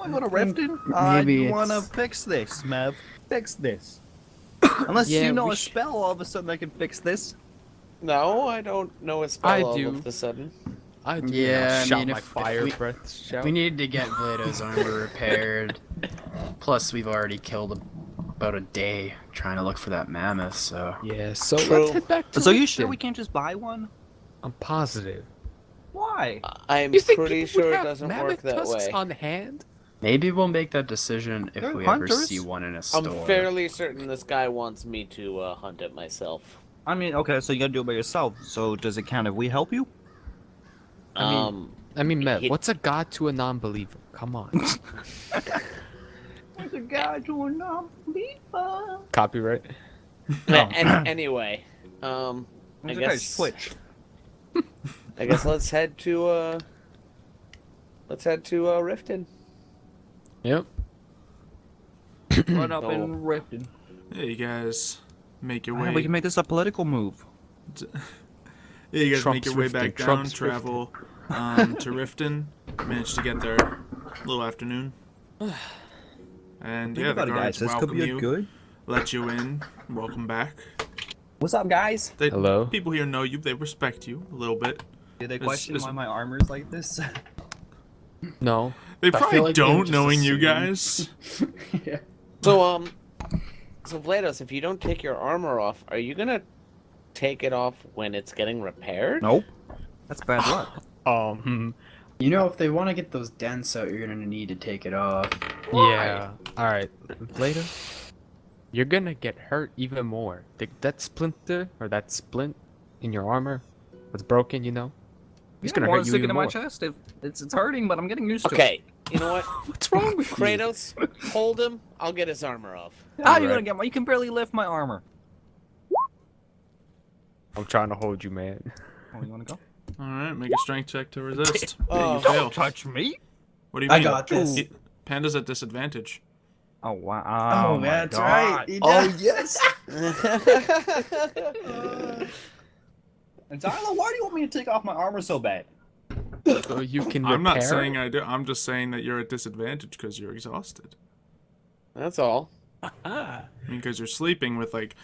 I'm gonna Riften. Maybe You wanna it's- fix this, Mev? Fix this. Unless Yeah, you know we a spell, all of a sudden I can fix this. No, I don't know a spell I all do. of the sudden. I do. Yeah, I Shout mean, my if fire we- breath shout. We needed to get Vlado's armor repaired. Plus, we've already killed about a day trying to look for that mammoth, so... Yeah, so True. let's head back to So you sure Riften. we can't just buy one? I'm positive. Why? I'm You think pretty people would sure it have doesn't work mammoth that tusks way. on hand? Maybe we'll make that decision if They're we hunters. ever see one in a store. I'm fairly certain this guy wants me to hunt it myself. I mean, okay, so you gotta do it by yourself. So does it count if we help you? I mean, Mev, he- what's a god to a non-believer? Come on. What's a guy to a non-believer? Copyright. Anyway, I What's a guess guy's Switch. I guess let's head to Riften. Yep. Run up Oh. and Riften. Yeah, you guys make your way. Man, we can make this a political move. Yeah, you guys Trump's make your way Riften, back down, Trump's travel to Riften. Managed to get there a little afternoon. And Think yeah, about the it, guys. guards This could welcome be a you, good. let you in, welcome back. What's up, guys? They, Hello? People here know you, they respect you a little bit. Do they It's- question it's- why my armor's like this? No. They feel probably like they don't, would just knowing you assume. guys. Yeah. So Vlados, if you don't take your armor off, are you gonna take it off when it's getting repaired? Nope. That's bad luck. You know, if they want to get those dents out, you're gonna need to take it off. Yeah. Alright. Later. You're gonna get hurt even more. That splinter, or that splint in your armor, what's broken, you know? It's gonna hurt you sticking even in more. my chest. It's hurting, but I'm getting used to it. Okay, you know what? What's wrong with you? Kratos, hold him. I'll get his armor off. How are you Alright. gonna get my? You can barely lift my armor. I'm trying to hold you, man. Oh, you wanna go? Alright, make a strength check to resist. Yeah, Oh. you fail. touch me. What do you mean? I got this. Panda's at disadvantage. Oh wow. Oh, my that's God. right. He does. yes! And Xylo, why do you want me to take off my armor so bad? So you can I'm not repair saying it? I do. I'm just saying that you're at disadvantage because you're exhausted. That's all. I mean, because you're sleeping with like,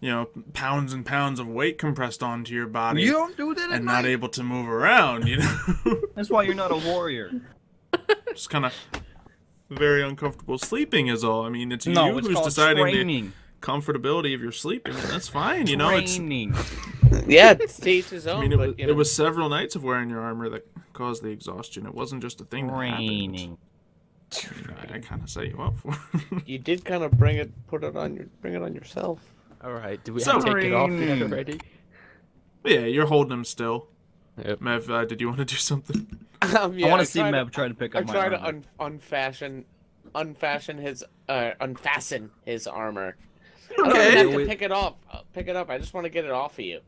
you know, pounds and pounds of weight compressed onto your body You don't do that at and not night. able to move around. You know, That's why you're not a warrior. just kind of very uncomfortable sleeping is all. I mean, it's No, you it's who's called deciding training. the comfortability of your sleeping, and that's fine. You know, it's. Training. Yeah, it's to each his I own. mean, but, you know, it was several nights of wearing your armor that caused the exhaustion. It wasn't just a thing that happened. Training. I kind of set you up for. You did kind of bring it on yourself. Alright, do we So- have to take it off Training. already? Yeah, you're holding him still. Yep. Mev, did you want to do something? Yeah, I want to see tried Mev try to pick I up my tried armor. to unfasten his armor. I Okay. don't even have to Wait. pick it off. Pick it up. I just want to get it off of you.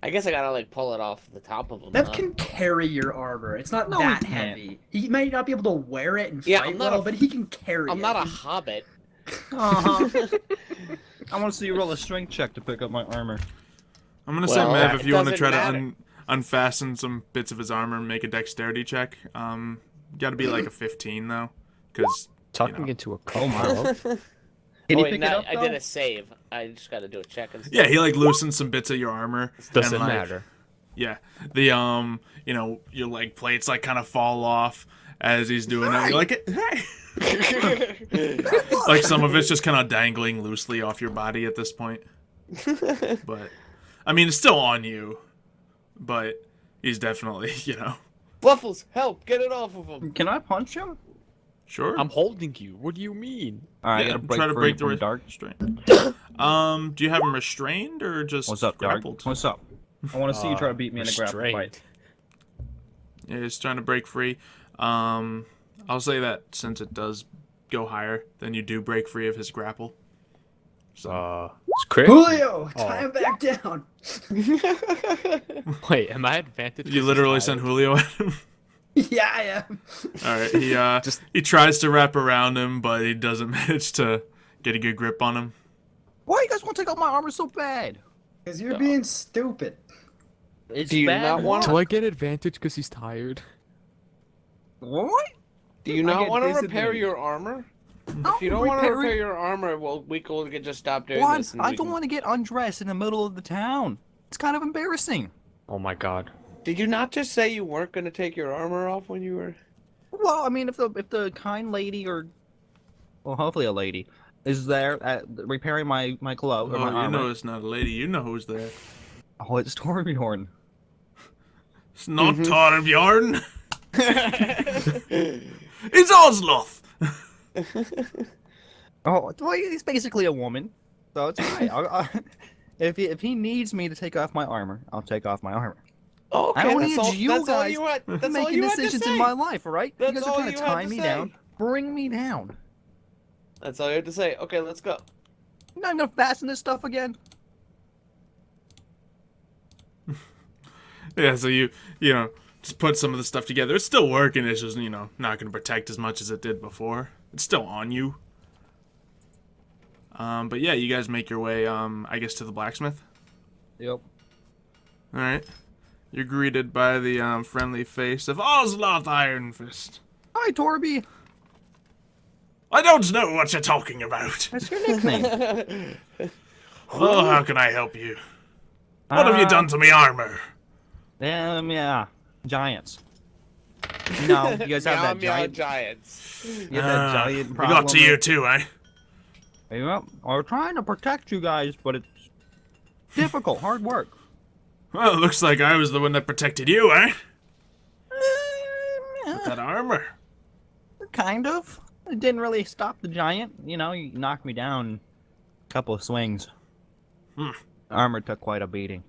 I guess I gotta like pull it off the top of him. Bev huh? can carry your armor. It's not No, that he can't. heavy. He might not be able to wear it and Yeah, fight I'm not well, a- but he can carry I'm it. not a hobbit. Uh-huh. I want to see you roll a strength check to pick up my armor. I'm gonna Well, say, Mev, if it you want to doesn't try to matter. unfasten some bits of his armor and make a dexterity check, got to be like a 15 though, because Talking You know. into a Oh coma. my. Oh, Can you wait, pick no, it up, I did though? a save. I just gotta do a check and stuff. yeah, he like loosens some bits of your armor. Doesn't and, like, matter. Yeah, the you know, your leg plates like kind of fall off as he's doing it. You're like, hey. Like some of it's just kind of dangling loosely off your body at this point. But I mean, it's still on you. But he's definitely, you know, Fluffles, help! Get it off of him. Can I punch him? sure. I'm holding you. What do you mean? All right, Yeah, I gotta break try to free break the from Dark. restraint. Do you have him restrained or just What's up, Dark? grappled? What's up? I want to see you try to beat me in a grapple Restrained. fight. Yeah, he's trying to break free. I'll say that since it does go higher, then you do break free of his grapple. So It's crit? Julio, Oh. tie him back down. Wait, am I advantage? you literally sent Julio at him. Yeah, I am. All right, he he tries to wrap around him, but he doesn't manage to get a good grip on him. Why you guys want to take out my armor so bad? Because you're being stupid. It's Do you bad. not want Do I get advantage because he's tired? What? Do you I not get want to repair disadvantage. your armor? I'll If you don't want to repair repair it. your armor, well, we can just stop doing What? this. And I we don't can- want to get undressed in the middle of the town. It's kind of embarrassing. Oh my god. Did you not just say you weren't going to take your armor off when you were... Well, I mean, if the kind lady or, well, hopefully a lady, is there repairing my clothes or my Oh, you armor. know it's not a lady. You know who's there. Oh, it's Torbjorn. It's not Torbjorn. It's Osloth. Oh, well, he's basically a woman, so it's fine. If he needs me to take off my armor, I'll take off my armor. Oh, okay, I don't that's need all, you that's all guys you had, that's all making you had to decisions say. in my life, all right? That's you guys all are trying you to had tie to me say. down, bring me down. That's all you had to say. Okay, let's go. You're not gonna fasten this stuff again? Yeah, so you know, just put some of the stuff together. It's still working. It's just, you know, not going to protect as much as it did before. It's still on you. But yeah, you guys make your way, I guess, to the blacksmith. Yep. Alright. You're greeted by the friendly face of Osloth Ironfist. Hi, Torby. I don't know what you're talking about. That's your nickname. Oh, how can I help you? What have you done to me armor? Yeah, giants. No, you guys have that Meow, meow, giant. giants. You have that giant We problem. got to you too, eh? Yep. We're trying to protect you guys, but it's difficult, hard work. Well, it looks like I was the one that protected you, eh? Yeah, With that armor. kind of. It didn't really stop the giant. You know, you knocked me down a couple of swings. Armor took quite a beating.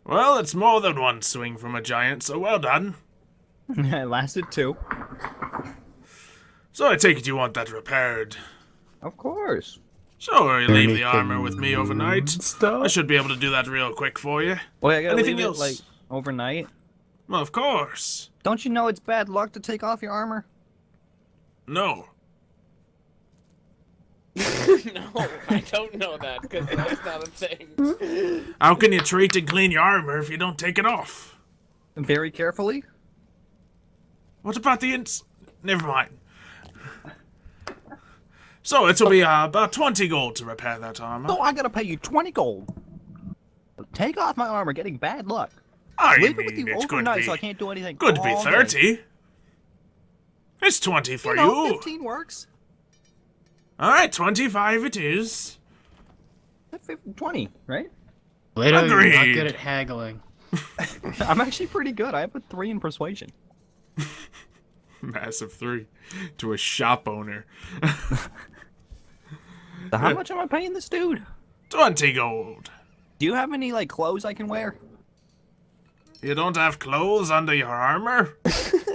Well, it's more than one swing from a giant, so well done. It lasted 2. So I take it you want that repaired. Of course. Sure, you leave the armor with me overnight. Stuff. I should be able to do that real quick for you. Well, I gotta Anything leave else? it, like, overnight. Well, of course. Don't you know it's bad luck to take off your armor? No. No, I don't know that, because that's not a thing. How can you treat and clean your armor if you don't take it off? Very carefully. What about the Never mind. So it'll be about 20 gold to repair that armor. So I gotta pay you 20 gold. Take off my armor, getting bad luck. I Leave it with mean, you it could overnight be, so I can't do anything. could be all day. 30. It's 20 for You know, you. 15 works. Alright, 25 it is. 20, right? Plato, you're not Agreed. good at haggling. I'm actually pretty good. I have a 3 in persuasion. Massive 3 to a shop owner. So how much am I paying this dude? 20 gold. Do you have any, like, clothes I can wear? You don't have clothes under your armor?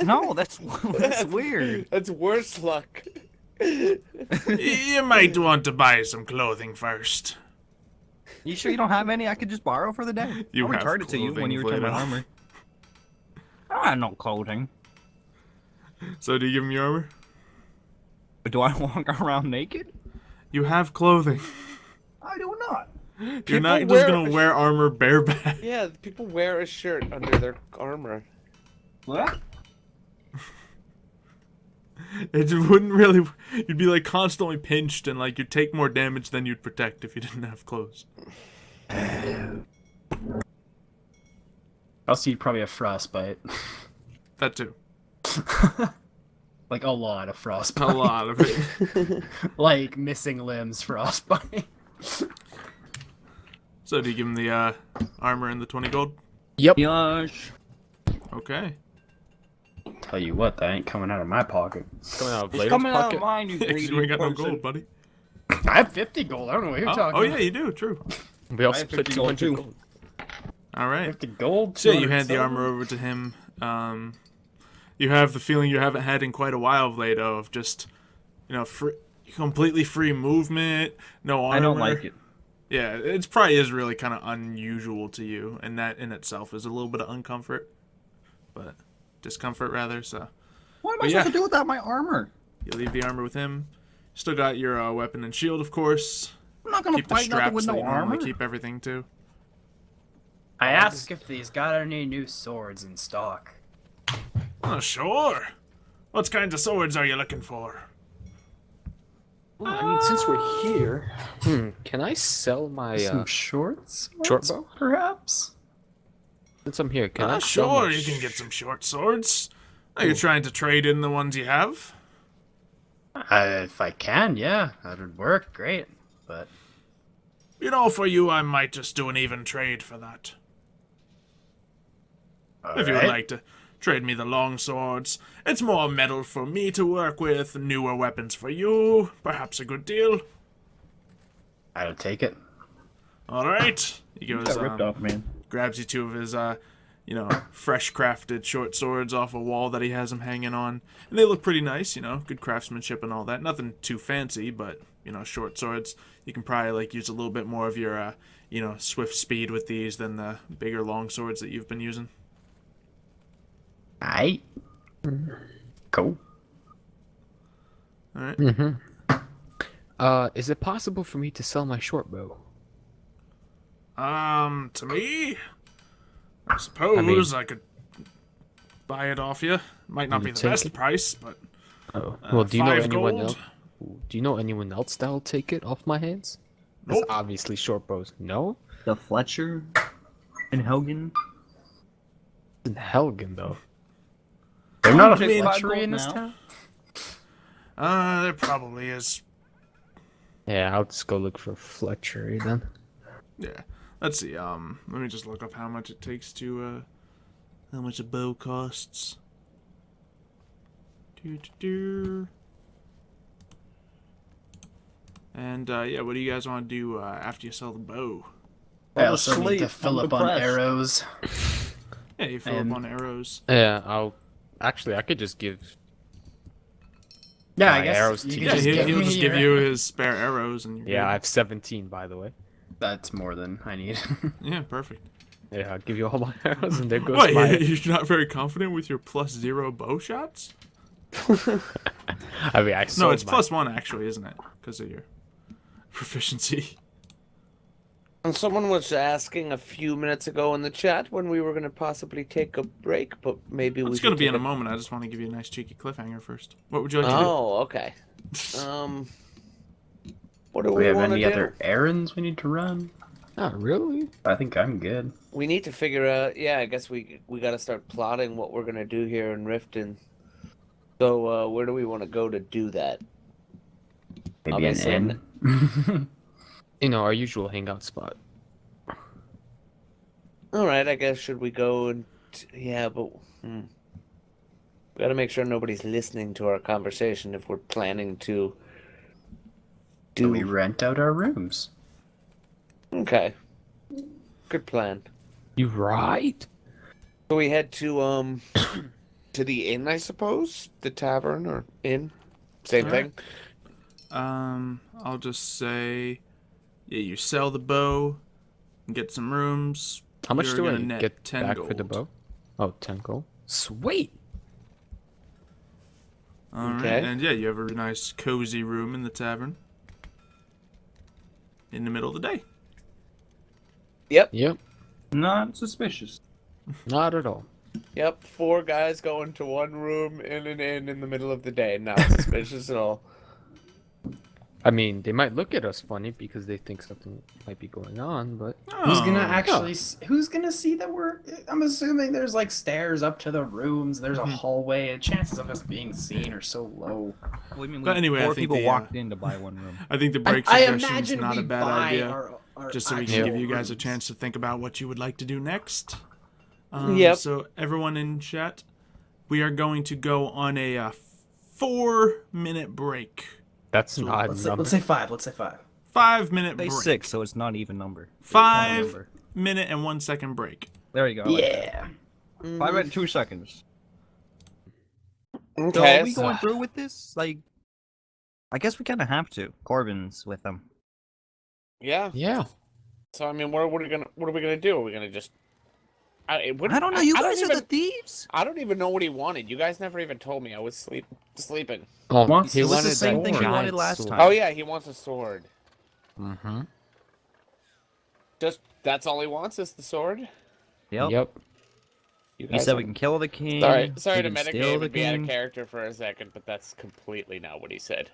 No, that's weird. That's worse luck. You might want to buy some clothing first. You sure you don't have any I could just borrow for the day? You I'll have return it to you when clothing, you return my Plato. armor. I have no clothing. So do you give him your armor? But do I walk around naked? You have clothing. I do not. You're not People just wear- gonna wear armor bareback. Yeah, people wear a shirt under their armor. What? It wouldn't really. You'd be like constantly pinched and like you'd take more damage than you'd protect if you didn't have clothes. Also, you'd probably have frostbite. That too. Like a lot of A frostbite. lot of it. Like missing limbs frostbite. So do you give him the armor and the 20 gold? Yep. Yosh. Okay. Tell you what, that ain't coming out of my pocket. Coming out of It's Plato's coming out pocket. of mine, you You greedy ain't got no person. gold, buddy. I have 50 gold. I don't know what you're talking Oh about. yeah, you do. True. We all I have split 50 gold 200 too. gold. All right. 50 gold. So you 200 hand the silver. armor over to him. You have the feeling you haven't had in quite a while, Vlado, of just, you know, completely free movement, no armor. I don't like it. Yeah, it probably is really kind of unusual to you, and that in itself is a little bit of uncomfort, but discomfort rather. So What am I But supposed yeah. to do without my armor? you leave the armor with him. Still got your weapon and shield, of course. I'm not gonna Keep the fight nothing straps with that no you normally armor. keep everything too. I asked if he's got any new swords in stock. Oh, sure. What kinds of swords are you looking for? Well, I mean, since we're here, Can I sell my some short swords, short bow? perhaps? Since I'm here, can I sell Sure, my you can get some short swords. Are you trying to trade in the ones you have? If I can, yeah, that would work. Great, but You know, for you, I might just do an even trade for that. If you would like to trade me the long swords, it's more metal for me to work with, newer weapons for you. Perhaps a good deal. I'll take it. All right. He goes, Got ripped off, man. grabs you two of his, fresh crafted short swords off a wall that he has them hanging on. And they look pretty nice, good craftsmanship and all that. Nothing too fancy, but, short swords. You can probably, use a little bit more of your, swift speed with these than the bigger long swords that you've been using. Aight. Cool. All right. Is it possible for me to sell my short bow? To me? I suppose I could buy it off you. Might not be the take best it? price, but Oh, well, do you know 5 anyone gold? else? Do you know anyone else that'll take it off my hands? That's Nope. obviously short bows. No? The Fletcher and Helgen. In Helgen, though. They're not a I mean, fletchery in this now. town? there probably is. Yeah, I'll just go look for Fletchery then. Yeah. Let's see. Let me just look up how much it takes to, how much a bow costs. And, yeah, what do you guys want to do, after you sell the bow? I also need to asleep. fill I'm up on depressed. arrows. Yeah, you fill And- up on arrows. Yeah, I could just give. Yeah, I My guess arrows you to can Yeah, just give he'll me just give your- you his spare arrows, and you're Yeah, I good. have 17, by the way. That's more than I need. Yeah, perfect. Yeah, I'll give you all my arrows, and there goes Wait, my. you're not very confident with your +0 bow shots? I mean, I No, sold it's my- +1 actually, isn't it? Because of your proficiency. And someone was asking a few minutes ago in the chat when we were going to possibly take a break, but maybe we It's should gonna be take in a moment. I just want to give you a nice cheeky cliffhanger first. What would you like to Oh, okay. What do Do we we have want to any do? other errands we need to run? Not really. I think I'm good. We need to figure out. Yeah, I guess we got to start plotting what we're gonna do here in Riften. So where do we want to go to do that? Maybe Obviously, an inn. You know, our usual hangout spot. All right, I guess should we go and yeah, but we got to make sure nobody's listening to our conversation if we're planning to Do we do. rent out our rooms? Okay, good plan. You right? So we head to to the inn, I suppose, the tavern or inn, same All thing. I'll just say, yeah, you sell the bow, and get some rooms. How much You're do I gonna net get 10 back gold. for the bow? Oh, 10 gold. Sweet. All right, Okay. and yeah, you have a nice cozy room in the tavern. In the middle of the day. Yep. Not suspicious. Not at all. Yep, 4 guys going to one room in an inn in the middle of the day. Not suspicious at all. I mean, they might look at us funny because they think something might be going on, but Who's gonna Oh. actually? Who's gonna see that we're? I'm assuming there's like stairs up to the rooms. There's a hallway. And chances of us being seen are so low. What do you mean? But anyway, I four think people the, walked in to buy one room. I think the break I suggestion's imagine not we a bad buy idea. our Just so we can actual give you guys a rooms. chance to think about what you would like to do next. Yep. So everyone in chat, we are going to go on a 4-minute break. that's an odd Let's say, number. let's say 5. Let's say 5. 5-minute Say break. 6, so it's not even number. 5-minute and 1-second break. There you go. I like that. Yeah. 5 minutes, 2 seconds. So Okay. are we going through with this? Like, I guess we kind of have to. Corvin's with them. Yeah. Yeah. So I mean, what are we gonna do? Are we gonna just? I don't know. You guys are the thieves. I don't even know what he wanted. You guys never even told me. I was sleeping. Oh, Wants- he this is wanted the same that thing he giant wanted last sword. time. Oh yeah, he wants a sword. Mm-hmm. Just that's all he wants is the sword. Yep. Yep. You He guys said are- we can kill the king. Sorry we to can steal metagame the and be out of king. character for a second, but that's completely not what he said.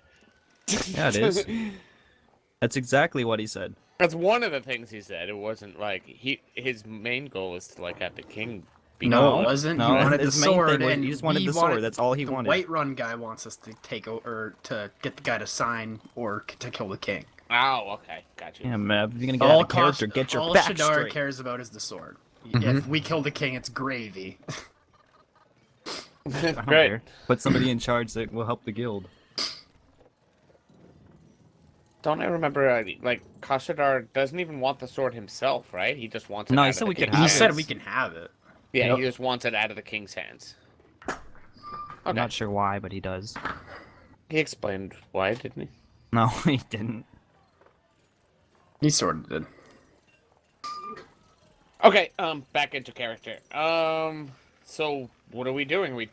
Yeah, it is. That's exactly what he said. That's one of the things he said. It wasn't like his main goal was to like have the king be No, gone. it wasn't. No, he wanted the his main sword, thing was and he just wanted we the sword. That's all he wanted. The Whiterun guy wants us to take over to get the guy to sign or to kill the king. Oh, okay, got you. Yeah, man, if you're gonna get out of character, get your all back Shadar straight. cares about is the sword. Mhm. If we kill the king, it's gravy. I don't Great. care. Put somebody in charge that will help the guild. Don't I remember, like, Kaishadar doesn't even want the sword himself, right? He just wants it No, out he of said the we could king's He have hands. said we can have it. Yeah, Yep. he just wants it out of the king's hands. I'm Okay. not sure why, but he does. He explained why, didn't he? No, he didn't. He sort of did. Okay, back into character. So what are we doing? Are we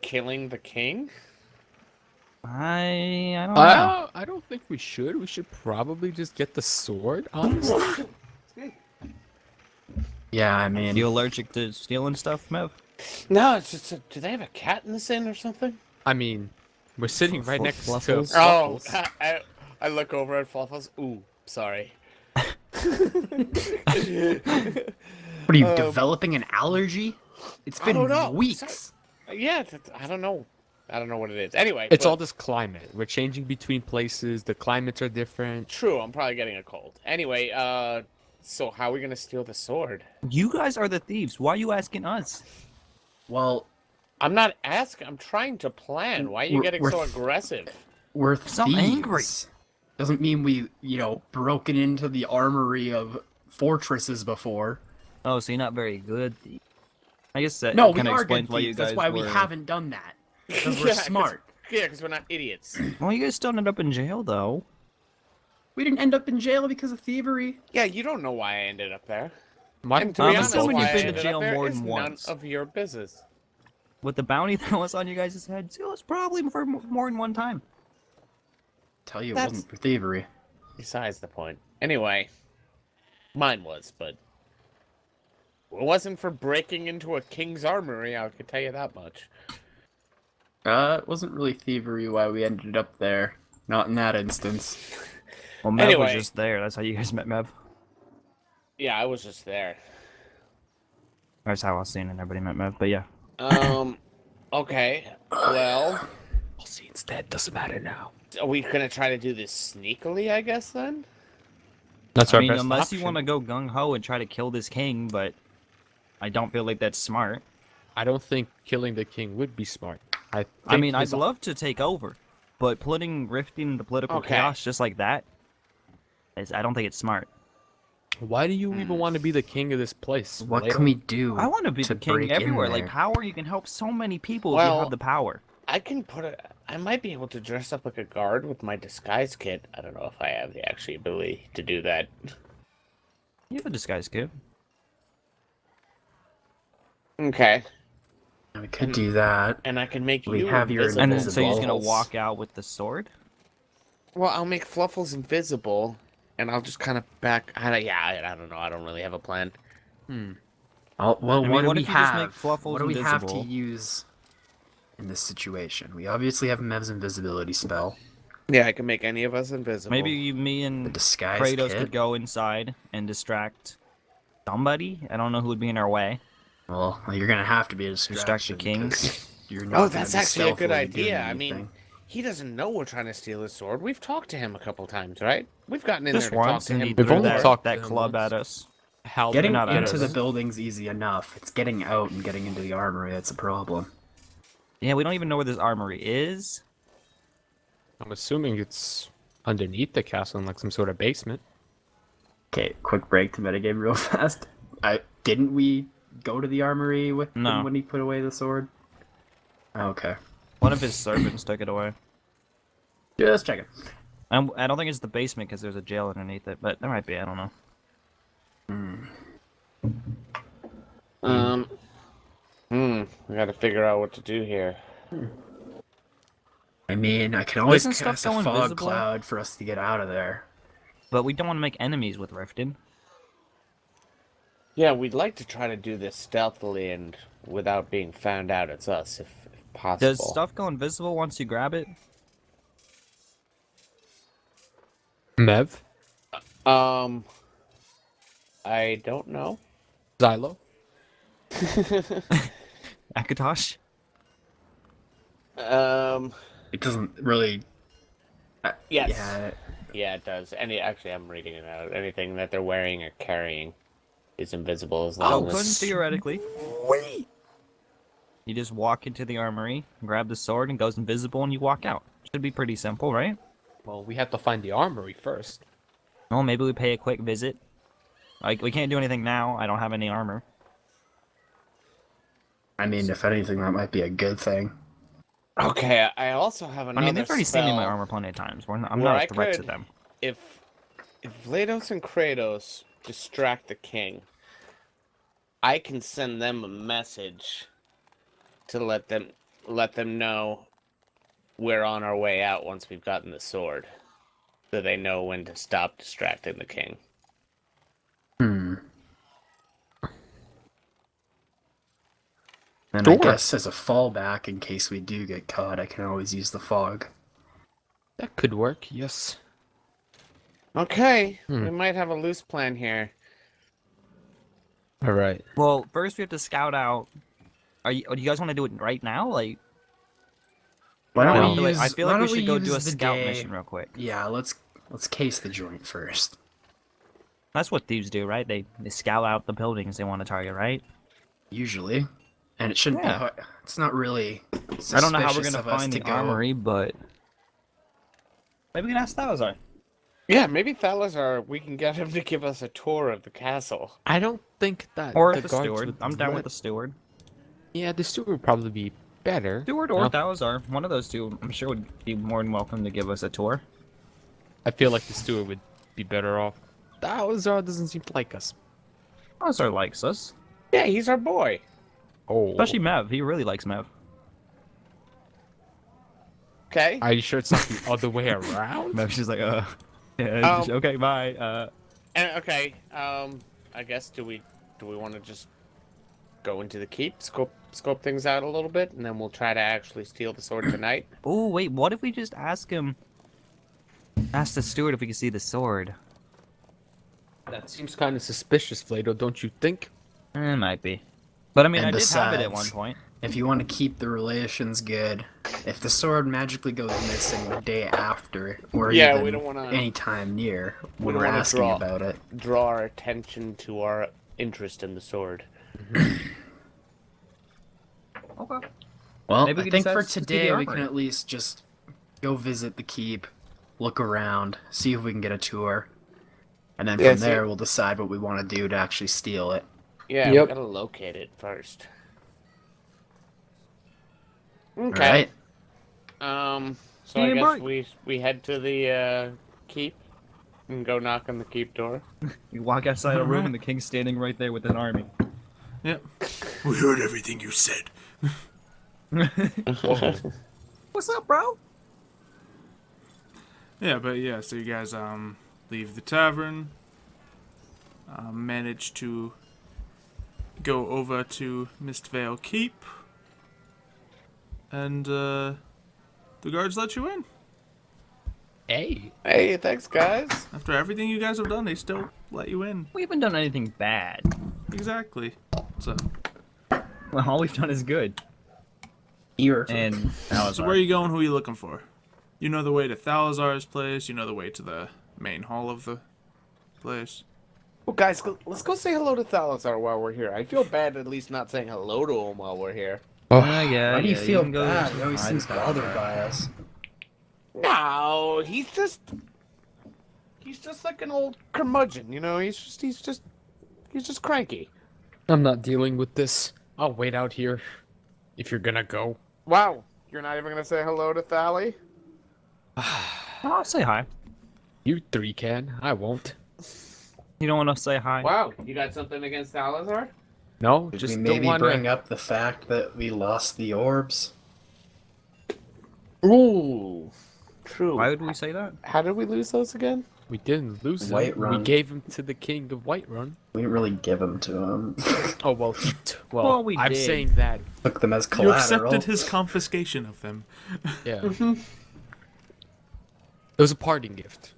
killing the king? I don't know. I don't think we should. We should probably just get the sword, honestly. Yeah, I mean, You allergic to stealing stuff, Mev? No, it's just. Do they have a cat in this inn or something? I mean, we're sitting right next to Fluffles? Oh, Fluffles. I look over at Fluffles. Ooh, sorry. what are you developing an allergy? It's I been don't know. weeks. Yeah, I don't know. I don't know what it is. Anyway, It's but- all this climate. We're changing between places. The climates are different. True, I'm probably getting a cold. Anyway, so how are we gonna steal the sword? You guys are the thieves. Why are you asking us? Well, I'm not asking. I'm trying to plan. Why are you getting so aggressive? we're So thieves. angry. Doesn't mean we, broken into the armory of fortresses before. Oh, so you're not very good. Thief. I guess that No, we kind of are explains good why you thieves. guys That's why we were... haven't done that. Because we're Yeah, smart. Yeah, because we're not idiots. Well, you guys still ended up in jail, though. We didn't end up in jail because of thievery. Yeah, you don't know why I ended up there. My, And to be I'm honest, assuming why you've I been to ended jail up there more is than once. none of your business. With the bounty that was on you guys' heads, it was probably for more than one time. Tell you, it That's- wasn't for thievery. Besides the point. Anyway, mine was, but it wasn't for breaking into a king's armory. I could tell you that much. It wasn't really thievery why we ended up there. Not in that instance. Well, Mev was Anyway. just there. That's how you guys met Mev. Yeah, I was just there. That's how I was seeing and everybody met Mev, but yeah. Okay. Well, I'll see instead. Doesn't matter now. are we gonna try to do this sneakily, I guess, then? That's I our mean, best unless option. you want to go gung-ho and try to kill this king, but I don't feel like that's smart. I don't think killing the king would be smart. I think mean, I'd his- love to take over, but putting Riften into political Okay. chaos just like that, I don't think it's smart. Why do you even want to be the king of this place? What Later? can we do? I want to be the king break in everywhere. Like, there? power, you can help so many people if Well- you have the power. I can I might be able to dress up like a guard with my disguise kit. I don't know if I have the actual ability to do that. You have a disguise kit. Okay. We could do that. And I can make We you have your invisible. And Invisible. so you're just gonna Fluffles. walk out with the sword? Well, I'll make Fluffles invisible, and I'll just kind of back. I don't know. I don't really have a plan. Well, I mean, what do what we if you just have? make Fluffles What do we have to invisible? use in this situation? We obviously have Mev's invisibility spell. Yeah, I can make any of us invisible. Maybe me The and disguise Kratos kit. could go inside and distract somebody. I don't know who would be in our way. Well, you're gonna have to be a Distract the distraction. king. 'Cause You're not Oh, gonna that's be actually a good stealthily doing idea. I mean, anything. he doesn't know we're trying to steal his sword. We've talked to him a couple times, right? We've gotten in Just there to talk once, to and him. he We've threw only that, talked to that him club once. at us. How Getting not into at the us. building's easy enough. It's getting out and getting into the armory that's a problem. Yeah, we don't even know where this armory is. I'm assuming it's underneath the castle in like some sort of basement. Okay, quick break to metagame real fast. Didn't we go to the armory with No. him when he put away the sword? Okay. One of his servants took it away. Just checking. I don't think it's the basement because there's a jail underneath it, but there might be. I don't know. We gotta figure out what to do here. I mean, I can always Isn't stuff cast a go fog invisible? cloud for us to get out of there. But we don't want to make enemies with Riften. Yeah, we'd like to try to do this stealthily and without being found out it's us, if possible. Does stuff go invisible once you grab it? Mev? I don't know. Xylo? Akatosh? It doesn't really. Yes. Yeah. Yeah, it does. Actually, I'm reading it out. Anything that they're wearing or carrying is invisible as long So, as... theoretically. Wait! You just walk into the armory, grab the sword, and goes invisible, and you walk out. Should be pretty simple, right? Well, we have to find the armory first. Well, maybe we pay a quick visit. Like, we can't do anything now. I don't have any armor. I mean, if anything, that might be a good thing. Okay, I also have another I mean, they've already seen me in my spell armor plenty of times. I'm where not I a threat to could- them. If Vlados and Kratos distract the king, I can send them a message to let them know we're on our way out once we've gotten the sword, so they know when to stop distracting the king. And Sure. I guess as a fallback, in case we do get caught, I can always use the fog. That could work, yes. Okay, we might have a loose plan here. Alright. Well, first we have to scout out. Do you guys want to do it right now? Like, Why don't No. we use? I feel why like we don't should go do a use the scout day- mission real quick. Yeah, let's case the joint first. That's what thieves do, right? They scout out the buildings they want to target, right? Usually, and it shouldn't Yeah. be hard. It's not really. I don't know how we're suspicious gonna of us find to the go- armory, but maybe we can ask Thalizar. Yeah, maybe Thalazar, we can get him to give us a tour of the castle. I don't think that Or the the guards steward. would I'm down with let- the steward. Yeah, the steward would probably be better. Steward or No. Thalizar. One of those two, I'm sure, would be more than welcome to give us a tour. I feel like the steward would be better off. Thalizar doesn't seem to like us. Thalizar likes us. Yeah, he's our boy. Oh. Especially Mev. He really likes Mev. Okay. Are you sure it's not the other way around? Mev's just like, yeah, Um, okay, bye. And okay, I guess do we want to just go into the keep, scope things out a little bit, and then we'll try to actually steal the sword tonight? Oh, wait, what if we just ask the steward if we can see the sword? That seems kind of suspicious, Vlado, don't you think? It might be. But I mean, And I did have it at besides- one point. If you want to keep the relations good, if the sword magically goes missing the day after, or Yeah, even we don't wanna- any time near, we when don't we're wanna asking draw- about it. Draw our attention to our interest in the sword. Okay. Well, Maybe we I can think just for ask to see the today we can armory. at least just go visit the keep, look around, see if we can get a tour, and then Yeah, from see- there we'll decide what we want to do to actually steal it. Yeah, Yep. we gotta locate it first. All Okay. right. So I Yeah, guess Mike. we head to the keep and go knock on the keep door. You walk outside a room and the king's standing right there with an army. Yep. We heard everything you said. What's up, bro? Yeah, but yeah, so you guys leave the tavern, manage to go over to Mistvale Keep, and the guards let you in. Hey. Hey, thanks, guys. After everything you guys have done, they still let you in. We haven't done anything bad. Exactly. So, Well, all we've done is good. Here. And so where are you going? Who are you looking for? You know the way to Thalazar's place. You know the way to the main hall of the place. Well, guys, let's go say hello to Thalazar while we're here. I feel bad at least not saying hello to him while we're here. yeah, Why do you yeah, feel can go bad? He always hide seems stuff. bothered by us. No, he's just like an old curmudgeon, you know. He's just cranky. I'm not dealing with this. I'll wait out here. If you're gonna go. Wow, you're not even gonna say hello to Thali? I'll say hi. You three can. I won't. You don't want to say hi? Wow, you got something against Thalazar? No, Did just we don't maybe want bring to. up the fact that we lost the orbs? Ooh, true. Why would we say that? How did we lose those again? We didn't lose him. Whiterun. We gave him to the king of Whiterun. We didn't really give them to him. Oh well. Well, we I'm did. saying that. Took them as You collateral. accepted his confiscation of them. Yeah. It was a parting gift.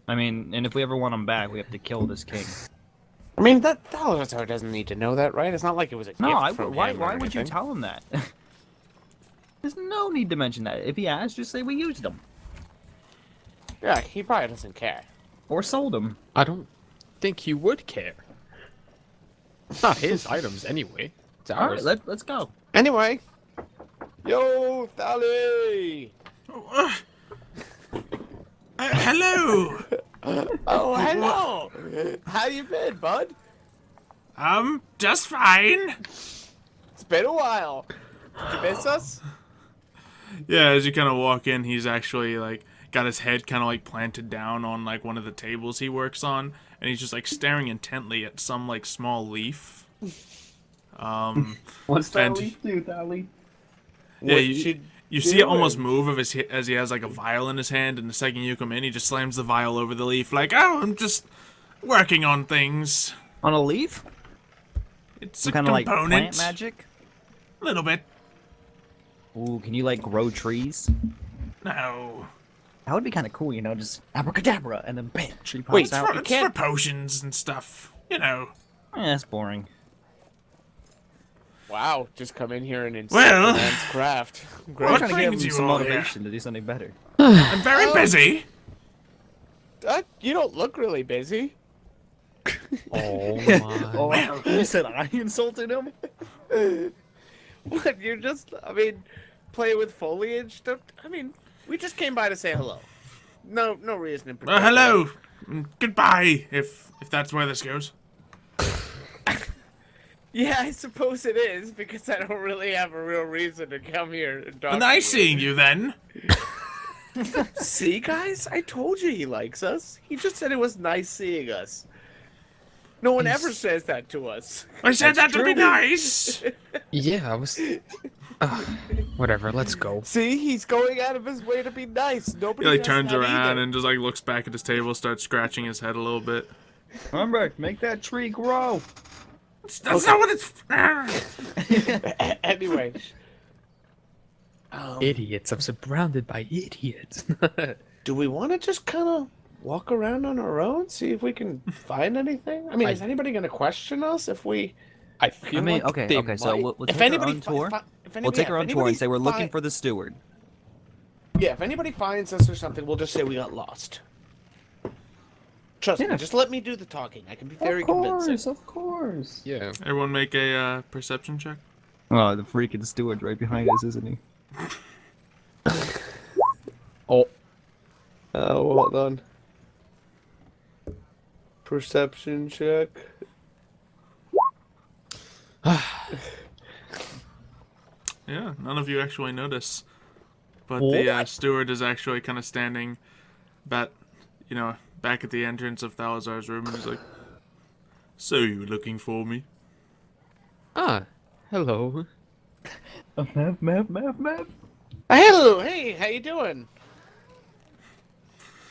I mean, and if we ever want him back, we have to kill this king. I mean, that Salazar doesn't need to know that, right? It's not like it was a No, gift from why him or would you anything. tell him that? There's no need to mention that. If he asks, just say we used him. Yeah, he probably doesn't care. Or sold him. I don't think he would care. It's not his items anyway. It's ours. Alright, let's go. Anyway. Yo, Thali! Hello. Oh, hello! How you been, bud? Just fine. It's been a while. Did you miss us? Yeah, as you kind of walk in, he's actually like got his head kind of like planted down on like one of the tables he works on, and he's just like staring intently at some like small leaf. What's that and- leaf do, Thali? Yeah, What you should see do it almost it? move as he has like a vial in his hand, and the second you come in, he just slams the vial over the leaf like, oh, I'm just working on things. On a leaf? It's Some a kind of like component. plant magic? A little bit. Ooh, can you like grow trees? No. That would be kind of cool, you know, just abracadabra, and then bam, tree pops Wait, It's, out. for, it's for potions and stuff. You know. That's boring. Wow, just come in here and insult Well, the man's craft. I'm Great. trying to give brings him you some all here? motivation to do something better. I'm very busy. You don't look really busy. Oh my. Oh, you said I insulted him? What? You're just, I mean, playing with foliage? I mean, we just came by to say hello. No reason in particular. Hello. Goodbye, if that's where this goes. Yeah, I suppose it is, because I don't really have a real reason to come here and talk Nice to you. seeing you then. See, guys? I told you he likes us. He just said it was nice seeing us. No one ever says that to us. I said that to be nice. Yeah, I was. Whatever. Let's go. See, he's going out of his way to be nice. Nobody He like does turns that around either. and just like looks back at his table, starts scratching his head a little bit. Remember, make that tree grow. That's not what it's. Anyway. Idiots. I'm surrounded by idiots. Do we want to just kind of walk around on our own, see if we can find anything? I mean, is anybody going to question us if we... I feel I mean, like okay, they okay, so might. we'll If take our anybody own tour. if We'll take yeah, our if own tour and say we're anybody looking for the steward. Yeah, if anybody finds us or something, we'll just say we got lost. Trust me, Yeah. just let me do the talking. I can be very convincing. Of course. Yeah. Everyone make a perception check. Oh, the freaking steward's right behind us, isn't he? Oh. Oh, hold on. Perception check. Yeah, none of you actually notice, but the steward is actually kind of standing, back at the entrance of Thalazar's room, and he's like, "So you were looking for me?" Ah. Hello. Map. Hello, hey, how you doing?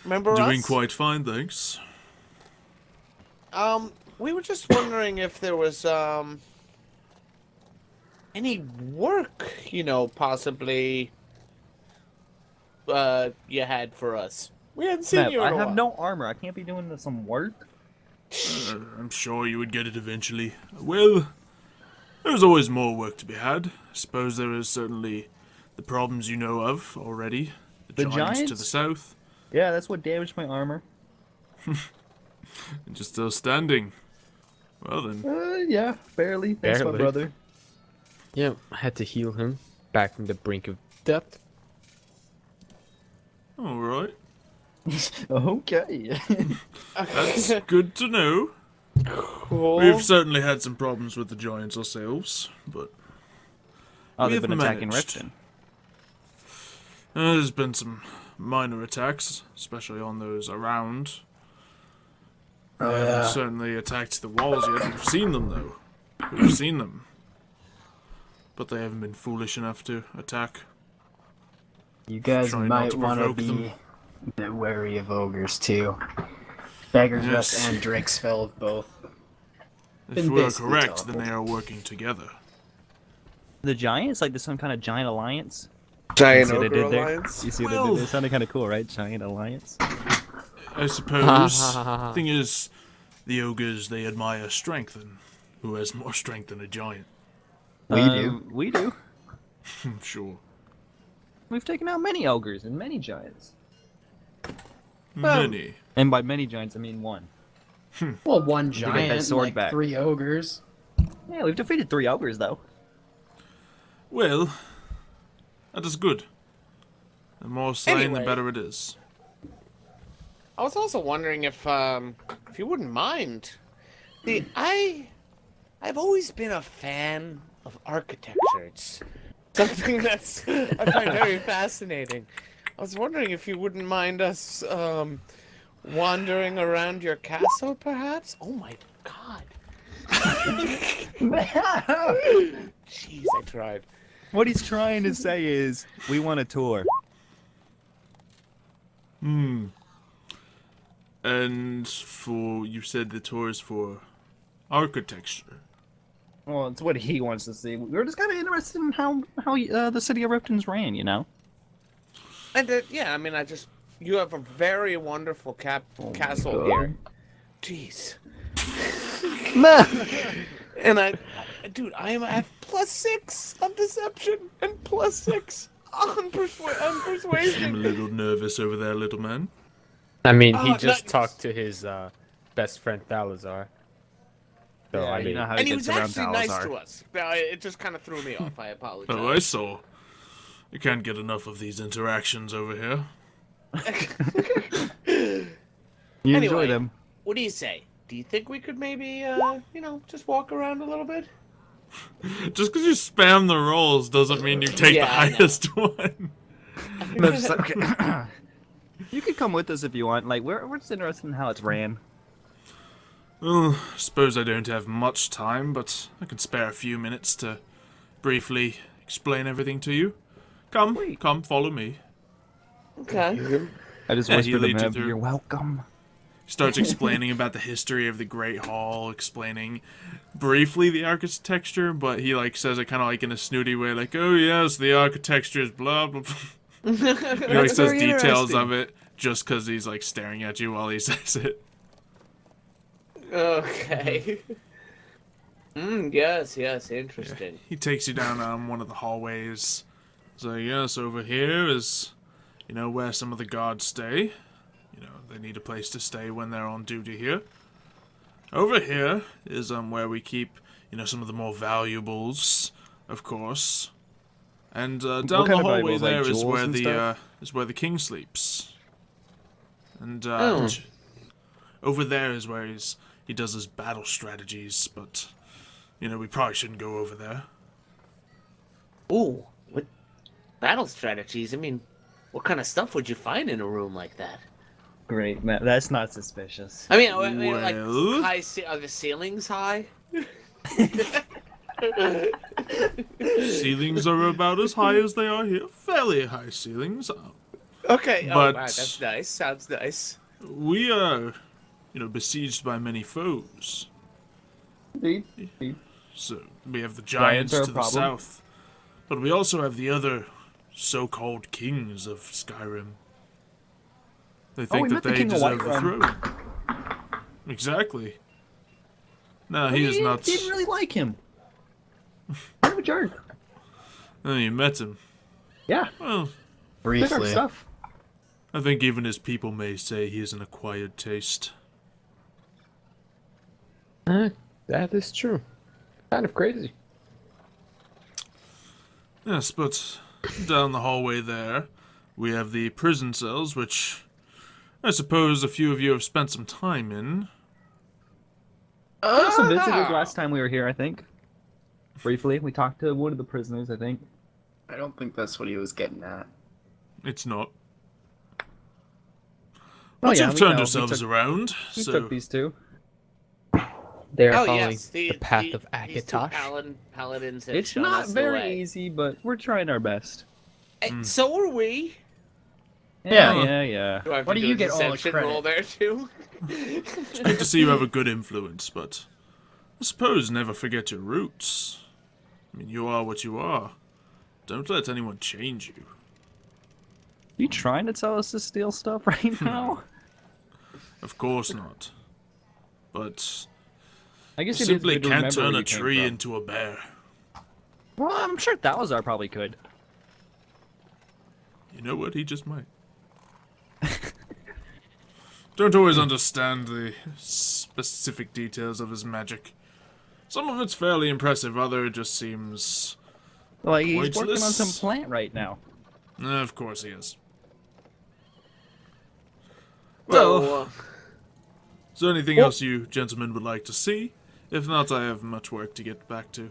Remember Doing us? quite fine, thanks. We were just wondering if there was, any work, possibly, you had for us. We hadn't seen Map, you in I a have while. no armor. I can't be doing some work. I'm sure you would get it eventually. Well, there's always more work to be had. I suppose there is certainly the problems you know of already. The giants to the giants? south, Yeah, that's what damaged my armor. and just still standing. Well then, Yeah, barely. That's my Barely. brother. Yeah, I had to heal him back from the brink of death. all right. Okay. That's good to know. Cool. We've certainly had some problems with the giants ourselves, but Oh, we they've have been attacking managed. Riften. There's been some minor attacks, especially on those around. Oh, They yeah. haven't certainly attacked the walls yet. We've seen them, though. We've seen them. But they haven't been foolish enough to attack. You guys Try not might to want to provoke be them. a bit wary of ogres too. Beggar's Yes. Rest and Drakesville have both. If Been we're basically correct, toppled. then they are working together. The giants, like there's some kind of giant alliance. Giant See what they Ogre did there? Alliance? You see what they Well- did? It sounded kind of cool, right? Giant alliance. I suppose. Thing is, the ogres, they admire strength, and who has more strength than a giant? We do. We do. Sure. We've taken out many ogres and many giants. Many. And by many giants, I mean one. Well, one get that giant, sword like back. 3 ogres. Yeah, we've defeated 3 ogres, though. Well, that is good. The more slain, the Anyway. better it is. I was also wondering if you wouldn't mind. See, I've always been a fan of architecture. It's something that's I find very fascinating. I was wondering if you wouldn't mind us wandering around your castle, perhaps? Oh my god. Jeez, I tried. What he's trying to say is, we want a tour. And for, you said the tour is for architecture. Well, it's what he wants to see. We're just kind of interested in how the city of Riften's ran, you know? And yeah, I mean, you have a very wonderful castle here. Jeez. And dude, I am at +6 on deception and +6 on persuasion. I'm a little nervous over there, little man. I mean, he Oh, just nice. talked to his best friend Thalazar. So, I mean, how And he was gets around actually nice Salazar. to us. It just kind of threw me off. I apologize. Oh, I saw. You can't get enough of these interactions over here. You Anyway. enjoy them. What do you say? Do you think we could maybe, just walk around a little bit? Just because you spam the rolls doesn't mean you take Yeah, the I know. highest one. No, just like, okay. You can come with us if you want. Like, we're just interested in how it's ran. Well, suppose I don't have much time, but I can spare a few minutes to briefly explain everything to you. Come, follow me. Okay. I just Yeah, he whispered to leads you him, through. "You're welcome." Starts explaining about the history of the Great Hall, explaining briefly the architecture, but he says it kind of in a snooty way, like, "Oh yes, the architecture is blah blah blah." He says very details interesting. of it just because he's staring at you while he says it. Okay. Yes, interesting. He takes you down one of the hallways. So yes, over here is, where some of the guards stay. They need a place to stay when they're on duty here. Over here is where we keep, some of the more valuables, of course. And down the kind of hallway valuables, like there is jewels where and the king sleeps. And Oh. over there is where he does his battle strategies, but we probably shouldn't go over there. Ooh, what battle strategies? I mean, what kind of stuff would you find in a room like that? Great, man. That's not suspicious. I mean, Well? are the ceilings high? Ceilings are about as high as they are here. Fairly high ceilings. Okay, But- wow, that's nice. Sounds nice. We are, besieged by many foes. Indeed. So we have the Giants giants are a to the problem. south. But we also have the other so-called kings of Skyrim. They think we that met the they king of deserve the Whiterun. throne. Exactly. No, he is not. Didn't really like him. Kind of a jerk. Oh, you met him. Yeah. Well, Did our Briefly. stuff. I think even his people may say he has an acquired taste. that is true. Kind of crazy. Yes, but down the hallway there, we have the prison cells, which I suppose a few of you have spent some time in. Some visitors last time we were here, I think. Briefly, we talked to one of the prisoners, I think. I don't think that's what he was getting at. It's not. Oh, But yeah, you've we turned know. yourselves around, We so took these two. They are Oh following yes, the path of these two Akatosh. paladins have It's shown not us the very way. easy, but we're trying our best. So are we. Yeah. Do I have Why to do do you a get all the deception credit? roll there too? it's good to see you have a good influence, but I suppose never forget your roots. I mean, you are what you are. Don't let anyone change you. You trying to tell us to steal stuff right now? Of course not. But I guess you it is simply good to can't remember turn where a you came tree from. into a bear. Well, I'm sure Thalizar probably could. You know what? He just might. Don't always understand the specific details of his magic. Some of it's fairly impressive, other it just seems... Like, he's working on pointless. some plant right now. Of course he is. So, Well, is there anything else you gentlemen would like to see? If not, I have much work to get back to.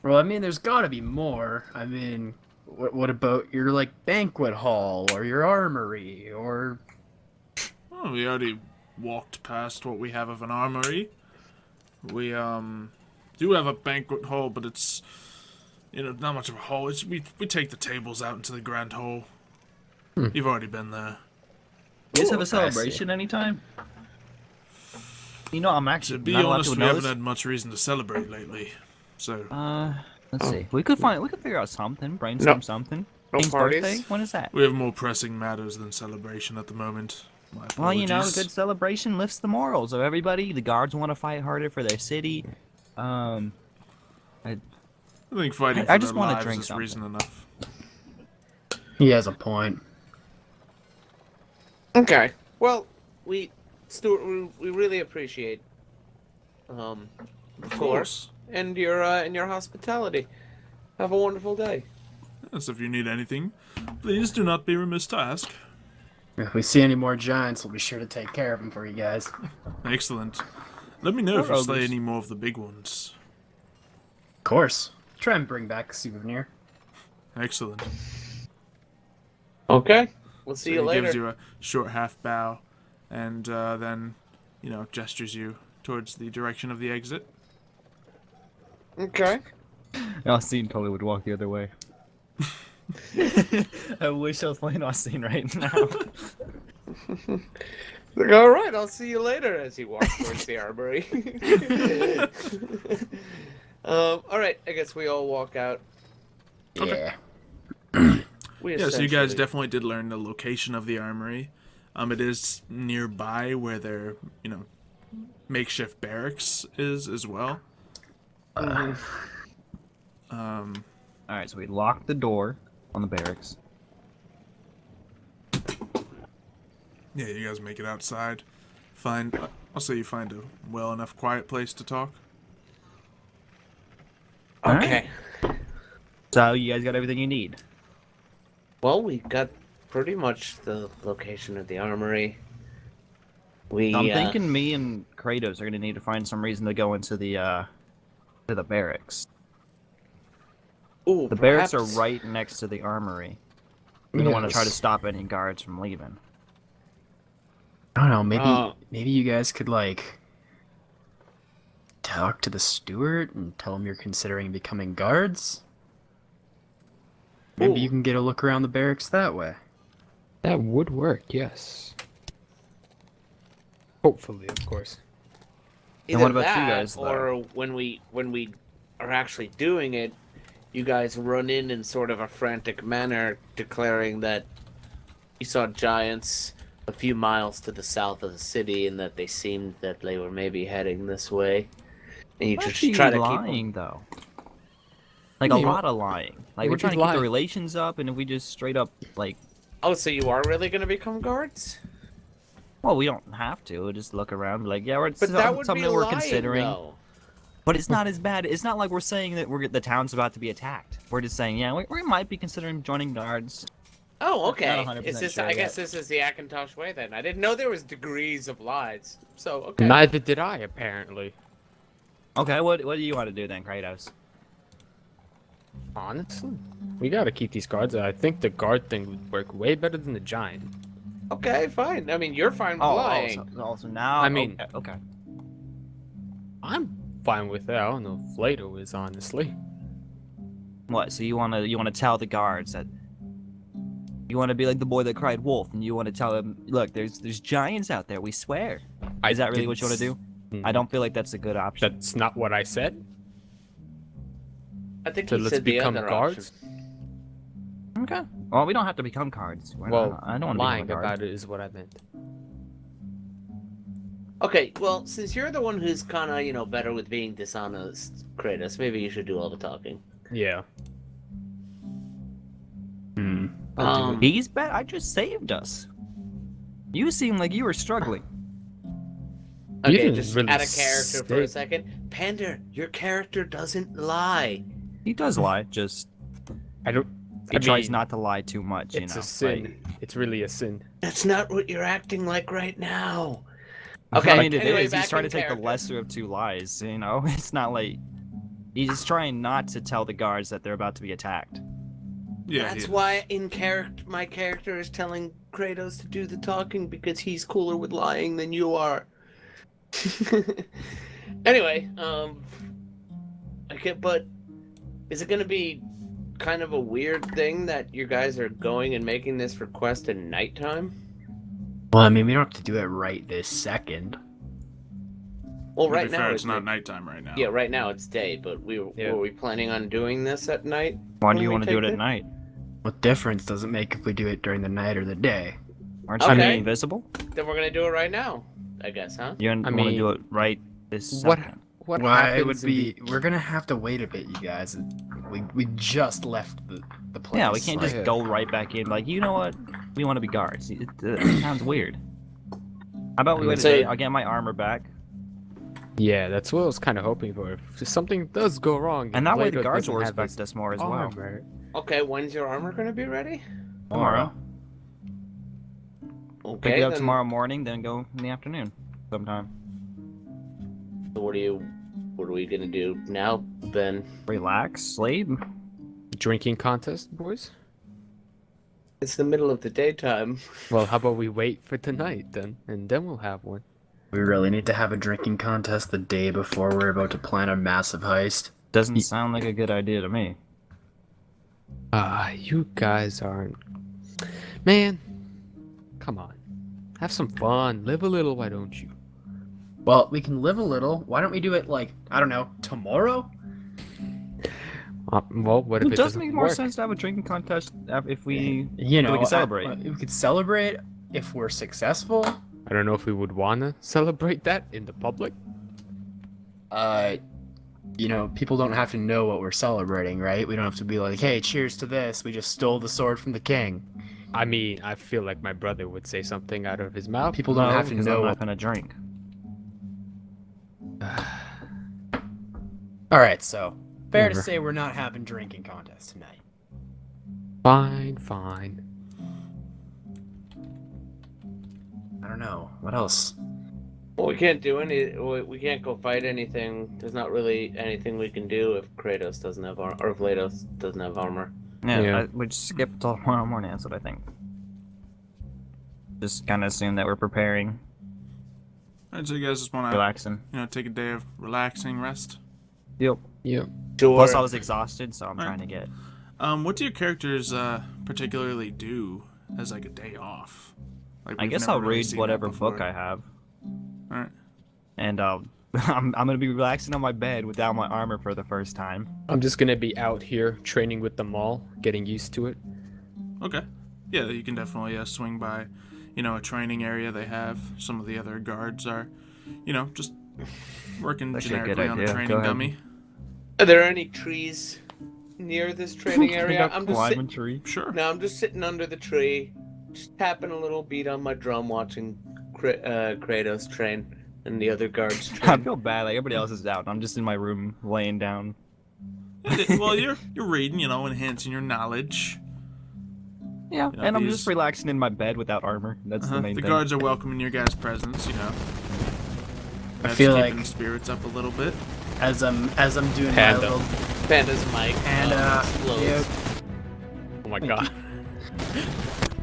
Well, I mean, there's gotta be more. I mean, what about your, like, banquet hall, or your armory, or... Oh, we already walked past what we have of an armory. We, do have a banquet hall, but it's, you know, not much of a hall. We take the tables out into the grand hall. You've already been there. You guys have Ooh, a celebration anytime? You know, I'm actually To be not allowed honest, to we know haven't this. had much reason to celebrate lately. So, Let's see. We could figure out something, brainstorm something. No King's parties? birthday? When is that? we have more pressing matters than celebration at the moment. My Well, you know, a apologies. good celebration lifts the morals of everybody. The guards want to fight harder for their city. I think fighting I for just their wanna lives drink is something. reason enough. He has a point. okay. Well, Stuart, we really appreciate, of course, and your hospitality. Have a wonderful day. Yes, if you need anything, please do not be remiss to ask. If we see any more giants, we'll be sure to take care of them for you guys. Excellent. Let me know if Or you slay ogres. any more of the big ones. Of course. Try and bring back a souvenir. Excellent. Okay. We'll see So you he later. gives you a short half bow, and then, you know, gestures you towards the direction of the exit. Okay. Austin probably would walk the other way. I wish I was playing Austin right now. Like, all right, I'll see you later as he walks towards the armory. All right, I guess we all walk out. Yeah. Yeah, so you guys definitely did learn the location of the armory. It is nearby where their, you know, makeshift barracks is as well. Alright, so we locked the door on the barracks. Yeah, you guys make it outside. I'll say you find a well enough quiet place to talk. Okay. So you guys got everything you need. Well, we got pretty much the location of the armory. I'm thinking me and Kratos are gonna need to find some reason to go into the barracks. Ooh, The barracks are perhaps- right next to the armory. We don't want to try to stop any guards from leaving. I don't know, maybe you guys could, like, talk to the steward and tell him you're considering becoming guards? Maybe you can get a look around the barracks that way. That would work, yes. Hopefully, of course. And Either what about you that, guys, though? or when we are actually doing it, you guys run in sort of a frantic manner, declaring that you saw giants a few miles to the south of the city, and that they seemed that they were maybe heading this way. And you just try to keep lying, them. though. Like a lot of lying. Like we're We'd be trying to keep the lying. relations up, and if we just straight up like, Oh, so you are really going to become guards? well, we don't have to. We'll just look around, be like, yeah, we're But that would something be that we're lying, considering. though. But it's not as bad. It's not like we're saying that the town's about to be attacked. We're just saying, yeah, we might be considering joining guards. Oh, okay. Not 100% Is this? sure I guess yet. this is the Akintosh way then. I didn't know there was degrees of lies. So okay. Neither did I, apparently. Okay, what do you want to do then, Kratos? Honestly, we gotta keep these guards. I think the guard thing would work way better than the giant. Okay, fine. I mean, you're fine with lying. Also now. I mean- okay. I'm fine with that. I don't know if Lato is, honestly. What? So you wanna tell the guards that you want to be like the boy that cried wolf, and you want to tell them, look, there's giants out there. We swear. Is that really what you want to do? I don't feel like that's a good option. That's not what I said. I think So he let's said the become other guards. option. Okay. Well, we don't have to become cards. Well, I don't want to lying become a guard. about it is what I meant. Okay, well, since you're the one who's kind of, better with being dishonest, Kratos, maybe you should do all the talking. Yeah. He's bad. I just saved us. You seem like you were struggling. Okay, didn't just really out of character for a say- second. Pander, your character doesn't lie. He does lie, just I don't. he I tries mean, not to lie too much. It's you know, a sin. like- It's really a sin. That's not what you're acting like right now. Okay, I mean, it anyway, is. back He's trying to in take the character. lesser of two lies. You know, it's not like he's trying not to tell the guards that they're about to be attacked. Yeah, That's he- why in character, my character is telling Kratos to do the talking because he's cooler with lying than you are. Anyway, okay, but is it gonna be kind of a weird thing that you guys are going and making this request at nighttime? Well, I mean, we don't have to do it right this second. Well, to right be now fair, it's it's not nighttime right now. Yeah, right now it's day, but were we planning on doing this at night? Why when do you we want to do take it at night? What difference does it make if we do it during the night or the day? Aren't you Okay. invisible? Then we're gonna do it right now, I guess, huh? You want to mean, do it right this What? second? What Why happens it would in be? We're gonna have to wait a bit, you guys. We just left the place. Yeah, we can't just Like- go right back in. Like, you know what? We want to be guards. It sounds weird. How about we wait a So- day? I'll get my armor back, Yeah, that's what I was kind of hoping for. If something does go wrong, and that way the Vlado guards doesn't will have respect his us more as well. armor. Okay, when's your armor gonna be ready? Tomorrow. Okay, Pick it up then- tomorrow morning, then go in the afternoon, sometime. So what are we gonna do now then? Relax, sleep. Drinking contest, boys. It's the middle of the daytime. Well, how about we wait for tonight then, and then we'll have one. We really need to have a drinking contest the day before we're about to plan a massive heist. Doesn't sound like a good idea to me. You guys aren't. Man, come on. Have some fun. Live a little, why don't you? Well, we can live a little. Why don't we do it like, I don't know, tomorrow? Well, what if It it does doesn't make more work? sense to have a drinking contest if we. You know, we can celebrate. We could celebrate if we're successful. I don't know if we would wanna celebrate that in the public. You know, people don't have to know what we're celebrating, right? We don't have to be like, hey, cheers to this. We just stole the sword from the king. I mean, I feel like my brother would say something out of his mouth. People don't have to because know I'm what... not gonna drink. Alright, so, fair to Whatever. say we're not having drinking contest tonight. Fine, fine. I don't know. What else? Well, we can't do we can't go fight anything. There's not really anything we can do if Kratos doesn't have armor, or if Vlados doesn't have armor. Yeah, we just skip till tomorrow morning. That's what I think. Just kind of assume that we're preparing, Alright, so you guys just want to, relaxing. take a day of relaxing rest. Yep. Yep. Sure. Plus, I was exhausted, so I'm Alright. trying to get. What do your characters particularly do as like a day off? Like, I we've guess never I'll really read seen that whatever book before. I have, Alright. and I'm gonna be relaxing on my bed without my armor for the first time. I'm just gonna be out here training with them all, getting used to it. Okay. Yeah, you can definitely swing by, a training area they have. Some of the other guards are, just working That's actually a good generically on a idea. Go training ahead. dummy. Are there any trees near this training area? I'm just Climb a sitting. tree. Sure. No, I'm just sitting under the tree, just tapping a little beat on my drum, watching Kratos train and the other guards I train. feel bad. Like everybody else is out. I'm just in my room laying down. Well, you're reading, enhancing your knowledge. Yeah, You know, and I'm these- just relaxing in my bed without armor. That's the main The thing. guards are welcoming your guys' presence, I That's feel keeping like spirits up a little bit. as I'm doing Panda. my little Panda's mic Panda, explodes. yep. Oh my god.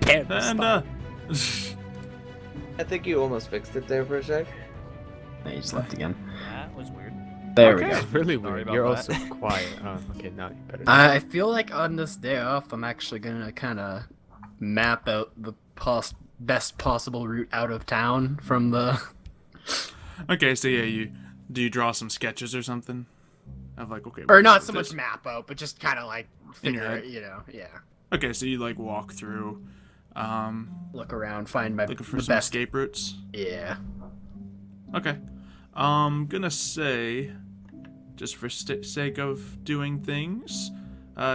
And I think you almost fixed it there for a sec. He just left again. That was weird. There we Okay. go. It's really Sorry weird. about You're that. also quiet. Oh, okay, now you better. I feel like on this day off, I'm actually gonna kind of map out the best possible route out of town from the. okay, so yeah, do you draw some sketches or something? Of like, okay. Or we'll not do so this. much map out, but just kind of like In your figure, head? it, yeah. Okay, so you like walk through, Look around, find my looking for the some best. escape routes. Yeah. Okay. I'm gonna say, just for sake of doing things,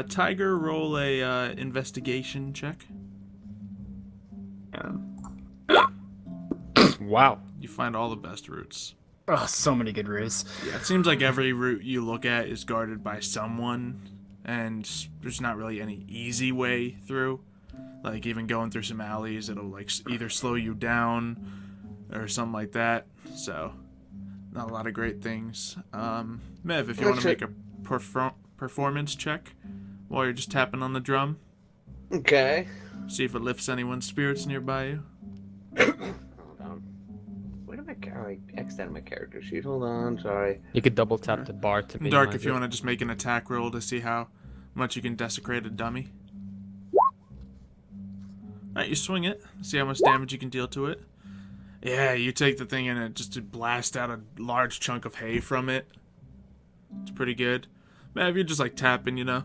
Tiger, roll a investigation check. Wow. You find all the best routes. Oh, so many good routes. Yeah, it seems like every route you look at is guarded by someone, and there's not really any easy way through. Like, even going through some alleys, it'll, like, either slow you down or something like that. So, not a lot of great things. Mev, if you want to make a performance check while you're just tapping on the drum. Okay. See if it lifts anyone's spirits nearby you. Hold on. Where did I X'd out of my character sheet? Hold on, sorry. You could double tap the bar to minimize Dark, if you it. want to just make an attack roll to see how much you can desecrate a dummy. Alright, you swing it. See how much damage you can deal to it. Yeah, you take the thing and it just to blast out a large chunk of hay from it. It's pretty good. Man, if you're just like tapping, you know.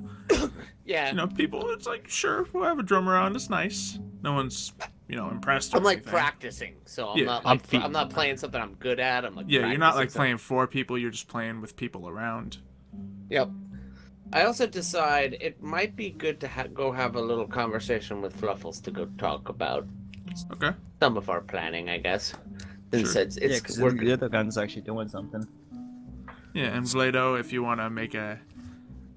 Yeah. You know, people, it's like, sure, we'll have a drum around. It's nice. No one's, you know, impressed. Or I'm like anything. practicing, so I'm Yeah. not like I'm not playing something I'm good at. I'm like Yeah, you're not like practicing playing for people. You're just playing with people around. something. Yep. I also decide it might be good to go have a little conversation with Fluffles to go talk about Okay. some of our planning, I guess. Since Sure. it's Yeah, because working. the other gun's actually doing something. Yeah, and Vlado, if you want to make a,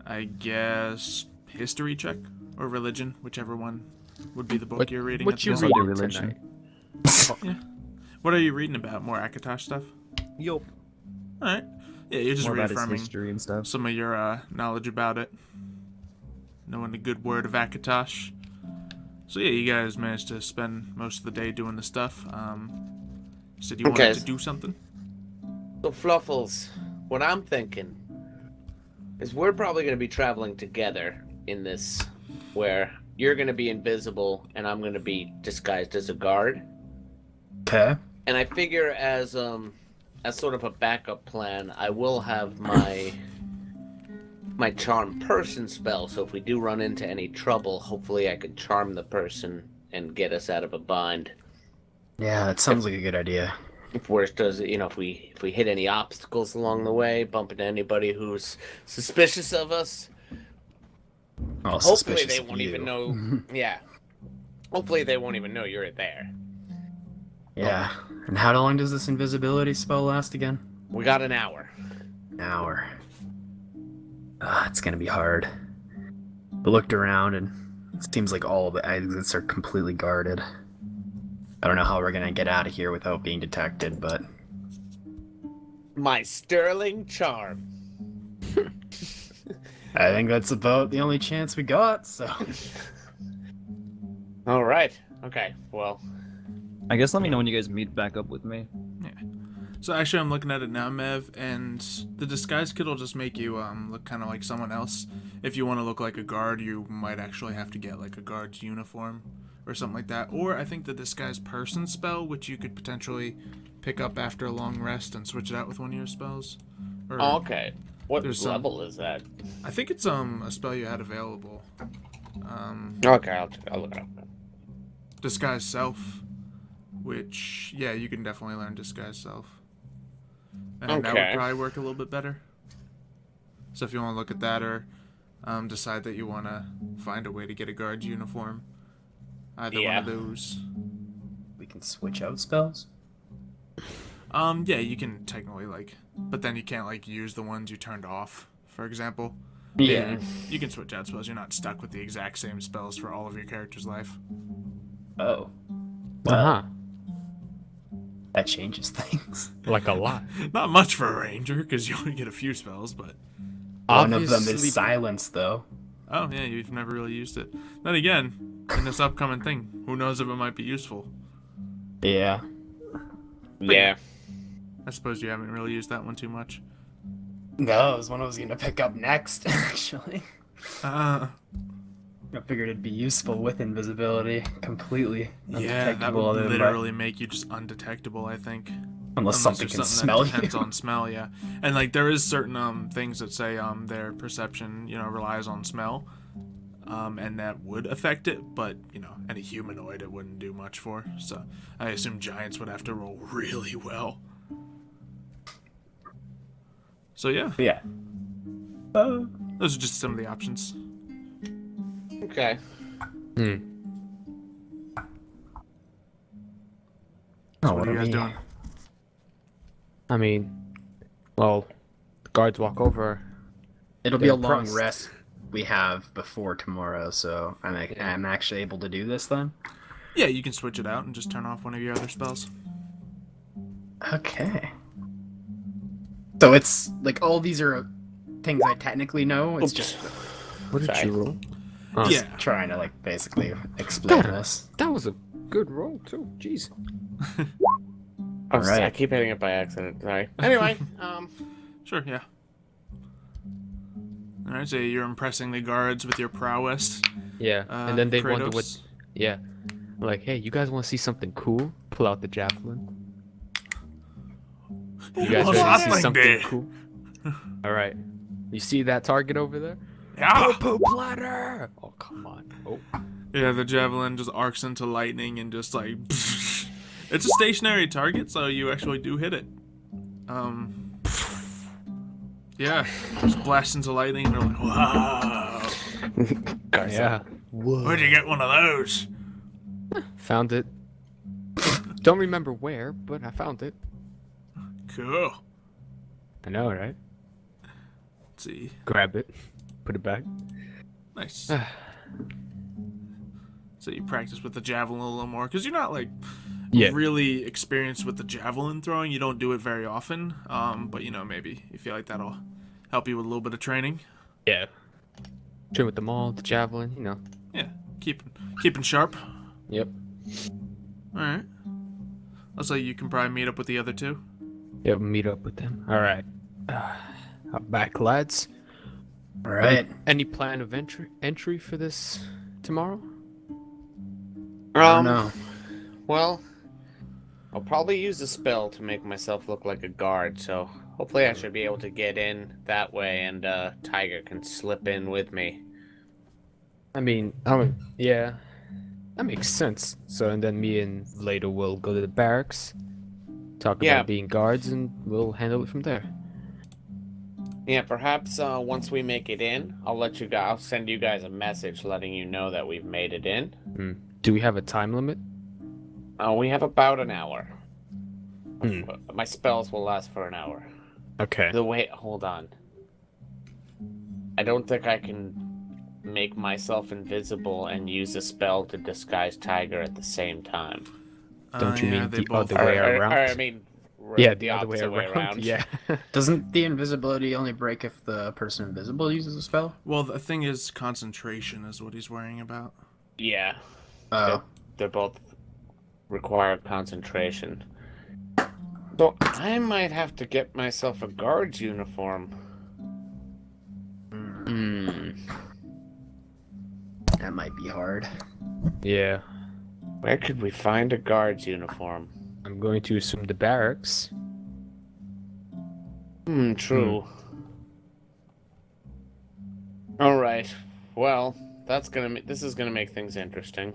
I guess, history check or religion, whichever one would be the book you're reading. What at you this reading point. religion. tonight? Yeah. What are you reading about? More Akatosh stuff? Yup. All right. Yeah, you're just More about his reaffirming history and stuff. some of your knowledge about it. Knowing the good word of Akatosh. So yeah, you guys managed to spend most of the day doing the stuff. You said you wanted to do something? So Fluffles, what I'm thinking is we're probably going to be traveling together in this, where you're going to be invisible and I'm going to be disguised as a guard. Okay. And I figure as sort of a backup plan, I will have my charm person spell. So if we do run into any trouble, hopefully I could charm the person and get us out of a bind. Yeah, that sounds like a good idea. If worse does, you know, if we hit any obstacles along the way, bump into anybody who's suspicious of us, Oh, hopefully suspicious they of won't you. even know. Yeah, hopefully they won't even know you're there. Yeah. And how long does this invisibility spell last again? We got an hour. An hour. It's gonna be hard. I looked around and it seems like all of the exits are completely guarded. I don't know how we're gonna get out of here without being detected, but My sterling charm. I think that's about the only chance we got, so. All right. Okay. Well, I guess let me know when you guys meet back up with me. So actually, I'm looking at it now, Mev, and the disguise kit will just make you look kind of like someone else. If you want to look like a guard, you might actually have to get like a guard's uniform or something like that. Or I think the disguise person spell, which you could potentially pick up after a long rest and switch it out with one of your spells. Or, okay. What There's level is that? I think it's a spell you had available. Okay, I'll look it up. Disguise self, which yeah, you can definitely learn disguise self. And that would Okay. probably work a little bit better. So if you want to look at that or decide that you want to find a way to get a guard's uniform, either one of those. We can switch out spells? Yeah, you can technically but then you can't use the ones you turned off, for example. Yeah. You can switch out spells. You're not stuck with the exact same spells for all of your character's life. Oh. Uh-huh. That changes things. Like a lot. Not much for a ranger, because you only get a few spells, but... One of them Obviously- is silence, though. Oh, yeah, you've never really used it. Then again, in this upcoming thing, who knows if it might be useful. Yeah. Yeah. I suppose you haven't really used that one too much. No, it was one I was gonna pick up next, actually. Uh, I figured it'd be useful with invisibility, completely yeah, that undetectable. would other than literally make you just undetectable, I think. unless something there's can something smell that depends you. on smell, yeah. And there is certain things that say their perception, relies on smell. And that would affect it, but any humanoid it wouldn't do much for. So I assume giants would have to roll really well. So yeah, Yeah. those are just some of the options. Okay. Hmm. So Oh, what are you guys doing? I mean, well, the guards walk over. It'll be They're a long impressed. rest we have before tomorrow, so I'm actually able to do this then. Yeah, you can switch it out and just turn off one of your other spells. Okay. So it's like all these are things I technically know. It's just What did Sorry. you roll? Yeah. trying to like basically explain this. That was a good roll too. Jeez. Oh, Alright. I keep hitting it by accident. Sorry. Anyway, Sure, yeah. Alright, so you're impressing the guards with your prowess. Yeah, and then they wonder what. Kratos? Yeah, like, hey, you guys want to see something cool? Pull out the javelin. You guys What's ready to that see thing something there? cool? All right. You see that target over there? Yeah! Poo platter! Oh, come on. Oh. Yeah, the javelin just arcs into lightning and just like... It's a stationary target, so you actually do hit it. Yeah, just blast into lightning and they're like, wow! Yeah. Where'd you get one of those? Found it. Don't remember where, but I found it. Cool. I know, right? Let's see. Grab it. Put it back. Nice. So you practice with the javelin a little more, because you're not like Yeah. really experienced with the javelin throwing. You don't do it very often, but you know, maybe you feel like that'll help you with a little bit of training. Yeah. Train with the maul, the javelin, you know. Yeah, keeping sharp. Yep. All right. Also, you can probably meet up with the other two. Yep, meet up with them. All right. Back, lads. All right. Any plan of entry for this tomorrow? I don't know. well, I'll probably use a spell to make myself look like a guard, so hopefully I should be able to get in that way, and Tiger can slip in with me. I mean, yeah, that makes sense. So, and then me and Vlado will go to the barracks, talk Yeah. about being guards, and we'll handle it from there. Yeah, perhaps once we make it in, I'll send you guys a message letting you know that we've made it in. Do we have a time limit? We have about an hour. Hmm. My spells will last for an hour. Okay. Hold on. I don't think I can make myself invisible and use a spell to disguise Tiger at the same time. Don't you Yeah, mean they the both other way around? I mean, Yeah, the opposite way around. Yeah. Doesn't the invisibility only break if the person invisible uses a spell? Well, the thing is, concentration is what he's worrying about. Yeah. Oh. They're both require concentration. So I might have to get myself a guard's uniform. That might be hard. Yeah. Where could we find a guard's uniform? I'm going to assume the barracks. True. All right. Well, this is gonna make things interesting.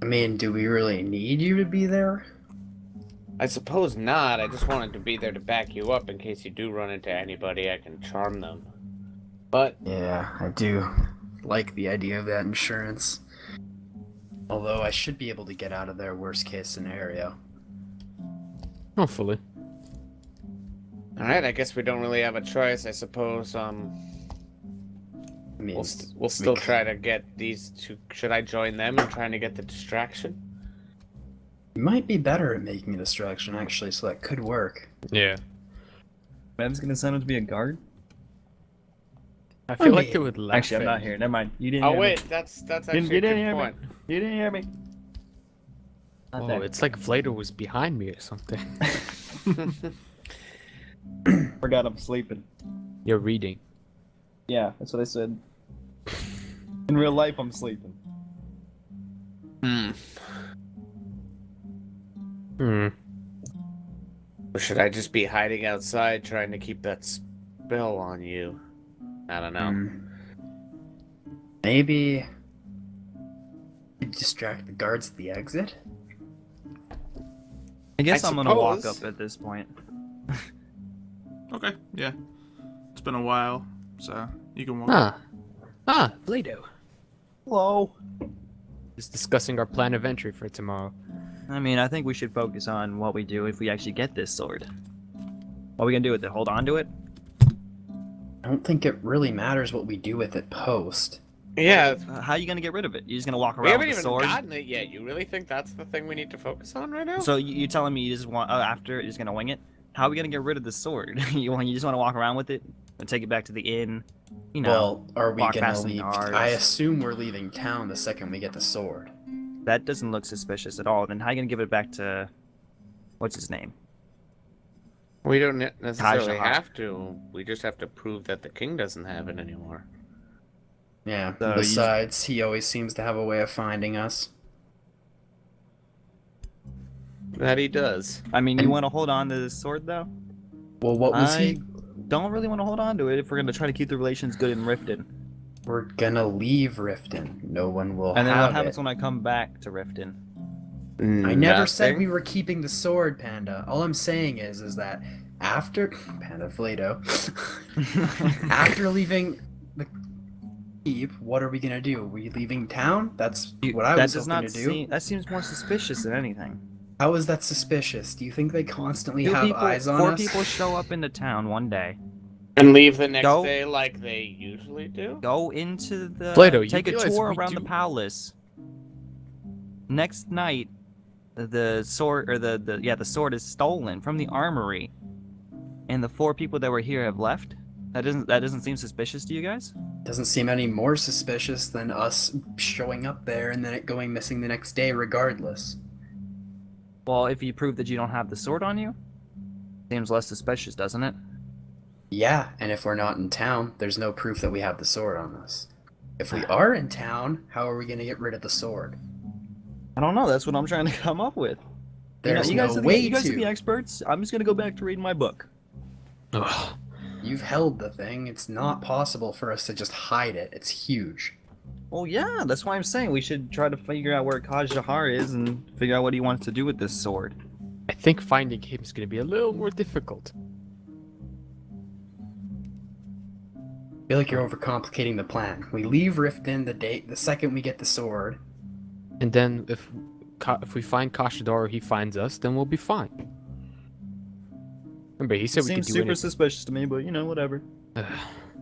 I mean, do we really need you to be there? I suppose not. I just wanted to be there to back you up in case you do run into anybody. I can charm them. But Yeah, I do like the idea of that insurance. Although I should be able to get out of there worst case scenario. Hopefully. all right, I guess we don't really have a choice. I suppose. I mean, We'll still try to get these two. Should I join them in trying to get the distraction? you might be better at making a distraction actually, so that could work. Yeah. Ben's gonna sign up to be a guard? I feel like they would laugh Actually, I'm at not me. here. Never mind. You didn't Oh hear wait, me. that's You actually a didn't good hear me. point. You didn't hear me. Not Oh, there. it's like Vlado was behind me or something. Forgot I'm sleeping. You're reading. Yeah, that's what I said. In real life, I'm sleeping. Or should I just be hiding outside trying to keep that spell on you? I don't know. Maybe distract the guards at the exit? I guess I I'm gonna walk suppose. up at this point. Okay, yeah. It's been a while, so you can walk. Vlado. Hello. Just discussing our plan of entry for tomorrow. I mean, I think we should focus on what we do if we actually get this sword. What are we gonna do with it? Hold on to it? I don't think it really matters what we do with it post. Yeah, How are you gonna get rid of it? You're just gonna walk we around haven't with the even sword? gotten it yet. You really think that's the thing we need to focus on right now? So you're telling me you just want after you're just gonna wing it? How are we gonna get rid of the sword? you just want to walk around with it and take it back to the inn? You know, Well, are we walk gonna past the leave? guards. I assume we're leaving town the second we get the sword. That doesn't look suspicious at all. Then how are you gonna give it back to what's his name? We don't necessarily Kaishadar. have to. We just have to prove that the king doesn't have it anymore. Yeah. So Besides, he always seems to have a way of finding us. That he does. I mean, you want to hold on to the sword though? Well, what was I he? don't really want to hold on to it if we're gonna try to keep the relations good in Riften. We're gonna leave Riften. No one will And then have what happens it. when I come back to Riften? I never said we were keeping the sword, Panda. All I'm saying is that after Panda Vlado, after leaving the keep, what are we gonna do? Are we leaving town? That's what I was hoping to do. That seems more suspicious than anything. How is that suspicious? Do you think they constantly Two have people, eyes on four us? people show up into town one day. And leave the next Go- day like they usually do? Go into the Plato, you take a realize tour we around the do- palace. Next night, the sword or the sword is stolen from the armory, and the four people that were here have left. That doesn't seem suspicious to you guys? Doesn't seem any more suspicious than us showing up there and then it going missing the next day regardless. Well, if you prove that you don't have the sword on you, seems less suspicious, doesn't it? Yeah, and if we're not in town, there's no proof that we have the sword on us. If we are in town, how are we going to get rid of the sword? I don't know. That's what I'm trying to come up with. There's you guys no are way you guys are the to. experts. I'm just gonna go back to reading my book. Ugh. You've held the thing. It's not possible for us to just hide it. It's huge. Well, yeah, that's why I'm saying we should try to figure out where Kaishadar is and figure out what he wants to do with this sword. I think finding him is going to be a little more difficult. I feel like you're overcomplicating the plan. We leave Riften the second we get the sword. And then if we find Kaishadar or he finds us, then we'll be fine. Remember, he said we could Seems do super anything. suspicious to me, but you know, whatever.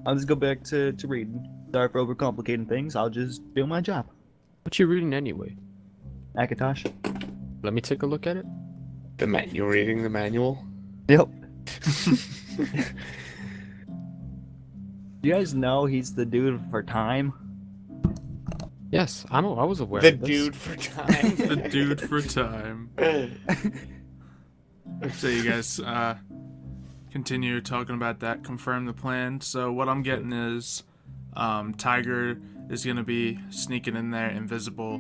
I'll just go back to reading. Sorry for overcomplicating things. I'll just do my job. What you reading anyway? Akatosh. Let me take a look at it. You're reading the manual? Yep. You guys know he's the dude for time? Yes, I was aware The of this. dude for time. The dude for time. So you guys continue talking about that, confirm the plan. So what I'm getting is Tiger is going to be sneaking in there invisible.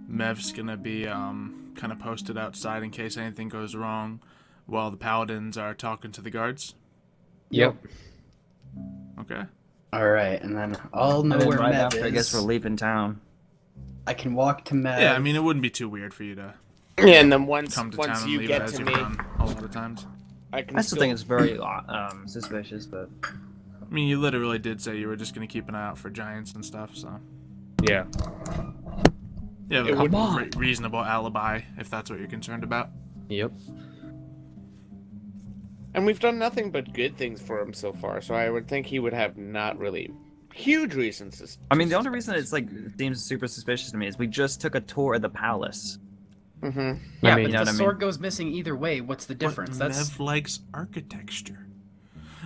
Mev's going to be kind of posted outside in case anything goes wrong while the paladins are talking to the guards. Yep. Okay. Alright, and then I'll know And then where right Mev after, is. I guess we're leaving town. I can walk to Mev. Yeah, I mean, it wouldn't be too weird for you to Yeah, and then once come to town and you leave it get as to you've me, done a lot of times. I can I still think it's very suspicious, but I mean, you literally did say you were just going to keep an eye out for giants and stuff, so... Yeah. You have It a would- reasonable alibi, if that's what you're concerned about. Yep. And we've done nothing but good things for him so far, so I would think he would have not really huge reasons to... I mean, the only reason it's like seems super suspicious to me is we just took a tour of the palace. Mm-hmm. Yeah, I mean, but you know if the what I sword goes missing either way, what's the difference? But That's Mev likes architecture.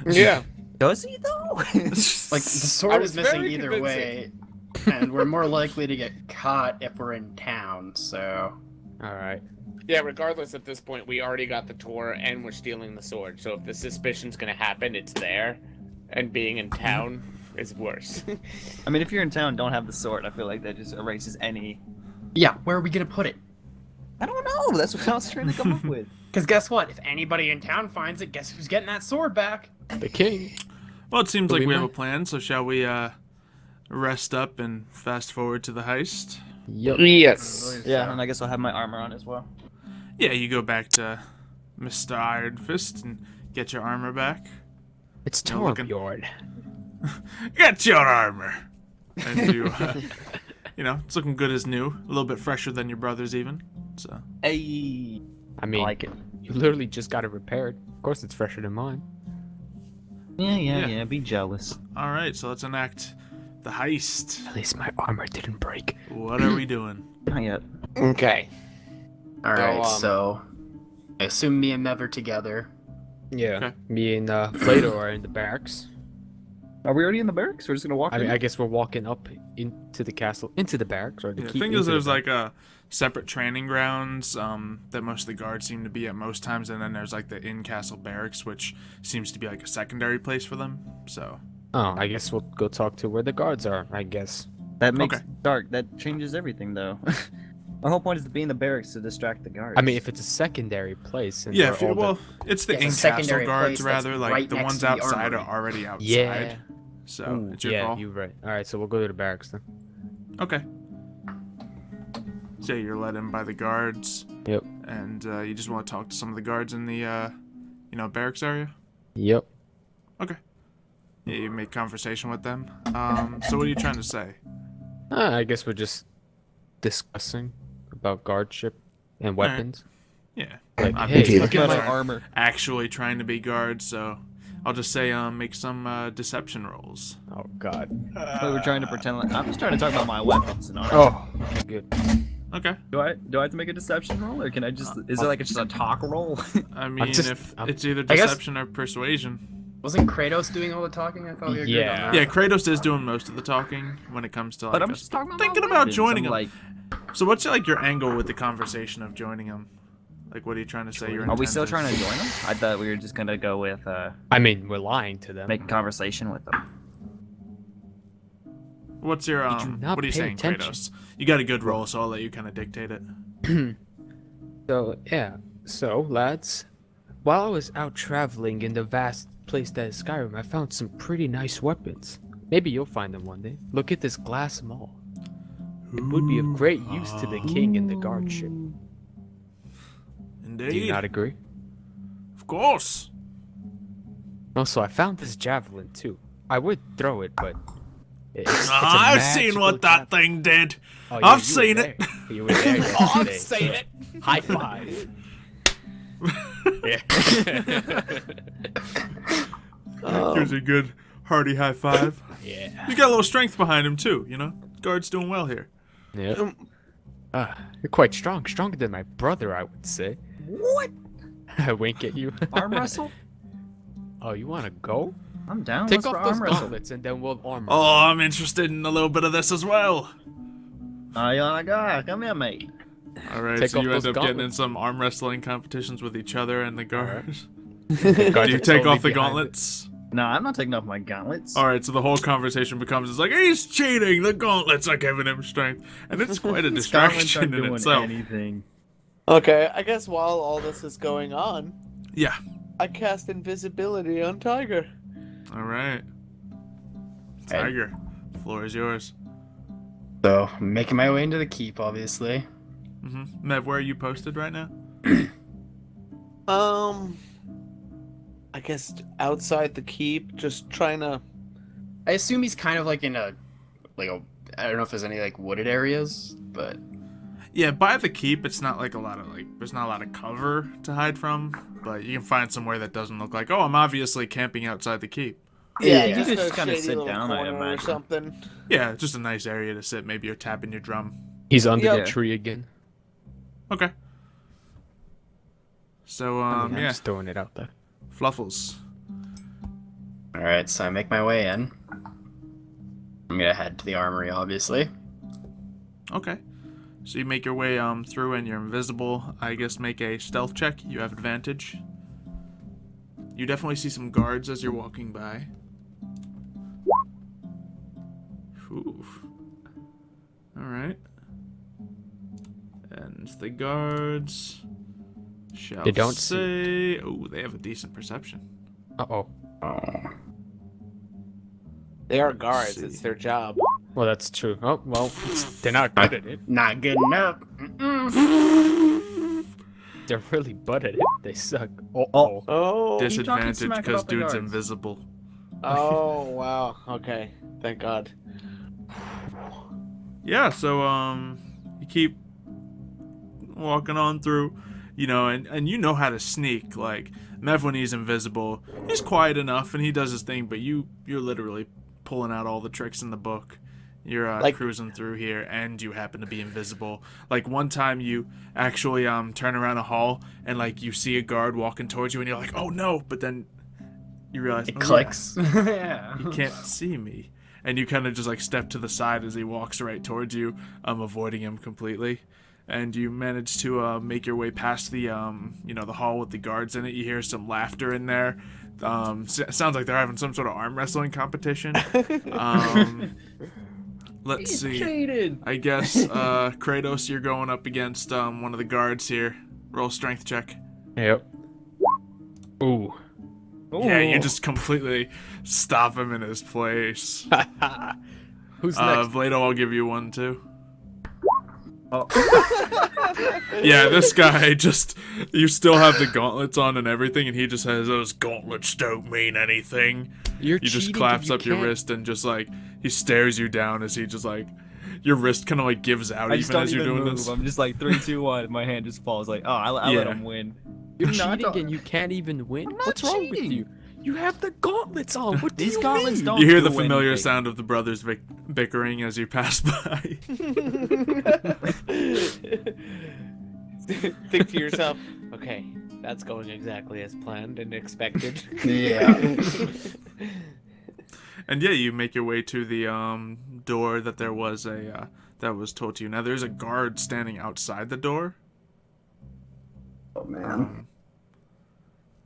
Yeah. Does he though? like the sword I was is missing very either convincing. way, and we're more likely to get caught if we're in town. So All right. Yeah, regardless, at this point, we already got the tour and we're stealing the sword. So if the suspicion's gonna happen, it's there. And being in town is worse. I mean, if you're in town, and don't have the sword. I feel like that just erases any. yeah, where are we gonna put it? I don't know. That's what I was trying to come up with. Because guess what? If anybody in town finds it, guess who's getting that sword back? The king. Well, it seems But like we we have a might- plan, so shall we rest up and fast forward to the heist? Yep. Yes. Yeah, and I guess I'll have my armor on as well. Yeah, you go back to Mr. Iron Fist and get your armor back. It's No looking- Torbjorn. Get your armor. And you, it's looking good as new. A little bit fresher than your brother's even. So. Hey, I mean, like it. you literally just got it repaired. Of course, it's fresher than mine. Yeah. Be jealous. All right, so let's enact the heist. At least my armor didn't break. What are we doing? Not yet. Okay. All right, So, so I assume me and Mev are together. Yeah. Okay. Me and Flato are in the barracks. Are we already in the barracks? We're just gonna walk I in? mean, I guess we're walking up into the castle, into the barracks, or the The keep. thing into is, the there's barracks. like a separate training grounds that most of the guards seem to be at most times, and then there's like the in-castle barracks, which seems to be like a secondary place for them. So. Oh, I guess we'll go talk to where the guards are, I guess. That makes Okay. dark. That changes everything, though. My whole point is to be in the barracks to distract the guards. I mean, if it's a secondary place, and Yeah, they're if you, all the- well, it's the It's a in-castle secondary guards place that's rather. Like right the next ones to the outside are armory. already outside. Yeah. So Ooh, it's your yeah, call. you're right. All right, so we'll go to the barracks then. Okay. So you're led in by the guards. Yep. And you just want to talk to some of the guards in the, barracks area. Yep. Okay. Yeah, you make conversation with them. So what are you trying to say? I guess we're just discussing about guardship and right. weapons. Yeah. Like, Obviously, hey, you look at guys my aren't armor. Actually trying to be guards, so I'll just say make some deception rolls. Oh God. But we're trying to pretend like I'm just trying to talk about my weapons and armor. Oh, okay, good. Okay. Do I have to make a deception roll, or can I just? Is it like it's just a talk roll? I mean, just- if I'm- it's either I guess- deception or persuasion. Wasn't Kratos doing all the talking? I thought we agreed Yeah. on Yeah, that. Kratos is doing most of the talking when it comes to like. But I'm us. just talking about thinking my about weapons. joining I'm him. like, So what's like your angle with the conversation of joining him? Like, what are you trying to say? Your are we intent still is? trying to join them? I thought we were just gonna go with I mean, we're lying to them. make a conversation with them. What's your Did you not What are you pay saying, attention? Kratos? You got a good roll, so I'll let you kind of dictate it. So yeah. So lads, while I was out traveling in the vast place that is Skyrim, I found some pretty nice weapons. Maybe you'll find them one day. Look at this glass maul. It would be of great use to the king and the guardship. Indeed. Do you not agree? Of course. Also, I found this javelin too. I would throw it, but it's a I've seen what that magical thing did. Oh, I've you were seen it. there. You were there yesterday. High five. Yeah. Here's a good hearty high five. Yeah. He's got a little strength behind him too. Guard's doing well here. Yeah. You're quite strong. Stronger than my brother, I would say. What? I wink at you. Arm wrestle? Oh, you want to go? I'm down. Take Let's off for those arm wrestle. gauntlets and then we'll armor. Oh, I'm interested in a little bit of this as well. Aye, aye, aye. Come here, mate. All right, Take so off you end those up getting in gauntlets. some arm wrestling competitions with each other and the guards. The guards Do you are take totally off the behind it. gauntlets? No, I'm not taking off my gauntlets. All right, so the whole conversation becomes it's like he's cheating. The gauntlets are giving him strength, and it's quite a These gauntlets distraction aren't in doing itself. anything. Okay, I guess while all this is going on, Yeah. I cast invisibility on Tiger. All right. Tiger, floor is yours. So, I'm making my way into the keep, obviously. Mev, where are you posted right now? I guess outside the keep, just trying to. I assume he's kind of like in a, I don't know if there's any like wooded areas, but Yeah, by the keep, it's not like there's not a lot of cover to hide from, but you can find somewhere that doesn't look like, oh, I'm obviously camping outside the keep. Yeah, you just just a kinda shady sit little down, I corner or imagine. something. Yeah, just a nice area to sit. Maybe you're tapping your drum. He's under Yeah. the tree again. Okay. So, I'm yeah, just throwing it out there. Fluffles. Alright, so I make my way in. I'm gonna head to the armory, obviously. Okay. So you make your way through and you're invisible. I guess make a stealth check. You have advantage. You definitely see some guards as you're walking by. Ooh. Alright. And the guards shall They don't say... Oh, they have a decent perception. Uh-oh. Oh. They are guards. see. It's their job. Well, that's true. Oh, well, they're not good at it. Not good enough. Mm-mm. They're really butt at it. They suck. Uh-oh. Oh. Disadvantage smack because about the dude's guards. invisible. Oh wow. Okay. Thank God. Yeah, so you keep walking on through, and you know how to sneak. Like Mev, when he's invisible, he's quiet enough and he does his thing, but you're literally pulling out all the tricks in the book. You're cruising through here, and you happen to be invisible. Like one time, you actually turn around a hall, and like you see a guard walking towards you, and you're like, "Oh no!" But then you realize It clicks. Yeah, he can't see me, and you kind of just like step to the side as he walks right towards you, avoiding him completely. And you manage to make your way past the the hall with the guards in it. You hear some laughter in there. Sounds like they're having some sort of arm wrestling competition. Let's see. Cheated. I guess Kratos, you're going up against one of the guards here. Roll strength check. Yep. Ooh. Yeah, you just completely stop him in his place. Who's next? Vlado, I'll give you one too. Oh. Yeah, this guy you still have the gauntlets on and everything, and he just has those gauntlets don't mean anything. You're He just cheating, claps you up your can't- wrist and just like, he stares you down as he just like, your wrist kind of like gives out I just even don't as you're even doing move. this. I'm just like 3, 2, 1. My hand just falls. Like, oh, I let Yeah. him win. You're No, I cheating don't- and you can't even win. I'm not What's wrong with cheating. you? You have the gauntlets on. What do These you gauntlets mean? don't You hear the do familiar anything. sound of the brothers bickering as you pass by. Think to yourself, okay, that's going exactly as planned and expected. Yeah. And yeah, you make your way to the door that there was that was told to you. Now there's a guard standing outside the door. Oh man.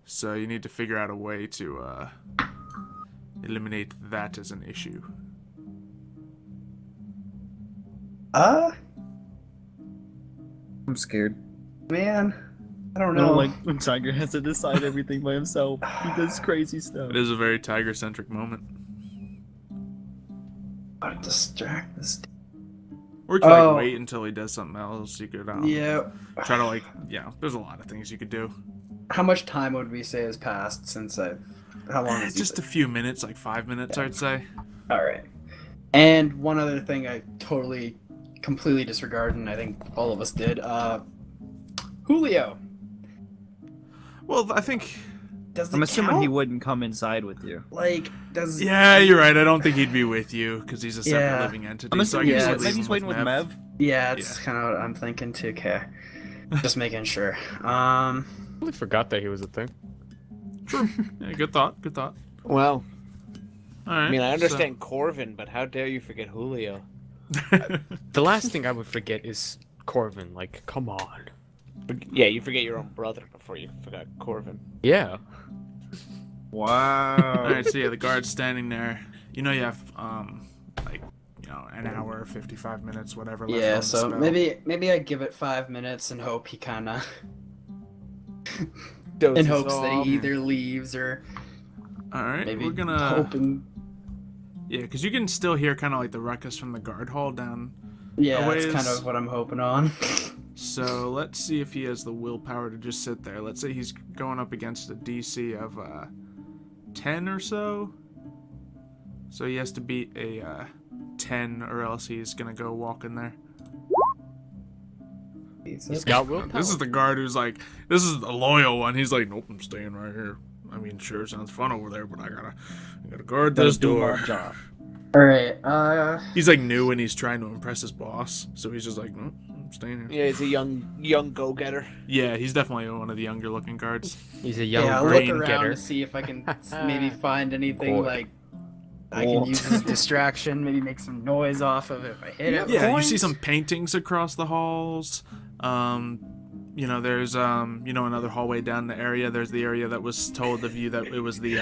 So you need to figure out a way to eliminate that as an issue. I'm scared. Man. I don't I know. don't like when Tiger has to decide everything by himself. He does crazy stuff. It is a very tiger-centric moment. How to distract this. Or you could like Oh. wait until he does something else. You could Yeah. try to like there's a lot of things you could do. How much time would we say has passed since I've? How long? Is Just a few minutes, like 5 minutes, I'd say. All right. And one other thing I totally, completely disregarded, and I think all of us did. Julio. Well, I think. Does it I'm assuming count? he wouldn't come inside with you. Like, does? Yeah, you're right. I don't think he'd be with you because he's a separate Yeah. living entity. I'm so I assuming guess yeah, I'd leave maybe he's him waiting with Mev. Yeah, it's kind of what I'm thinking too. Okay. Just making sure. I totally forgot that he was a thing. True. Yeah, good thought. Good thought. Well, All right. I mean, I understand Corvin, but how dare you forget Julio? The last thing I would forget is Corvin. Like, come on. Yeah, you forget your own brother before you forgot Corvin. Yeah. Wow. All right. So yeah, the guard's standing there. You know you have an hour, 55 minutes, whatever. Left on Yeah. the So spell. maybe I give it 5 minutes and hope he kind of. Doses in hopes that off. he either leaves or All right. maybe We're gonna. hoping. Yeah, because you can still hear kind of like the ruckus from the guard hall down. Yeah, that's Always- kind of what I'm hoping on. So let's see if he has the willpower to just sit there. Let's say he's going up against a DC of 10 or so. So he has to beat a 10 or else he's going to go walk in there. He's got willpower. This is the guard who's like, this is the loyal one. He's like, nope, I'm staying right here. I mean, sure, sounds fun over there, but I gotta guard this door. All right. He's like new and he's trying to impress his boss. So he's just like, nope, I'm staying here. Yeah, he's a young go-getter. Yeah, he's definitely one of the younger looking guards. He's a young Yeah, I'll look brain around getter. to see if I can maybe find anything Court. like I can use as distraction. Maybe make some noise off of it if I hit it. Yeah, you see some paintings across the halls. There's another hallway down the area. There's the area that was told of you that it was the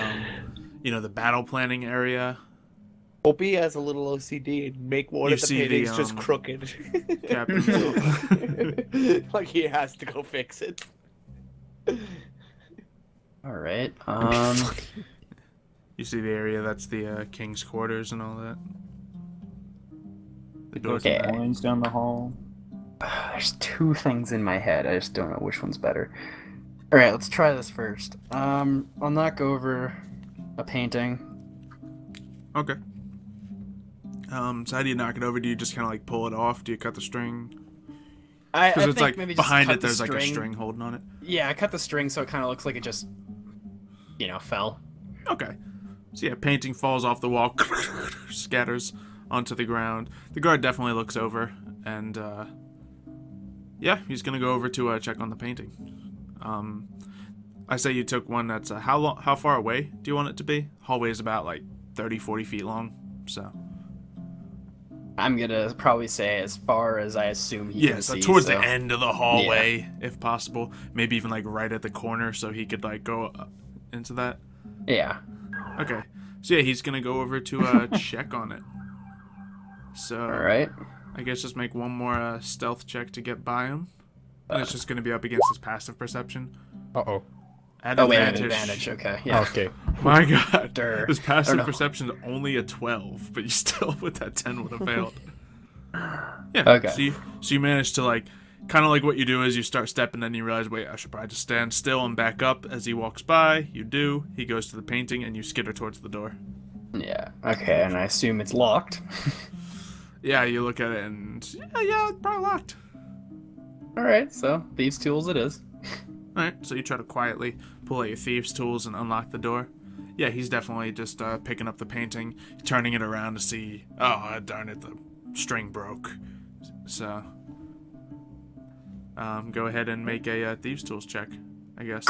the battle planning area. Hope he has a little OCD and make one You of the see the, paintings just crooked. Captain. Like he has to go fix it. All right. You see the area that's the king's quarters and all that. The doors. Okay. Coins down the hall. There's two things in my head. I just don't know which one's better. All right, let's try this first. I'll knock over a painting. Okay. So how do you knock it over? Do you just kind of like pull it off? Do you cut the string? Because it's like maybe just behind cut it, the there's like a string. string holding on it. Yeah, I cut the string so it kind of looks like it just, fell. Okay. So yeah, painting falls off the wall, scatters onto the ground. The guard definitely looks over, and yeah, he's gonna go over to check on the painting. I say you took one that's how far away do you want it to be? Hallway is about like 30-40 feet long, so. I'm gonna probably say as far as I assume he can so see. towards so. the end of the hallway, if possible. Maybe even like right at the corner, so he could like go into that. Yeah. Okay. So yeah, he's gonna go over to check on it. So. All right. I guess just make one more stealth check to get by him. And it's just gonna be up against his passive perception. Uh-oh. At Oh, wait, I have advantage. advantage. Okay. Yeah. Okay. My God. Durr. His Or passive no. perception is only a 12, but you still with that 10 would have failed. Yeah. Okay. So you manage to like, kind of like what you do is you start stepping and you realize, wait, I should probably just stand still and back up as he walks by. You do. He goes to the painting and you skitter towards the door. Yeah. Okay, and I assume it's locked. Yeah, you look at it and yeah, it's probably locked. All right. So thieves' tools it is. Alright, so you try to quietly pull out your thieves' tools and unlock the door. Yeah, he's definitely just picking up the painting, turning it around to see, oh, darn it, the string broke. So, go ahead and make a thieves' tools check, I guess.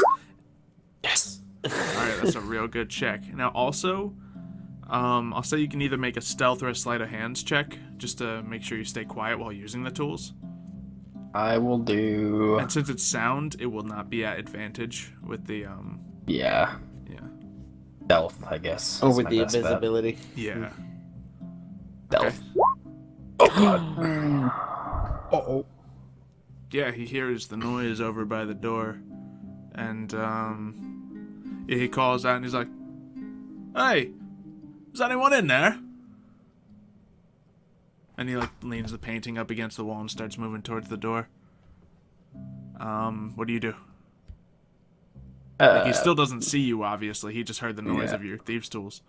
Yes. Alright, that's a real good check. Now, also, I'll say you can either make a stealth or a sleight of hands check, just to make sure you stay quiet while using the tools. I will do. And since it's sound, it will not be at advantage with the, Yeah. yeah. Stealth, I guess. Oh, is with my the best bet. invisibility. Yeah. Stealth. Uh-oh. Yeah, he hears the noise over by the door, and yeah, he calls out and he's like, "Hey, is anyone in there?" And he like leans the painting up against the wall and starts moving towards the door. What do you do? Like, he still doesn't see you, obviously. He just heard the noise Yeah. of your thieves' tools.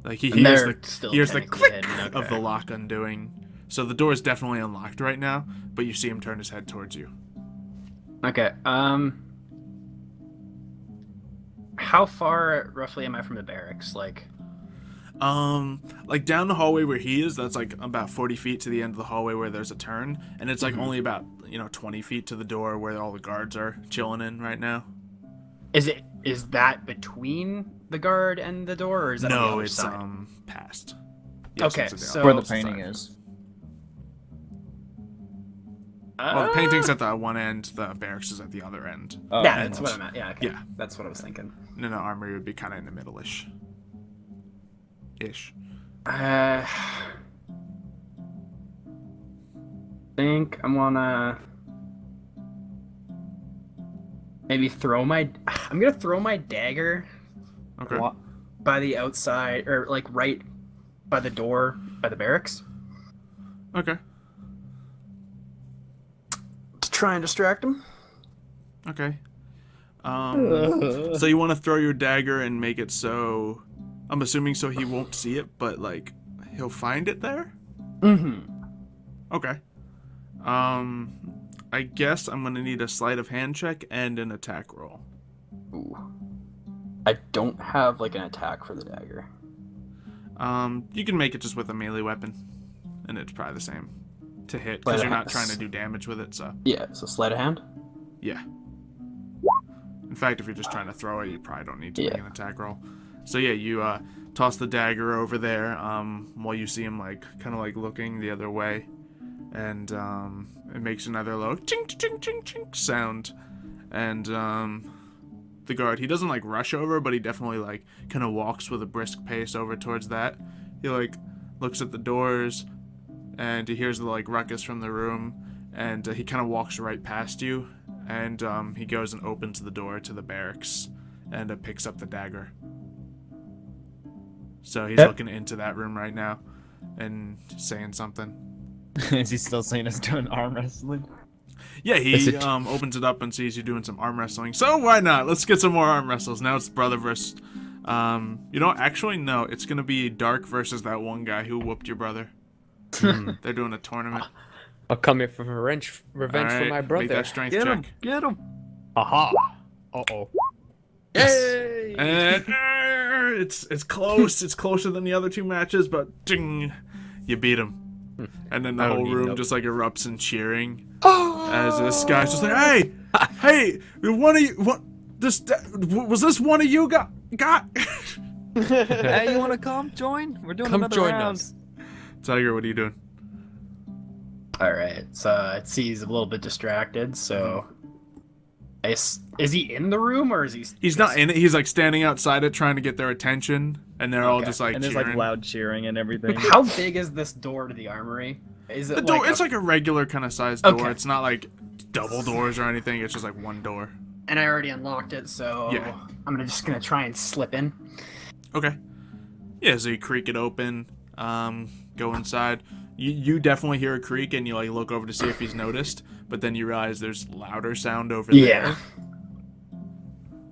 Like he And hears they're the still hears the technically click hidden, of okay. the lock undoing. So the door is definitely unlocked right now, but you see him turn his head towards you. Okay. How far roughly am I from the barracks? Like Like down the hallway where he is, that's like about 40 feet to the end of the hallway where there's a turn, and it's like only about 20 feet to the door where all the guards are chilling in right now. is that between the guard and the door, or is that on the No, other it's side? past. Okay, it's on so- Where the opposite painting side. is. Well, the painting's at the one end, the barracks is at the other end. Oh, Yeah, and- that's what I'm at. Yeah, okay. Yeah. That's what I was thinking. And then the armory would be kind of in the middle-ish. Think I'm gonna maybe throw my. I'm gonna throw my dagger Okay. by the outside, or like right by the door by the barracks, Okay. to try and distract him. Okay. So you want to throw your dagger and make it so, I'm assuming so he won't see it, but like he'll find it there? Mm-hmm. Okay. I guess I'm gonna need a sleight of hand check and an attack roll. Ooh. I don't have like an attack for the dagger. You can make it just with a melee weapon, and it's probably the same to hit because you're not trying to do damage with it. So Yeah, so sleight of hand. yeah. In fact, if you're just trying to throw it, you probably don't need to make an attack roll. So yeah, you toss the dagger over there while you see him like kind of like looking the other way, and it makes another low ching ching ching ching sound, and the guard, he doesn't like rush over, but he definitely like kind of walks with a brisk pace over towards that. He like looks at the doors, and he hears the like ruckus from the room, and he kind of walks right past you, and he goes and opens the door to the barracks and picks up the dagger. So he's looking into that room right now and saying something. Is he still saying us doing arm wrestling? Yeah, he opens it up and sees you doing some arm wrestling. So why not? Let's get some more arm wrestles. Now it's brother versus You know, actually, no. It's gonna be Dark versus that one guy who whooped your brother. They're doing a tournament. I'll come here for revenge for Alright, my brother. Make that strength Get him! check. Get him! Aha! Uh-oh. Yay! And it's close. It's closer than the other two matches, but ding, you beat him. And then the I don't whole need room no- just like erupts in cheering as this guy's just like, hey, one of you, what? Was this one of you got? Hey, you want to come join? We're doing Come another join round. us. Tiger, what are you doing? All right. So I see he's a little bit distracted. So, is he in the room or is he? He's not in it. He's like standing outside it, trying to get their attention, and they're all Okay. just like And there's cheering. like loud cheering and everything. How big is this door to the armory? Is it The door, like it's like a regular kind of size door. Okay. It's not like double doors or anything. It's just like one door. And I already unlocked it, so Yeah. I'm just gonna try and slip in. Okay. Yeah, so you creak it open, go inside. You definitely hear a creak, and you like look over to see if he's noticed, but then you realize there's louder sound over Yeah.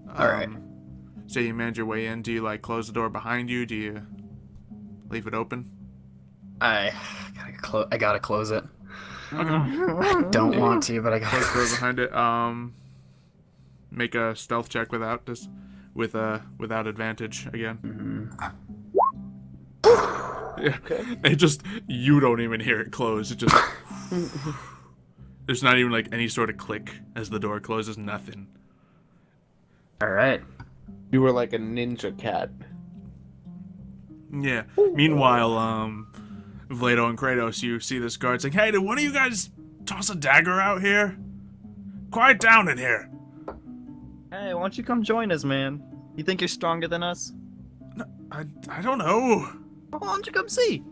there. Alright. So you manage your way in. Do you like close the door behind you? Do you leave it open? I gotta close it. Okay. I don't want to, but I gotta Close the door close it. behind it. Make a stealth check without without advantage again. Yeah. It just, you don't even hear it close. It just there's not even like any sort of click as the door closes. Nothing. All right. You were like a ninja cat. Yeah. Meanwhile, Vlado and Kratos, you see this guard saying, "Hey, did one of you guys toss a dagger out here? Quiet down in here." Hey, why don't you come join us, man? You think you're stronger than us? I don't know. Why don't you come see?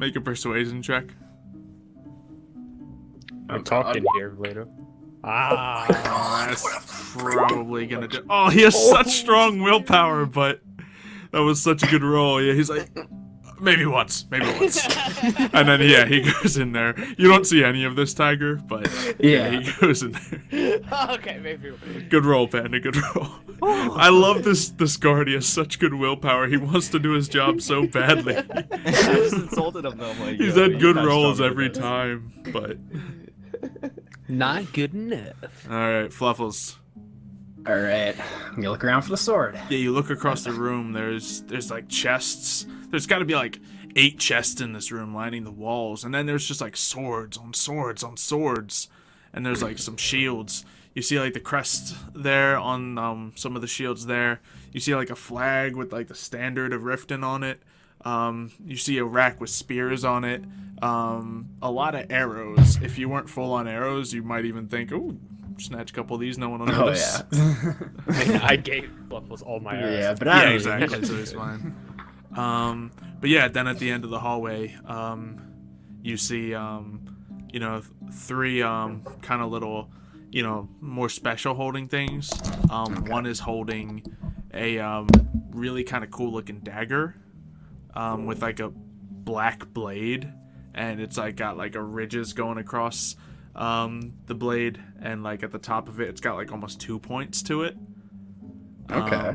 Make a persuasion check. I'm talking here later. Ah. That's probably gonna do. Oh, he has such strong willpower, but that was such a good roll. Yeah, he's like, maybe once. And then, yeah, he goes in there. You don't see any of this, Tiger, but yeah, he goes in there. Okay, maybe. Good roll, Panda, good roll. I love this guard. He has such good willpower. He wants to do his job so badly. I just insulted him though. Like, He's yo, had you're good not rolls stronger every than us. time, but... Not good enough. Alright, Fluffles. All right. I'm gonna look around for the sword. Yeah, you look across the room. There's like chests. There's got to be like 8 chests in this room lining the walls, and then there's just like swords on swords on swords, and there's like some shields. You see like the crest there on some of the shields there. You see like a flag with like the standard of Riften on it. You see a rack with spears on it. A lot of arrows. If you weren't full on arrows, you might even think, "Ooh, snatch a couple of these. No one will Oh notice." yeah. I gave Fluffles all my arrows. Yeah, but I Yeah, don't exactly. So it's fine. But yeah, then at the end of the hallway, you see, 3 kind of little, more special holding things. One is holding a really kind of cool looking dagger, with like a black blade, and it's like got like a ridges going across the blade, and like at the top of it, it's got like almost 2 points to it. Okay.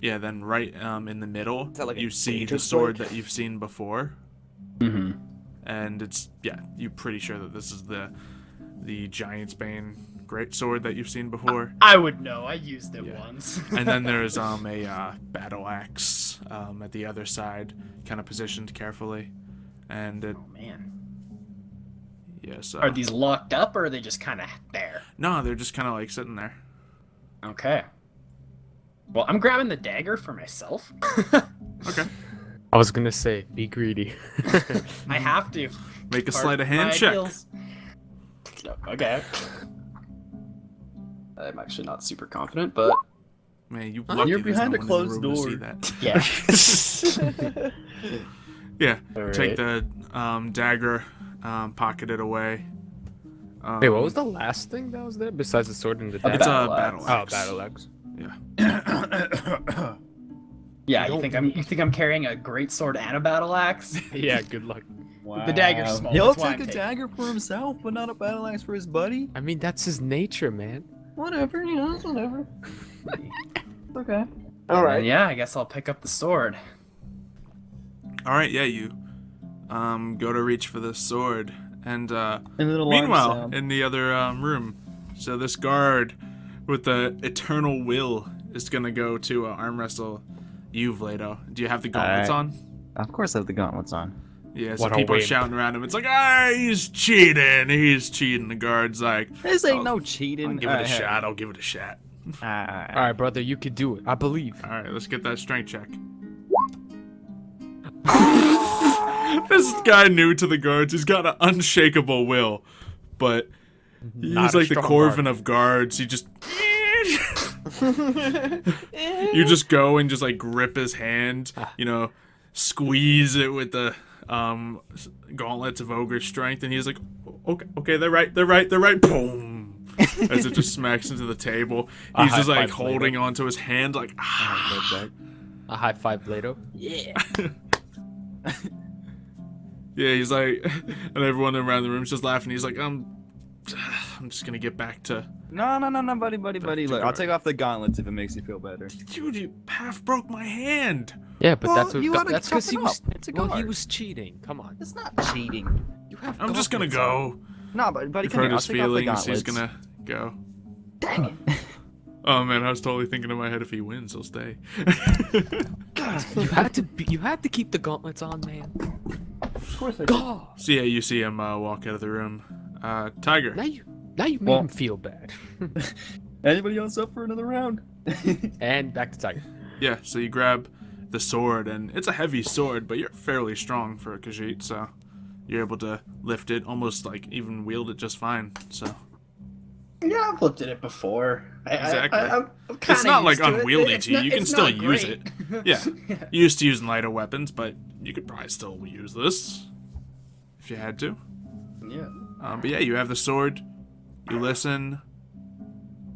Yeah, then right in the middle, that like a you see the dangerous sword blade? that you've seen before, Mm-hmm. and it's, yeah, you're pretty sure that this is the Giant's Bane great sword that you've seen before. I would know. I used it Yeah. once. And then there's a battle axe at the other side, kind of positioned carefully, and it, Oh man. yeah, so Are these locked up or are they just kind of there? no, they're just kind of like sitting there. Okay. Well, I'm grabbing the dagger for myself. Okay, I was gonna say, be greedy. I have to. make a Part sleight of hand my check. ideals. Okay. I'm actually not super confident, but Man, you Huh? lucky You're there's behind no a one in the closed room to door. see that. yeah. Yeah, All take right. the dagger, pocket it away. Wait, what was the last thing that was there besides the sword and the A dagger? It's a battle battle Oh, axe. battle axe. Yeah, you think I'm carrying a great sword and a battle axe? Yeah, good luck. Wow. The dagger's small. He'll that's why take I'm a taking- dagger for himself, but not a battle axe for his buddy. I mean, that's his nature, man. Whatever, it's whatever. Okay. All right. And yeah, I guess I'll pick up the sword. All right, yeah, you go to reach for the sword, and And an alarm meanwhile, sound. in the other room, so this guard with the eternal will is gonna go to arm wrestle you, Vlado. Do you have the gauntlets Alright. on? Of course I have the gauntlets on. Yeah, so What a people are wimp. shouting around him. It's like, ah, he's cheating. He's cheating. The guard's like, This ain't I'll- no cheating. I'll give it a shot. I'll give it a shot. Alright. All right, brother, you can do it. I believe. All right, let's get that strength check. This guy new to the guards. He's got an unshakable will, but he's Not a like the strong Corvin guard. of guards. He just you just go and just like grip his hand, you know, squeeze it with the gauntlets of ogre strength, and he's like, okay, they're right, boom, as it just smacks into the table. A He's just high like five holding later. onto his hand, like, A high five, Blado. yeah, he's like, and everyone around the room's just laughing. He's like, I'm just gonna get back to No, buddy. Look, I'll guard. take off the gauntlets if it makes you feel better. dude. You half broke my hand. Yeah, but Well, that's what. you gotta That's because tough he it was. up. It's a Well, he guard. was cheating. Come on. It's not cheating. You have. I'm just gonna gauntlets on. go. No, buddy, You've come hurt here. I'll his take off the feelings. gauntlets. He's gonna go. Dang it. Oh man, I was totally thinking in my head if he wins, he'll stay. You had to. You had to keep the gauntlets on, man. Of course I did. God. So yeah, you see him walk out of the room. Tiger. Now you made Well- him feel bad. Anybody else up for another round? And back to Tiger. Yeah, so you grab the sword, and it's a heavy sword, but you're fairly strong for a Khajiit, so you're able to lift it, almost like even wield it just fine. So Yeah, I've looked at it before. Exactly. I'm it's kinda not like used to it. unwieldy It's to you. not- You can it's still not use great. it. Yeah. You used to using lighter weapons, but you could probably still use this if you had to. Yeah. But yeah, you have the sword. You listen.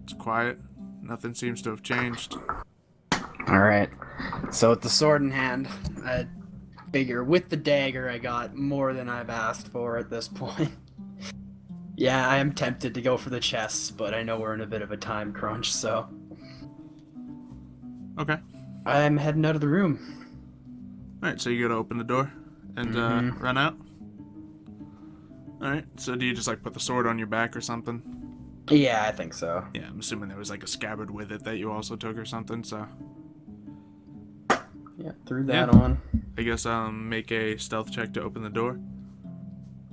It's quiet. Nothing seems to have changed. All right. So with the sword in hand, I figure with the dagger, I got more than I've asked for at this point. Yeah, I am tempted to go for the chest, but I know we're in a bit of a time crunch, so Okay. I'm heading out of the room. Alright, so you gotta open the door and run out. Alright, so do you just like put the sword on your back or something? Yeah, I think so. Yeah, I'm assuming there was like a scabbard with it that you also took or something, so Yeah, threw that Yeah. on. I guess make a stealth check to open the door.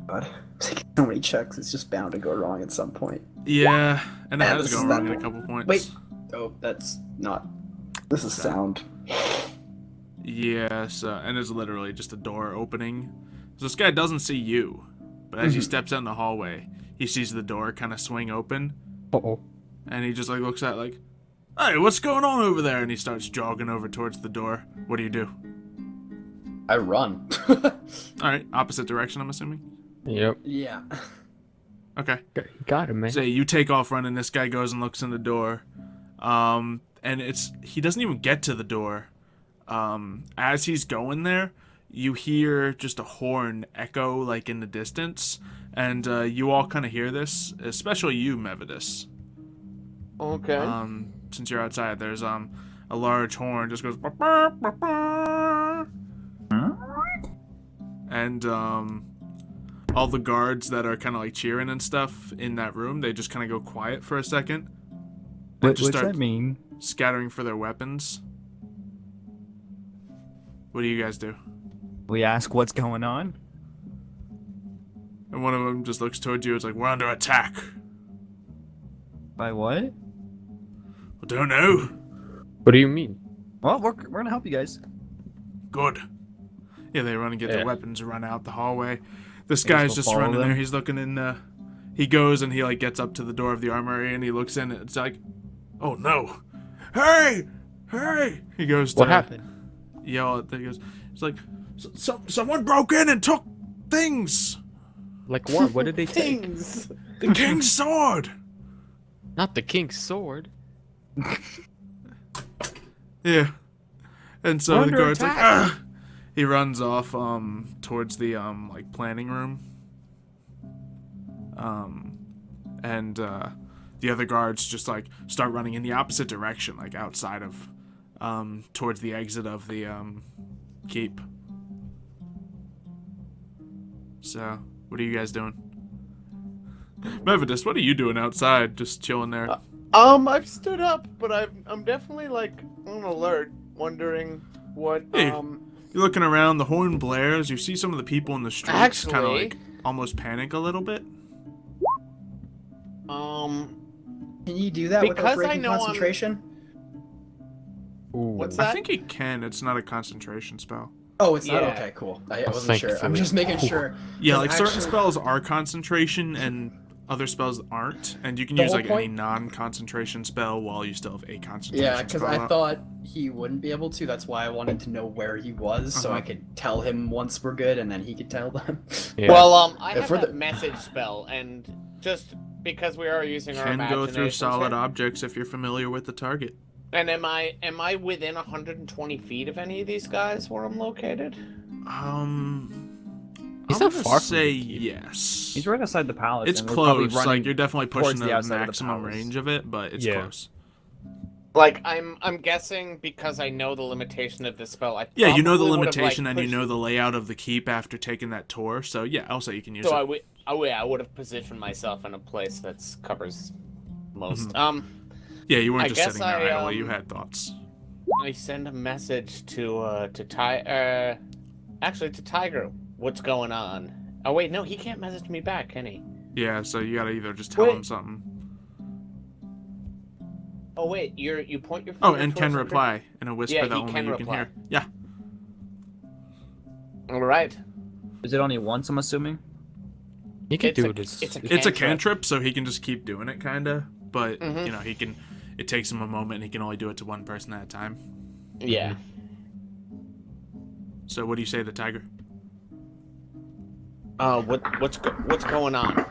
God, taking so many checks, it's just bound to go wrong at some point. Yeah, and it Yeah, has this is gone wrong not- in a couple points. Wait. Oh, that's not. This is sound. Yeah, so, and it's literally just a door opening. So this guy doesn't see you, but as he steps out in the hallway, he sees the door kind of swing open, Uh-oh. and he just like looks at it like, hey, what's going on over there? And he starts jogging over towards the door. What do you do? I run. Alright, opposite direction, I'm assuming? Yep. Yeah. Okay. Got him, man. So you take off running, this guy goes and looks in the door. And he doesn't even get to the door. As he's going there, you hear just a horn echo like in the distance. And you all kind of hear this, especially you, Mevidus. Okay. Since you're outside, there's a large horn just goes "Bah, bah, bah, bah." And all the guards that are kind of like cheering and stuff in that room, they just kind of go quiet for a second. And What's that mean? Scattering for their weapons. What do you guys do? We ask what's going on. And one of them just looks towards you. It's like, we're under attack. By what? I don't know. What do you mean? Well, we're gonna help you guys. Good. Yeah, they run and get Yeah. their weapons, run out the hallway. This I guess guy's we'll just follow running them. there. He's looking in. He goes and he like gets up to the door of the armory and he looks in. And it's like, oh no! Hey! Hey! He goes to What happened? yell at. He goes. It's like, someone broke in and took things. Like what? What did they take? Things. The king's sword. Not the king's sword. Yeah. And so We're the under guard's like, attack. ah! He runs off towards the like planning room. And the other guards just like start running in the opposite direction, like outside of towards the exit of the keep. So, what are you guys doing? Methodist, what are you doing outside, just chilling there? I've stood up, but I'm definitely like on alert, wondering what. Hey, you're looking around. The horn blares. You see some of the people in the streets kind of like almost panic a little bit. Can you do that without breaking concentration? What's that? I think it can. It's not a concentration spell. Oh, it's not? Okay, cool. I wasn't sure. I'm just making sure. Yeah, like certain spells are concentration and other spells aren't. And you can use like any non-concentration spell while you still have a concentration spell. Yeah, because I thought he wouldn't be able to. That's why I wanted to know where he was so I could tell him once we're good and then he could tell them. Yeah. Well, I have a message spell, and just because we are using our imagination... Can go through solid objects if you're familiar with the target. And am I within 120 feet of any of these guys where I'm located? He's not far. Say yes. He's right outside the palace. It's close. Like you're definitely pushing the maximum range of it, but it's close. Like I'm guessing because I know the limitation of this spell. Yeah, you know the limitation and you know the layout of the keep after taking that tour. So yeah, I'll say you can use it. So I would have positioned myself in a place that covers most. Yeah, you weren't just sitting there idly. You had thoughts. I send a message to Tiger. What's going on? Oh wait, no, he can't message me back, can he? Yeah, so you gotta either just tell him something. Oh wait, you point your. Oh, and can reply in a whisper that only you can hear. Yeah. All right. Is it only once? I'm assuming. You can do it. It's a cantrip, so he can just keep doing it, kinda. But you know, he can. It takes him a moment, and he can only do it to one person at a time. Yeah. So, what do you say to Tiger? What's going on?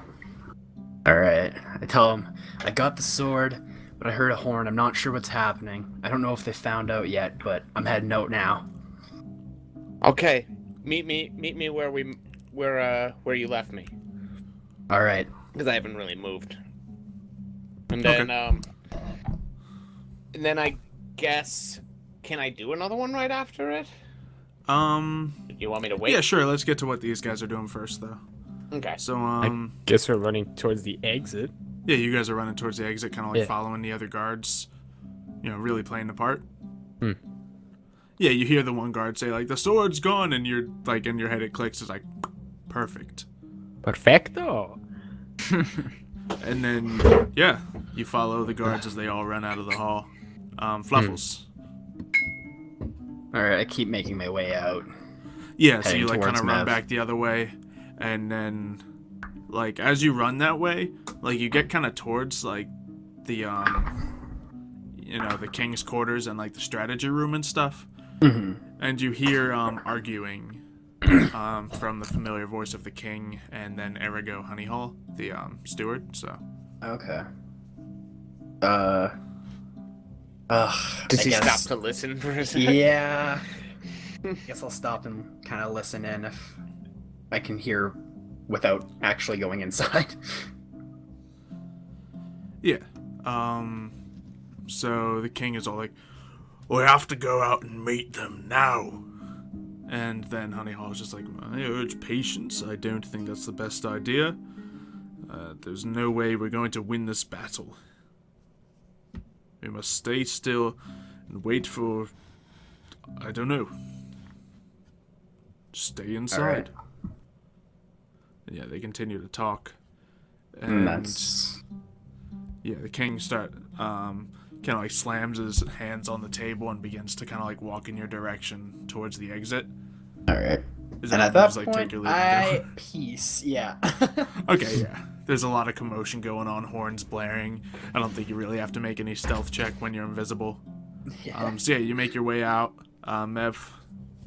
All right. I tell him I got the sword, but I heard a horn. I'm not sure what's happening. I don't know if they found out yet, but I'm heading out now. Okay. Meet me where you left me. All right. Because I haven't really moved. And then and then I guess, can I do another one right after it? Do you want me to wait? Yeah, sure. Let's get to what these guys are doing first, though. Okay. So I guess we're running towards the exit. Yeah, you guys are running towards the exit, kind of like following the other guards. You know, really playing the part. Yeah, you hear the one guard say like, "The sword's gone," and you're like, in your head it clicks. It's like, perfect. Perfecto. And then, yeah, you follow the guards as they all run out of the hall. Fluffles. Alright, I keep making my way out. Yeah, so you like kind of run back the other way, and then, like, as you run that way, like, you get kind of towards, like, the, you know, the king's quarters and, like, the strategy room and stuff. And you hear, arguing, from the familiar voice of the king, and then Erigo Honeyhall, the, steward, so. Okay. Does he stop to listen for a second? Yeah. Guess I'll stop and kind of listen in if I can hear without actually going inside. Yeah. So the king is all like, "We have to go out and meet them now." And then Honeyhall is just like, "I urge patience. I don't think that's the best idea. There's no way we're going to win this battle. We must stay still and wait for, I don't know. Stay inside." Right. And yeah, they continue to talk. And yeah, the king kind of like slams his hands on the table and begins to kind of like walk in your direction towards the exit. Alright. And at that like, point, take your leave and go? peace, yeah. Okay, yeah. There's a lot of commotion going on, horns blaring. I don't think you really have to make any stealth check when you're invisible. Yeah. So yeah, you make your way out. Mev,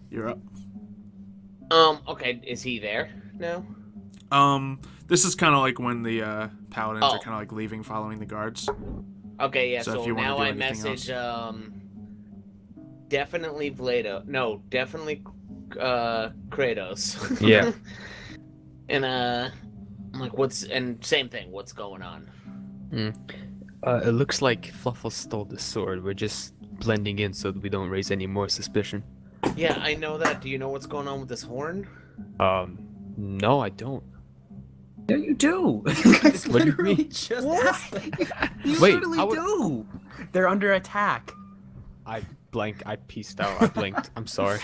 you're up. Okay, is he there now? This is kind of like when the paladins are kind of like leaving, following the guards. Okay, yeah. So So now I message definitely Vlado. No, definitely Kratos. Yeah. And I'm like, same thing. What's going on? It looks like Fluffle stole the sword. We're just blending in so that we don't raise any more suspicion. Yeah, I know that. Do you know what's going on with this horn? No, I don't. Yeah, you do. You guys What do you literally mean? just asked that. You Wait, literally how would- do. They're under attack. I blanked. I pieced out. I blinked. I'm sorry.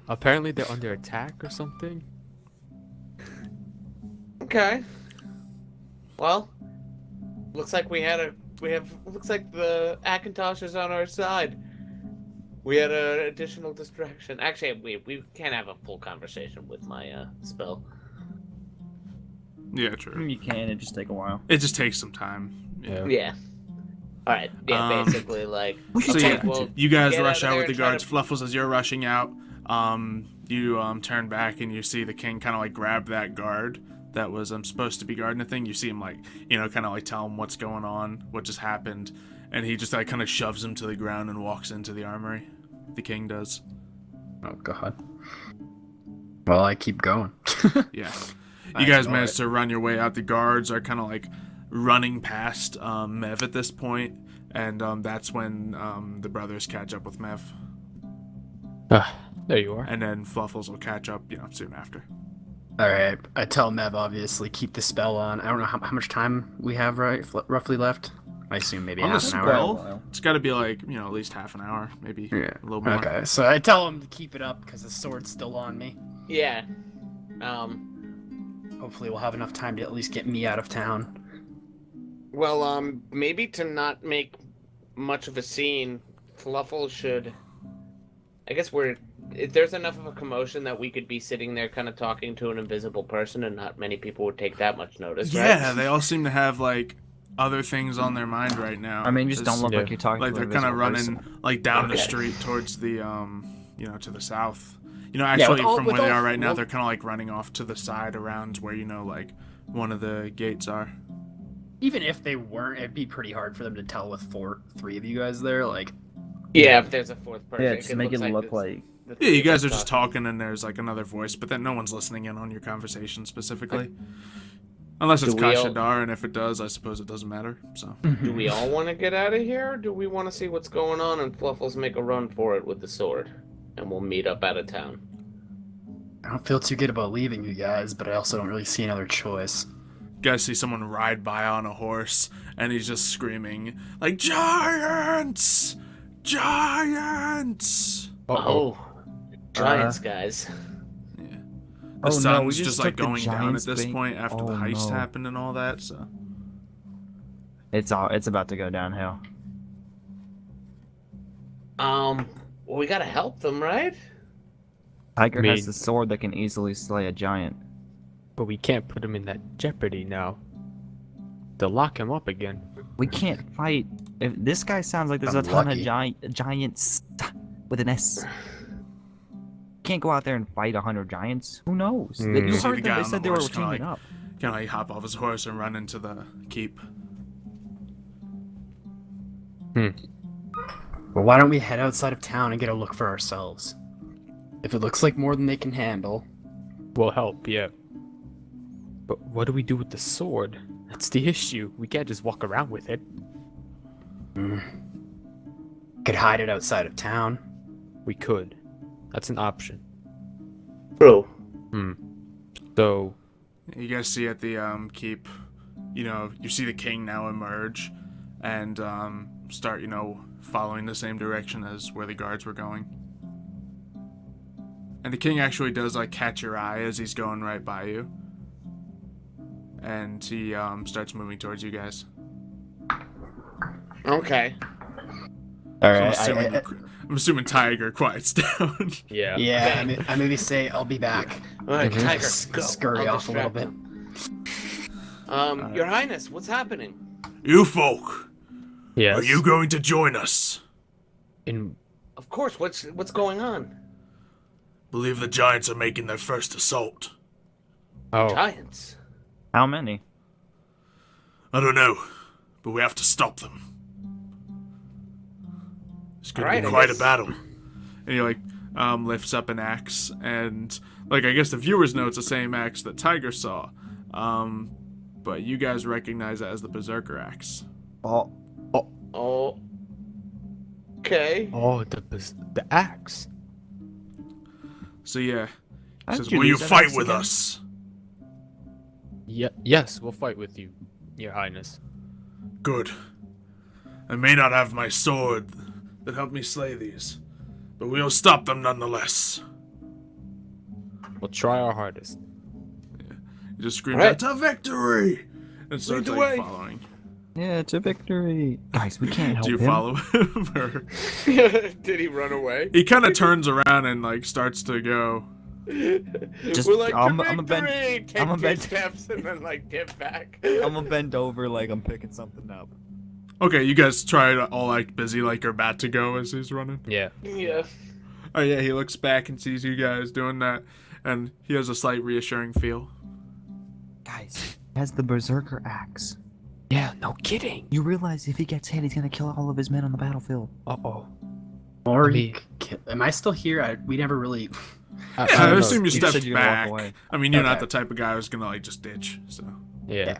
Apparently they're under attack or something. Okay. Well, looks like looks like the Akintosh is on our side. We had an additional distraction. Actually, we can't have a full conversation with my spell. Yeah, true. You can. It just take a while. It just takes some time. Yeah. Yeah. All right. Yeah, basically like. So okay, yeah, well, you guys get rush out of out there with the and try guards. to- Fluffles, as you're rushing out, you turn back and you see the king kind of like grab that guard that was supposed to be guarding the thing. You see him like, you know, kind of like tell him what's going on, what just happened, and he just like kind of shoves him to the ground and walks into the armory. The king does. Oh god. Well, I keep going. Yeah. I You guys know managed it. to run your way out. The guards are kind of like running past Mev at this point, and that's when the brothers catch up with Mev. There you are. And then Fluffles will catch up, you know, soon after. All right. I tell Mev obviously keep the spell on. I don't know how much time we have roughly left. I assume maybe On the half an hour. spell, it's got to be like, you know, at least half an hour, maybe Yeah. a little more. Okay. So I tell him to keep it up because the sword's still on me. Yeah. Hopefully we'll have enough time to at least get me out of town. Well, maybe to not make much of a scene, Fluffle should. I guess if there's enough of a commotion that we could be sitting there kind of talking to an invisible person and not many people would take that much notice, right? Yeah, they all seem to have like other things on their mind right now. I mean, just don't look Yeah. like you're talking like to they're an kind of invisible running person. like down the Okay. street towards the you know, to the south. You know, actually from where they are right now, they're kind of like running off to the side around where, you know, like one of the gates are. Even if they weren't, it'd be pretty hard for them to tell with three of you guys there. Like, Yeah, if there's a fourth person. Yeah, just make it look this- like. the Yeah, three you of guys us are just talking and there's like another voice, but then no one's listening in on your conversation specifically. Unless it's Do we all- Kaishadar, and if it does, I suppose it doesn't matter. So Do we all want to get out of here, or do we want to see what's going on and Fluffles make a run for it with the sword? And we'll meet up out of town. I don't feel too good about leaving you guys, but I also don't really see another choice. you guys see someone ride by on a horse, and he's just screaming like, "Giants! Giants!" Oh, giants, guys. Yeah. The Oh, no, sun's we just just like took the going down at Giants this bait. point after the Oh, heist no. happened and all that. So It's about to go downhill. Well, we gotta help them, right? Tiger Me- has the sword that can easily slay a giant. But we can't put him in that jeopardy now. They'll lock him up again. We can't fight. If this guy sounds like there's a I'm ton lucky. of giants with an S. Can't go out there and fight 100 giants. Who knows? Hmm. You See the heard guy them. They on said the they were horse kinda teaming like- up. kind of like hop off his horse and run into the keep. Well, why don't we head outside of town and get a look for ourselves? If it looks like more than they can handle, Will help, yeah. But what do we do with the sword? That's the issue. We can't just walk around with it. could hide it outside of town. We could. That's an option. True. So, You guys see at the keep, you know, you see the king now emerge and start, you know, following the same direction as where the guards were going. And the king actually does like catch your eye as he's going right by you. And he starts moving towards you guys. Okay. All So right. I'm assuming Tiger quiets down. yeah. Yeah, I maybe say I'll be back. All right, Mhm. Tiger, Just go. scurry I'll off a little distract bit. them. Your Highness, what's happening? You folk, Yes. are you going to join us? In Of course. What's going on? Believe the giants are making their first assault. oh, Giants. How many? I don't know, but we have to stop them. It's gonna Alright, be I quite a guess- battle. And he like lifts up an axe, and like I guess the viewers know it's the same axe that Tiger saw, but you guys recognize it as the Berserker axe. Oh, Oh. Okay. Oh, the axe. So yeah, he How'd says, you "Will you lose that fight axe with again?" us?" Yes, we'll fight with you, Your Highness. Good. I may not have my sword that helped me slay these, but we'll stop them nonetheless. We'll try our hardest. He just screams, Alright. "It's a victory!" And starts the like way. following. Yeah, it's a victory. Guys, we can't help Do you him. follow him? Or... Did he run away? He kind of turns around and like starts to go. Just, We're like, I'm "To a bend. victory!" Take I'm a two bend. steps and then like dip back. I'm gonna bend over like I'm picking something up. Okay, you guys try to all act busy like you're about to go as he's running. Yeah. Yeah. Oh yeah, he looks back and sees you guys doing that, and he has a slight reassuring feel. Guys, he has the berserker axe. Yeah, no kidding. You realize if he gets hit, he's gonna kill all of his men on the battlefield. Uh-oh. Or I mean- am I still here? We never really. Yeah, don't I know. assume you You said stepped you were gonna walk back. away. I mean, you're not Okay. the type of guy who's gonna like just ditch. So Yeah.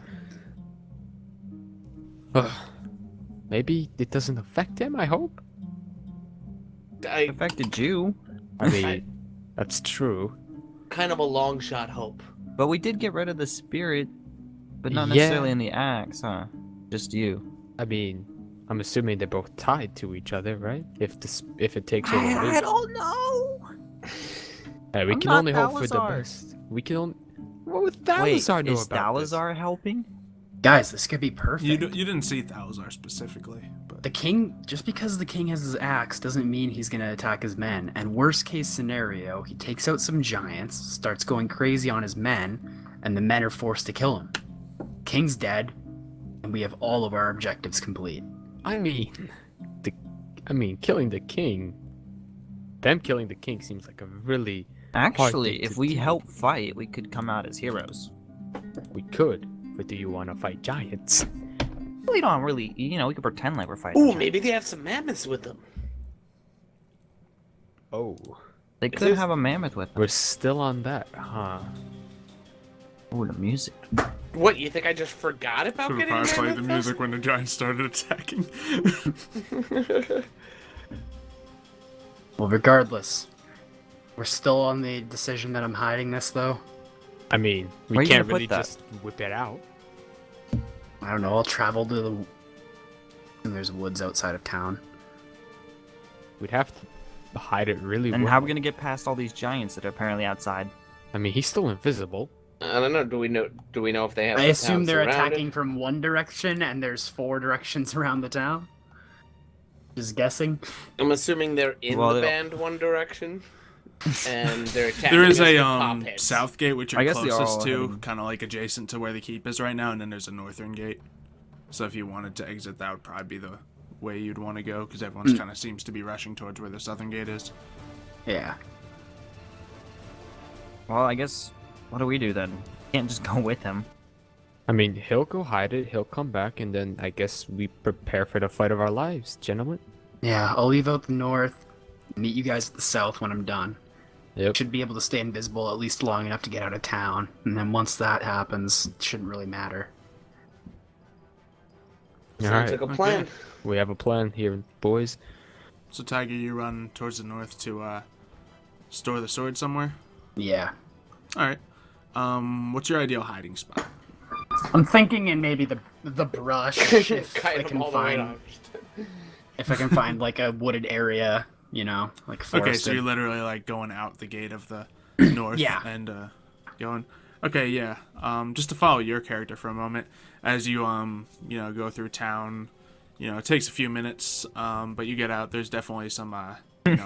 Maybe it doesn't affect him, I hope? It affected you, I mean, that's true. Kind of a long shot hope. but we did get rid of the spirit, but not Yeah. necessarily in the axe, huh? Just you. I mean, I'm assuming they're both tied to each other, right? If it takes over. I don't know. Hey, we I'm can not only hope for the Salazar. best. We can only. What would Wait, Salazar know is about this? Salazar helping? Guys, this could be perfect. you didn't see Thalazar specifically, but The king, just because the king has his axe doesn't mean he's gonna attack his men. And worst case scenario, he takes out some giants, starts going crazy on his men, and the men are forced to kill him. King's dead, and we have all of our objectives complete. I mean, killing the king. Them killing the king seems like a really. Actually, thing if to we do. help fight, we could come out as heroes. We could, but do you want to fight giants? We don't really, we could pretend like we're fighting. Ooh, giants. maybe they have some mammoths with them. Oh, They Is could this- have a mammoth with them. we're still on that, huh? Ooh, the music. What, you think I just forgot about should have getting probably played the mammoth music when the giants started attacking. Well, regardless, we're still on the decision that I'm hiding this, though. I mean, we Where you can't gonna put really that? just whip it out. I don't know, I'll travel to the... And there's woods outside of town. We'd have to hide it really And well. how are we gonna get past all these giants that are apparently outside? I mean, he's still invisible. I don't know. Do we know if they have? I the assume town they're surrounded? attacking from one direction, and there's 4 directions around the town. Just guessing. I'm assuming they're in Well, the they band one direction, and they're attacking. There is us a with pop hits. south gate which I you're guess they are closest all to, heading- kind of like adjacent to where the keep is right now, and then there's a northern gate. So if you wanted to exit, that would probably be the way you'd want to go, because everyone's kind of seems to be rushing towards where the southern gate is. Yeah. Well, I guess, what do we do then? Can't just go with him. I mean, he'll go hide it, he'll come back, and then I guess we prepare for the fight of our lives, gentlemen. Yeah, I'll leave out the north, meet you guys at the south when I'm done. Yep. Should be able to stay invisible at least long enough to get out of town, and then once that happens, it shouldn't really matter. Sounds Alright, like a plan. Okay. we have a plan here, boys. So Tiger, you run towards the north to store the sword somewhere. Yeah. All right. What's your ideal hiding spot? I'm thinking in maybe the brush, if Kind I of can all the way find, down. if I can find like a wooded area, like forested. Okay, so you're literally like going out the gate of the north Yeah. and going. Okay, yeah. Just to follow your character for a moment, as you go through town, it takes a few minutes, but you get out. There's definitely some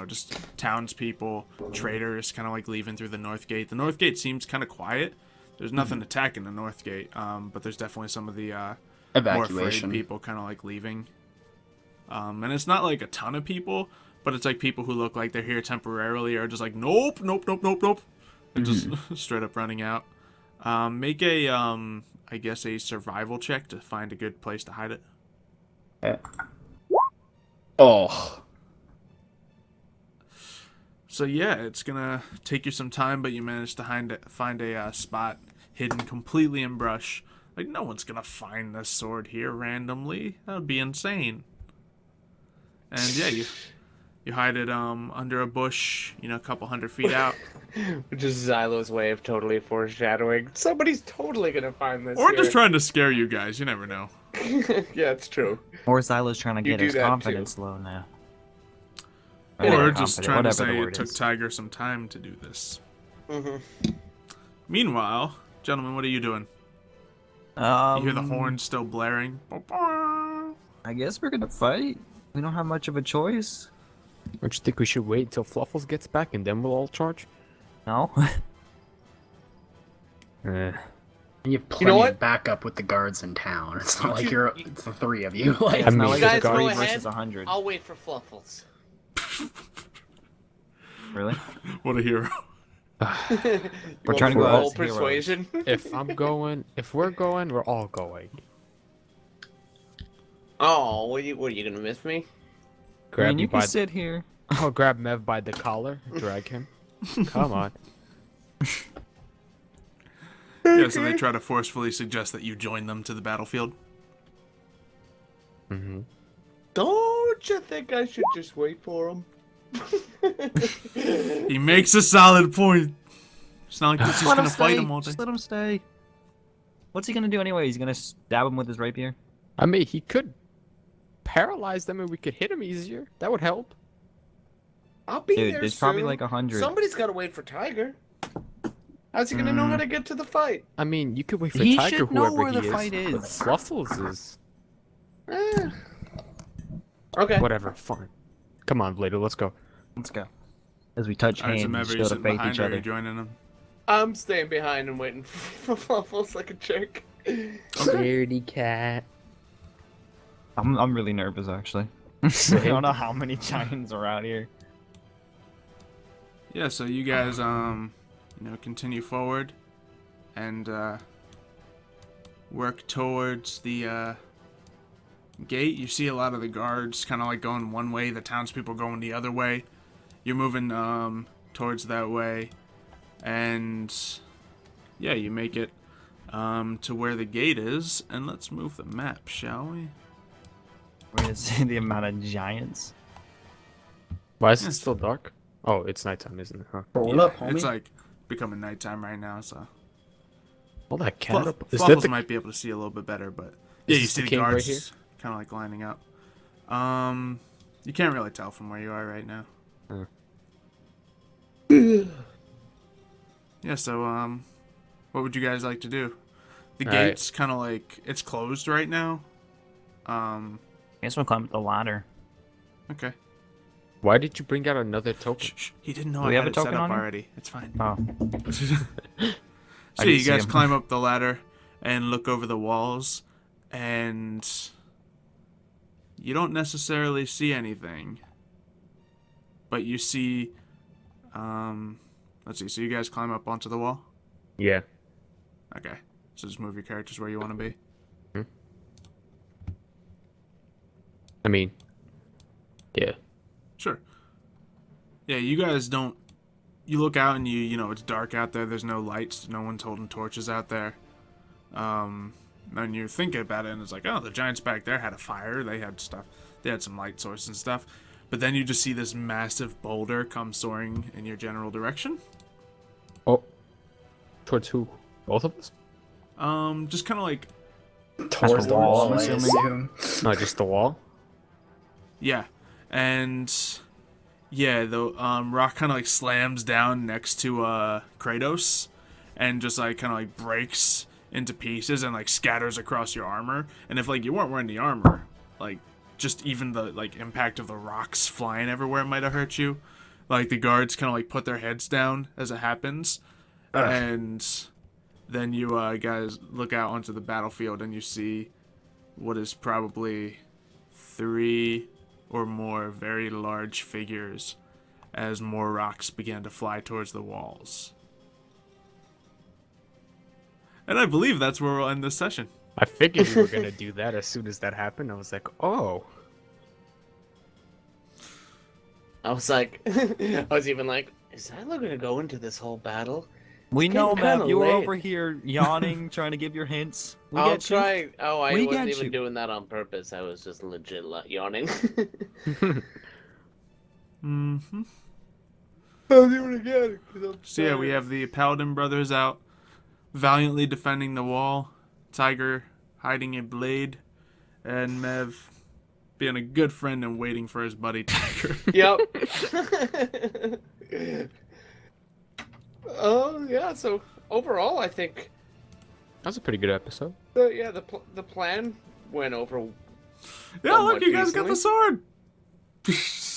just townspeople, traders, kind of like leaving through the north gate. The north gate seems kind of quiet. There's nothing attacking the north gate, but there's definitely some of the more afraid Evacuation. people kind of like leaving. And it's not like a ton of people, but it's like people who look like they're here temporarily are just like, nope, and just straight up running out. Make a, I guess a survival check to find a good place to hide it. Oh. So yeah, it's gonna take you some time, but you managed to find a spot hidden completely in brush. Like, no one's gonna find this sword here randomly. That would be insane. And yeah, you hide it under a bush, a couple 100 feet out. Which is Xylo's way of totally foreshadowing. Somebody's totally gonna find this. Or just trying to scare you guys. You never know. Yeah, it's true. Or Xylo's trying to You get do his that, confidence low now. Or just trying to whatever the say it word took is. Tiger some time to do this. Mm-hmm. Meanwhile, gentlemen, what are you doing? You hear the horns still blaring. I guess we're gonna fight. We don't have much of a choice. Don't you think we should wait until Fluffles gets back and then we'll all charge? No? Eh. And you have plenty know what? of backup with the guards in town. It's not Don't like you- it's the three of you. Like, It's not mean, like you it's guys go 3 ahead. versus 100. I'll wait for Fluffles. Really? What a hero. We're trying to go roll as heroes. persuasion. If we're going, we're all going. Oh, what are you gonna miss me? I Grab mean, you you can by sit here. I'll grab Mev by the collar, drag him. Come on. Yeah, so they try to forcefully suggest that you join them to the battlefield. Mm-hmm. Don't you think I should just wait for him? He makes a solid point. It's not like he's just Let him gonna fight stay. him all day. Just let him stay. What's he gonna do anyway? He's gonna stab him with his rapier? I mean, he could paralyze them and we could hit him easier. That would help. I'll be Dude, there there's soon. probably like 100. Somebody's gotta wait for Tiger. How's he gonna know how to get to the fight? I mean, you could wait for He Tiger, should know whoever where he the is. fight But is. Fluffles is Okay. whatever. Fine. Come on, Vlado, let's go. Let's go. As we touch Alright, so hands, Mev, are show you to sitting faith behind each or are other. you joining them? I'm staying behind and waiting for Fluffles like a jerk. Scaredy cat. I'm really nervous actually. I don't know how many giants are out here. Yeah, so you guys, continue forward and work towards the gate. You see a lot of the guards kind of like going one way, the townspeople going the other way. You're moving towards that way, and yeah, you make it to where the gate is. And let's move the map, shall we? We're gonna see the amount of giants. Why is it Yes. still dark? Oh, it's nighttime, isn't it? Huh? Roll Yeah, up, homie. it's like becoming nighttime right now, so All that cat up. Is Fluffles that the... might be able to see a little bit better, but Is yeah, you this see the the king right guards here? kind of like lining up. You can't really tell from where you are right now. Yeah, so what would you guys like to do? The All right. gate's kind of like it's closed right now. I guess we'll climb up the ladder. Okay. Why did you bring out another token? Shh. He didn't know Do I we have had a it set token up on you? already. It's fine. Oh. So didn't you see guys him. climb up the ladder and look over the walls, and you don't necessarily see anything, but you see. Let's see. So you guys climb up onto the wall. Yeah. Okay. So just move your characters where you want to be. I mean, yeah. Sure. Yeah, you guys don't. You look out and you know it's dark out there. There's no lights. No one's holding torches out there. And you're thinking about it, and it's like, oh, the giants back there had a fire. They had stuff. They had some light source and stuff. But then you just see this massive boulder come soaring in your general direction. Oh. Towards who? Both of us? Just kind of like, Towards the wall, wall, I'm I assuming. assume. No, just the wall? yeah, and yeah, the rock kind of like slams down next to Kratos, and just like kind of like breaks into pieces and like scatters across your armor. And if like you weren't wearing the armor, like just even the like impact of the rocks flying everywhere might have hurt you. Like the guards kind of like put their heads down as it happens, and then you guys look out onto the battlefield and you see what is probably 3 or more very large figures as more rocks began to fly towards the walls. And I believe that's where we'll end this session. I figured you were going to do that as soon as that happened. I was like, oh. I was like, I was even like, is Xylo gonna go into this whole battle We It's know, getting Mav. kinda You were late. over here yawning, trying to give your hints. We I'll get you. try. Oh, I We wasn't get even you. doing that on purpose. I was just legit yawning. Mm-hmm. I'll do it again. So yeah, we have the Paladin brothers out, valiantly defending the wall. Tiger hiding a blade, and Mev being a good friend and waiting for his buddy Tiger. Yep. Oh yeah. So overall, I think That's a pretty good episode. the plan went over. Yeah, look, you guys got the sword.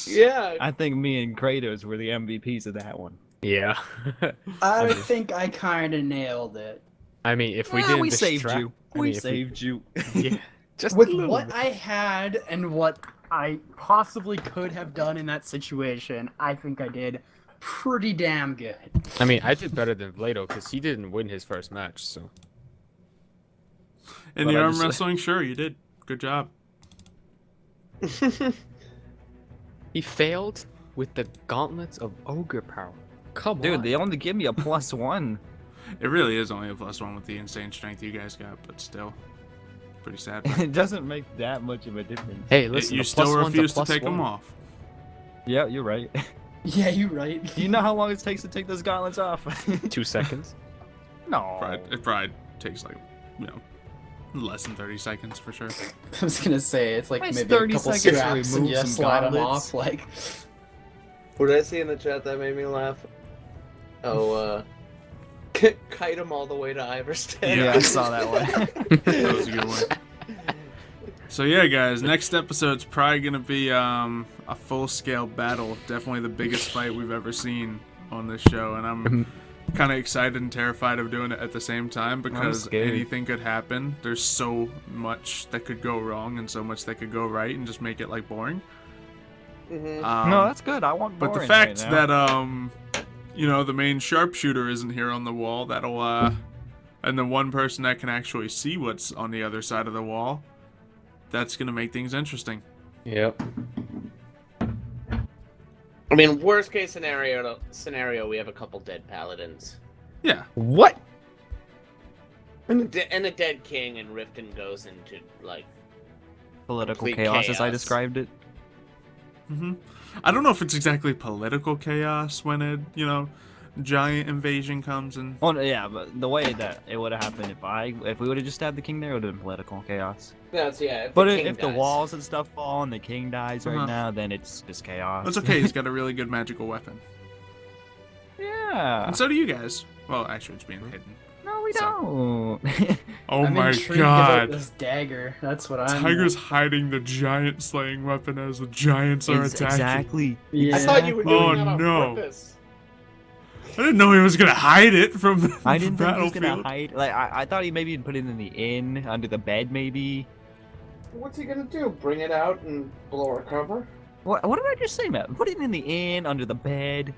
Yeah. I think me and Kratos were the MVPs of that one. Yeah. I think I kind of nailed it. I mean, if we Yeah, didn't we saved distract- you. I We mean, if saved you. Yeah. Just With a little what bit. I had and what I possibly could have done in that situation, I think I did pretty damn good. I mean, I did better than Vlado because he didn't win his first match. So In But the I arm just- wrestling, sure, you did. Good job. he failed with the gauntlets of ogre power. Come Dude, on. they only give me a +1. It really is only a +1 with the insane strength you guys got, but still, pretty sad. It doesn't make that much of a difference. Hey, listen, You a still +1's a refuse to take them +1. off. Yeah, you're right. Yeah, you're right. Do you know how long it takes to take those gauntlets off? 2 seconds. No. It probably takes like, less than 30 seconds for sure. I was gonna say it's like Nice maybe a 30 couple seconds to straps and remove just some slide them gauntlets. off. Like, What did I see in the chat that made me laugh? Oh, kite him all the way to Iverstead. Yeah, I saw that one. That was a good one. So yeah, guys, next episode's probably gonna be a full-scale battle. Definitely the biggest fight we've ever seen on this show, and I'm kind of excited and terrified of doing it at the same time because scared. anything could happen. There's so much that could go wrong and so much that could go right, and just make it like boring. Mhm. No, that's good. I want But the boring fact right now. that the main sharpshooter isn't here on the wall, that'll and the one person that can actually see what's on the other side of the wall, that's gonna make things interesting. Yep. I mean, worst case scenario, we have a couple dead paladins. Yeah. What? And a dead king, and Riften goes into, like... Political complete chaos, as I chaos. described it. I don't know if it's exactly political chaos when a giant invasion comes and Well, yeah, but the way that it would have happened if we would have just stabbed the king there, it would have been political chaos. That's, yeah, But king if the dies. walls and stuff fall and the king dies right Uh-huh. now, then it's just chaos. that's okay. He's got a really good magical weapon, Yeah. and so do you guys. Well, actually, it's being hidden. No, we So- don't. Oh I'm my intrigued about god! this dagger. That's what I'm. Tiger's hiding the giant slaying weapon as the giants are attacking. Exactly. Yeah. I thought you were doing Oh, that on no. purpose. I didn't know he was gonna hide it from the I didn't think he was battlefield. gonna hide. Like I thought he maybe put it in the inn under the bed, maybe. What's he gonna do? Bring it out and blow our cover? What did I just say, Matt? Put it in the inn under the bed.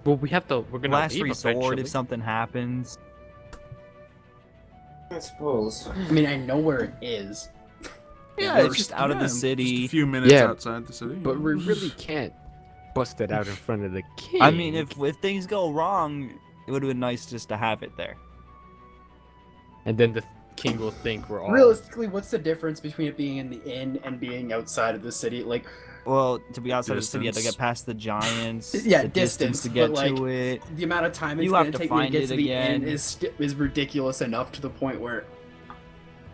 Well, we're gonna Last leave resort eventually. if something happens. I suppose. I mean, I know where it is. Yeah, We're it's just out of the just city. a few minutes Yeah, outside the city. But we really can't bust it out in front of the king. I mean, if things go wrong, it would have been nice just to have it there. And then the king will think we're all. Realistically, what's the difference between it being in the inn and being outside of the city? Like, Well, to be outside of the city, you have to Distance. get past the giants. Yeah, the distance, to get but, like, to it. the amount of time it's You gonna have to take me to find get it to the inn again. is ridiculous enough to the point where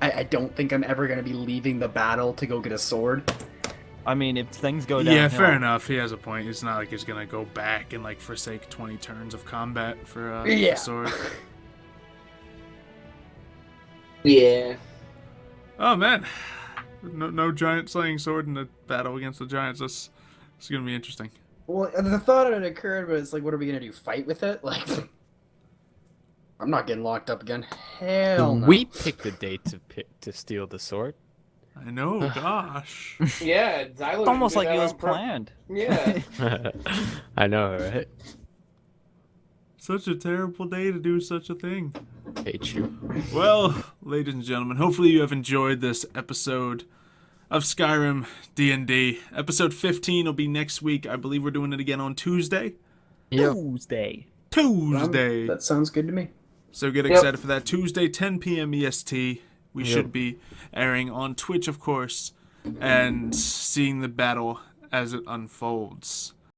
I don't think I'm ever gonna be leaving the battle to go get a sword. I mean, if things go down. yeah, fair enough. He has a point. It's not like he's gonna go back and like forsake 20 turns of combat for Yeah. a sword. Yeah. Oh man, no giant slaying sword in the battle against the giants. That's gonna be interesting. Well, the thought that occurred was like, what are we gonna do? Fight with it? Like, I'm not getting locked up again. Hell no. We picked the date to steal the sword. I know. Gosh. Yeah, Xylo It's almost can do like it that was on purpose. planned. Yeah. I know, right? Such a terrible day to do such a thing. Hate you. Well, ladies and gentlemen, hopefully you have enjoyed this episode of Skyrim D&D. Episode 15 will be next week. I believe we're doing it again on Tuesday. Yep. Tuesday. Tuesday. That sounds good to me. So get excited for that Tuesday, 10 p.m. EST. We should be airing on Twitch, of course, and seeing the battle as it unfolds.